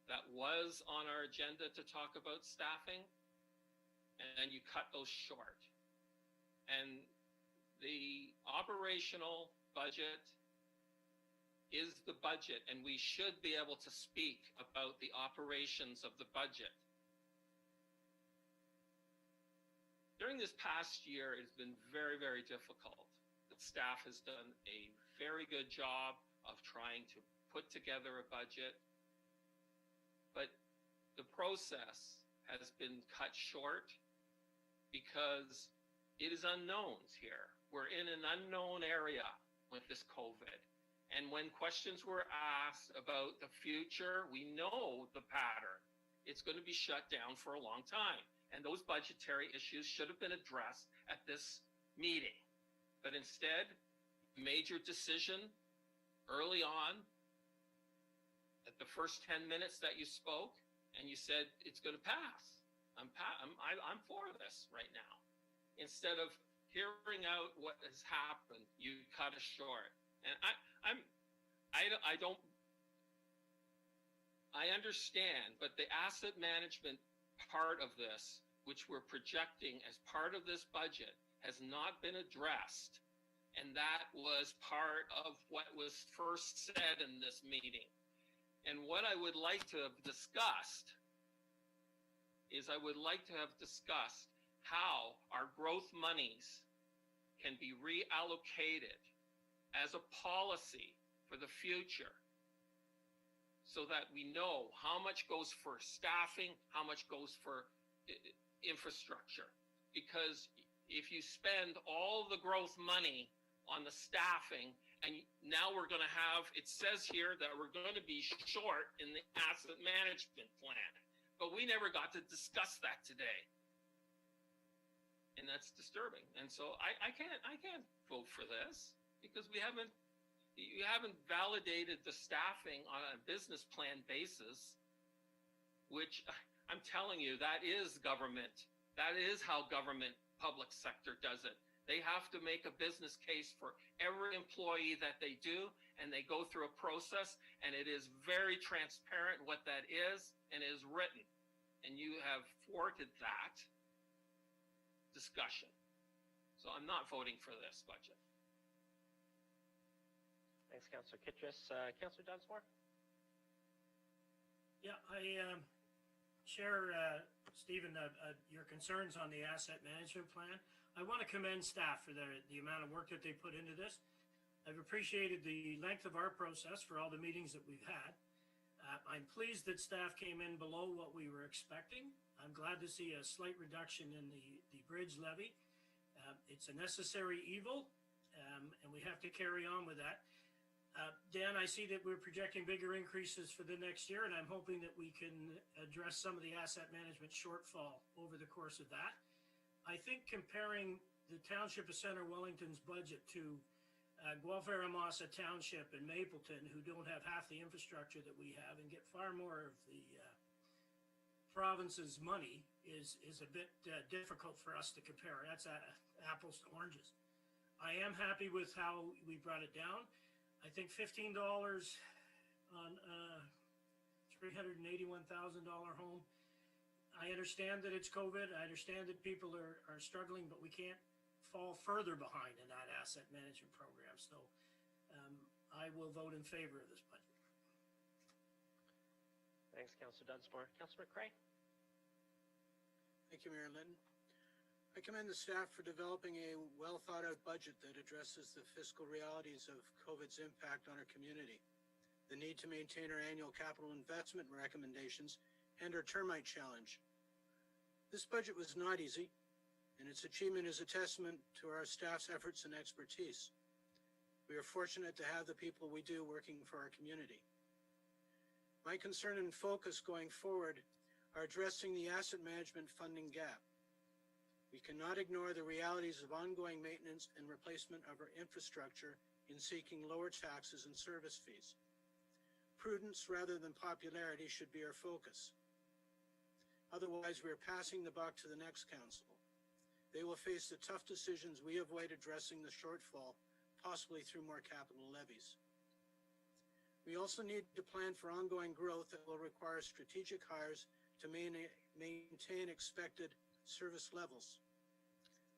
That was on our agenda to talk about staffing, and you cut those short. And the operational budget is the budget, and we should be able to speak about the operations of the budget. During this past year, it's been very, very difficult. The staff has done a very good job of trying to put together a budget, but the process has been cut short because it is unknowns here. We're in an unknown area with this COVID. And when questions were asked about the future, we know the pattern. It's going to be shut down for a long time. And those budgetary issues should have been addressed at this meeting. But instead, you made your decision early on at the first 10 minutes that you spoke, and you said, it's going to pass. I'm for this right now. Instead of hearing out what has happened, you cut us short. And I understand, but the asset management part of this, which we're projecting as part of this budget, has not been addressed. And that was part of what was first said in this meeting. And what I would like to have discussed is I would like to have discussed how our growth monies can be reallocated as a policy for the future, so that we know how much goes for staffing, how much goes for infrastructure. Because if you spend all the growth money on the staffing, and now we're going to have, it says here that we're going to be short in the asset management plan, but we never got to discuss that today. And that's disturbing. And so I can't vote for this because you haven't validated the staffing on a business plan basis, which I'm telling you, that is government. That is how government public sector does it. They have to make a business case for every employee that they do, and they go through a process, and it is very transparent what that is, and it is written. And you have thwarted that discussion. So I'm not voting for this budget. Thanks, Councillor Kittredge. Councillor Dunsmore? Yeah, I share, Stephen, your concerns on the asset management plan. I want to commend staff for the amount of work that they put into this. I've appreciated the length of our process for all the meetings that we've had. I'm pleased that staff came in below what we were expecting. I'm glad to see a slight reduction in the bridge levy. It's a necessary evil, and we have to carry on with that. Dan, I see that we're projecting bigger increases for the next year, and I'm hoping that we can address some of the asset management shortfall over the course of that. I think comparing the Township of Centre Wellington's budget to Guelph-Aramasa Township and Mapleton, who don't have half the infrastructure that we have and get far more of the province's money, is a bit difficult for us to compare. That's apples to oranges. I am happy with how we brought it down. I think $15 on a $381,000 home. I understand that it's COVID. I understand that people are struggling, but we can't fall further behind in that asset management program. So I will vote in favor of this budget. Thanks, Councillor Dunsmore. Councillor McCray? Thank you, Mayor Linton. I commend the staff for developing a well-thought-out budget that addresses the fiscal realities of COVID's impact on our community, the need to maintain our annual capital investment recommendations, and our termite challenge. This budget was not easy, and its achievement is a testament to our staff's efforts and expertise. We are fortunate to have the people we do working for our community. My concern and focus going forward are addressing the asset management funding gap. We cannot ignore the realities of ongoing maintenance and replacement of our infrastructure in seeking lower taxes and service fees. Prudence rather than popularity should be our focus. Otherwise, we are passing the buck to the next council. They will face the tough decisions we avoid addressing the shortfall, possibly through more capital levies. We also need to plan for ongoing growth that will require strategic hires to maintain expected service levels.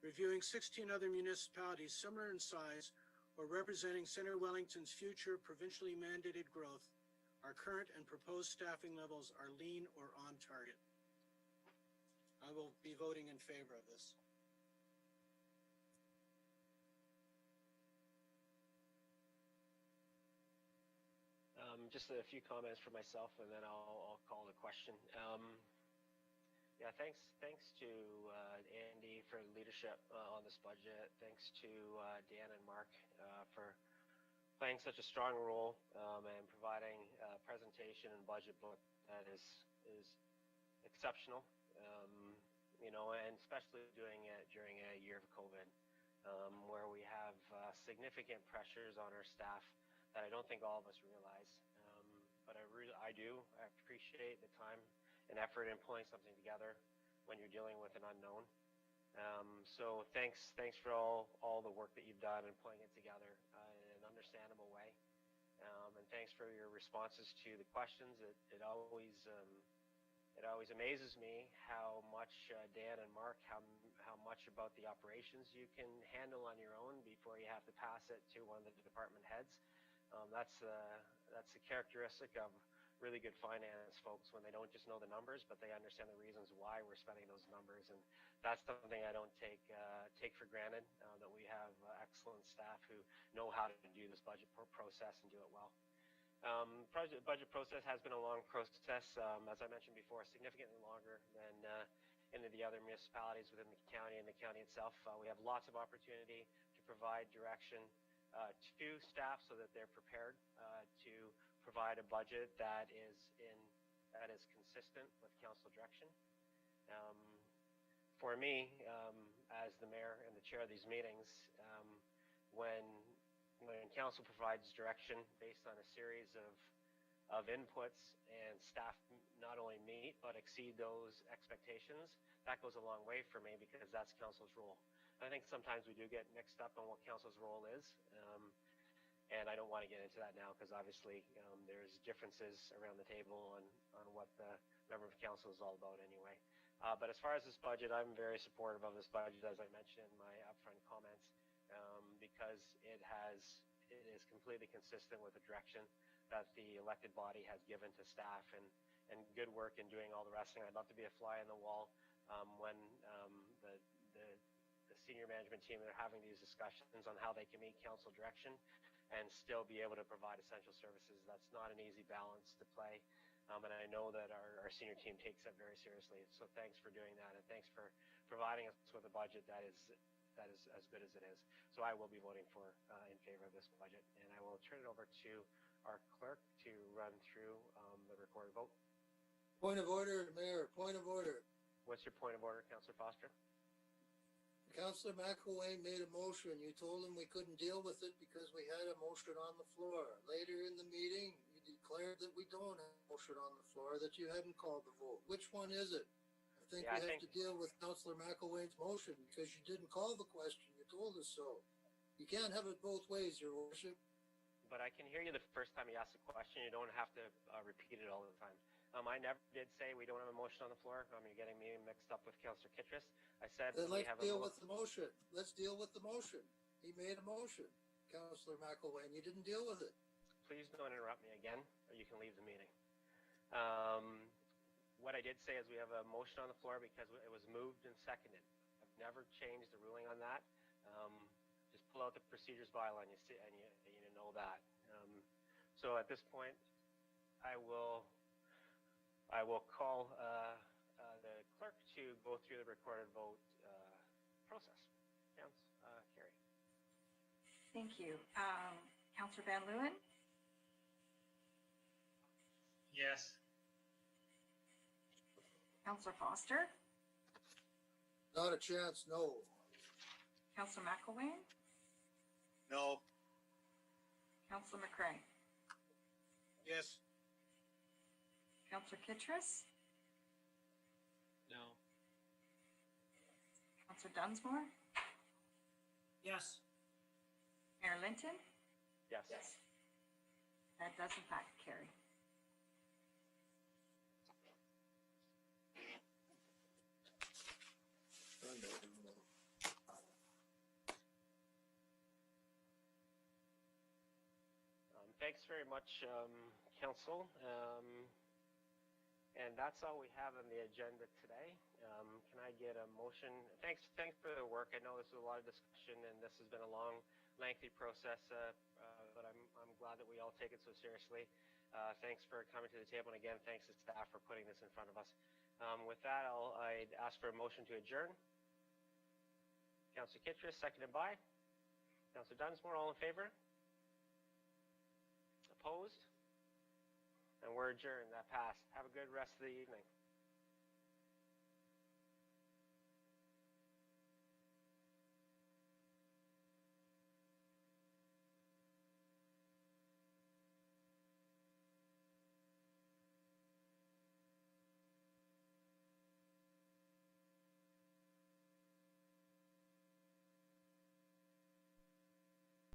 Reviewing 16 other municipalities similar in size or representing Centre Wellington's future provincially mandated growth, our current and proposed staffing levels are lean or on target. I will be voting in favor of this. Just a few comments for myself, and then I'll call the question. Yeah, thanks to Andy for leadership on this budget. Thanks to Dan and Mark for playing such a strong role and providing a presentation and budget book that is exceptional. You know, and especially doing it during a year of COVID, where we have significant pressures on our staff that I don't think all of us realize. But I do. I appreciate the time and effort in pulling something together when you're dealing with an unknown. So thanks for all the work that you've done in pulling it together in an understandable way. And thanks for your responses to the questions. It always amazes me how much Dan and Mark, how much about the operations you can handle on your own before you have to pass it to one of the department heads. That's a characteristic of really good finance folks when they don't just know the numbers, but they understand the reasons why we're spending those numbers. And that's something I don't take for granted, that we have excellent staff who know how to do this budget process and do it well. Budget process has been a long process, as I mentioned before, significantly longer than any of the other municipalities within the county and the county itself. We have lots of opportunity to provide direction to staff so that they're prepared to provide a budget that is consistent with council direction. For me, as the mayor and the chair of these meetings, when council provides direction based on a series of inputs and staff not only meet but exceed those expectations, that goes a long way for me because that's council's role. I think sometimes we do get mixed up on what council's role is, and I don't want to get into that now because obviously there's differences around the table on what the member of council is all about anyway. But as far as this budget, I'm very supportive of this budget, as I mentioned in my upfront comments, because it is completely consistent with the direction that the elected body has given to staff and good work in doing all the resting. I'd love to be a fly in the wall when the senior management team are having these discussions on how they can meet council direction and still be able to provide essential services. That's not an easy balance to play. And I know that our senior team takes that very seriously. So thanks for doing that, and thanks for providing us with a budget that is as good as it is. So I will be voting in favor of this budget, and I will turn it over to our clerk to run through the recorded vote. Point of order, Mayor, point of order. What's your point of order, Councillor Foster? Councillor McElwain made a motion. You told him we couldn't deal with it because we had a motion on the floor. Later in the meeting, you declared that we don't have a motion on the floor, that you hadn't called the vote. Which one is it? think Yeah, I we have think- to deal with Councillor McElwain's motion because you didn't call the question. You told us so. You can't have it both ways, Your Worship. But I can hear you the first time you ask the question. You don't have to repeat it all the time. I never did say we don't have a motion on the floor. You're getting me mixed up with Councillor Kittrus. I said Then we let's have deal with the motion. Let's deal with the motion. He made a motion, Councillor McElwain. You didn't deal with it. Please don't interrupt me again, or you can leave the meeting. What I did say is we have a motion on the floor because it was moved and seconded. I've never changed the ruling on that. Just pull out the procedures bylaw and you know that. So at this point, I will call the clerk to go through the recorded vote process. Carrie. Thank you. Councillor Van Leeuwen, Yes. Councillor Foster, Not a chance, no. Councillor McElwain, No. Councillor McCray, Yes. Councillor Kittrus, No. Councillor Dunsmore, Yes. Mayor Linton. Yes. That does in fact carry. Thanks very much, Council. And that's all we have on the agenda today. Can I get a motion? Thanks for the work. I know this was a lot of discussion, and this has been a long, lengthy process, but I'm glad that we all take it so seriously. Thanks for coming to the table, and again, thanks to staff for putting this in front of us. With that, I'd ask for a motion to adjourn. Councillor Kittrus, seconded by Councillor Dunsmore. All in favor? Opposed? And we're adjourned. That passed. Have a good rest of the evening.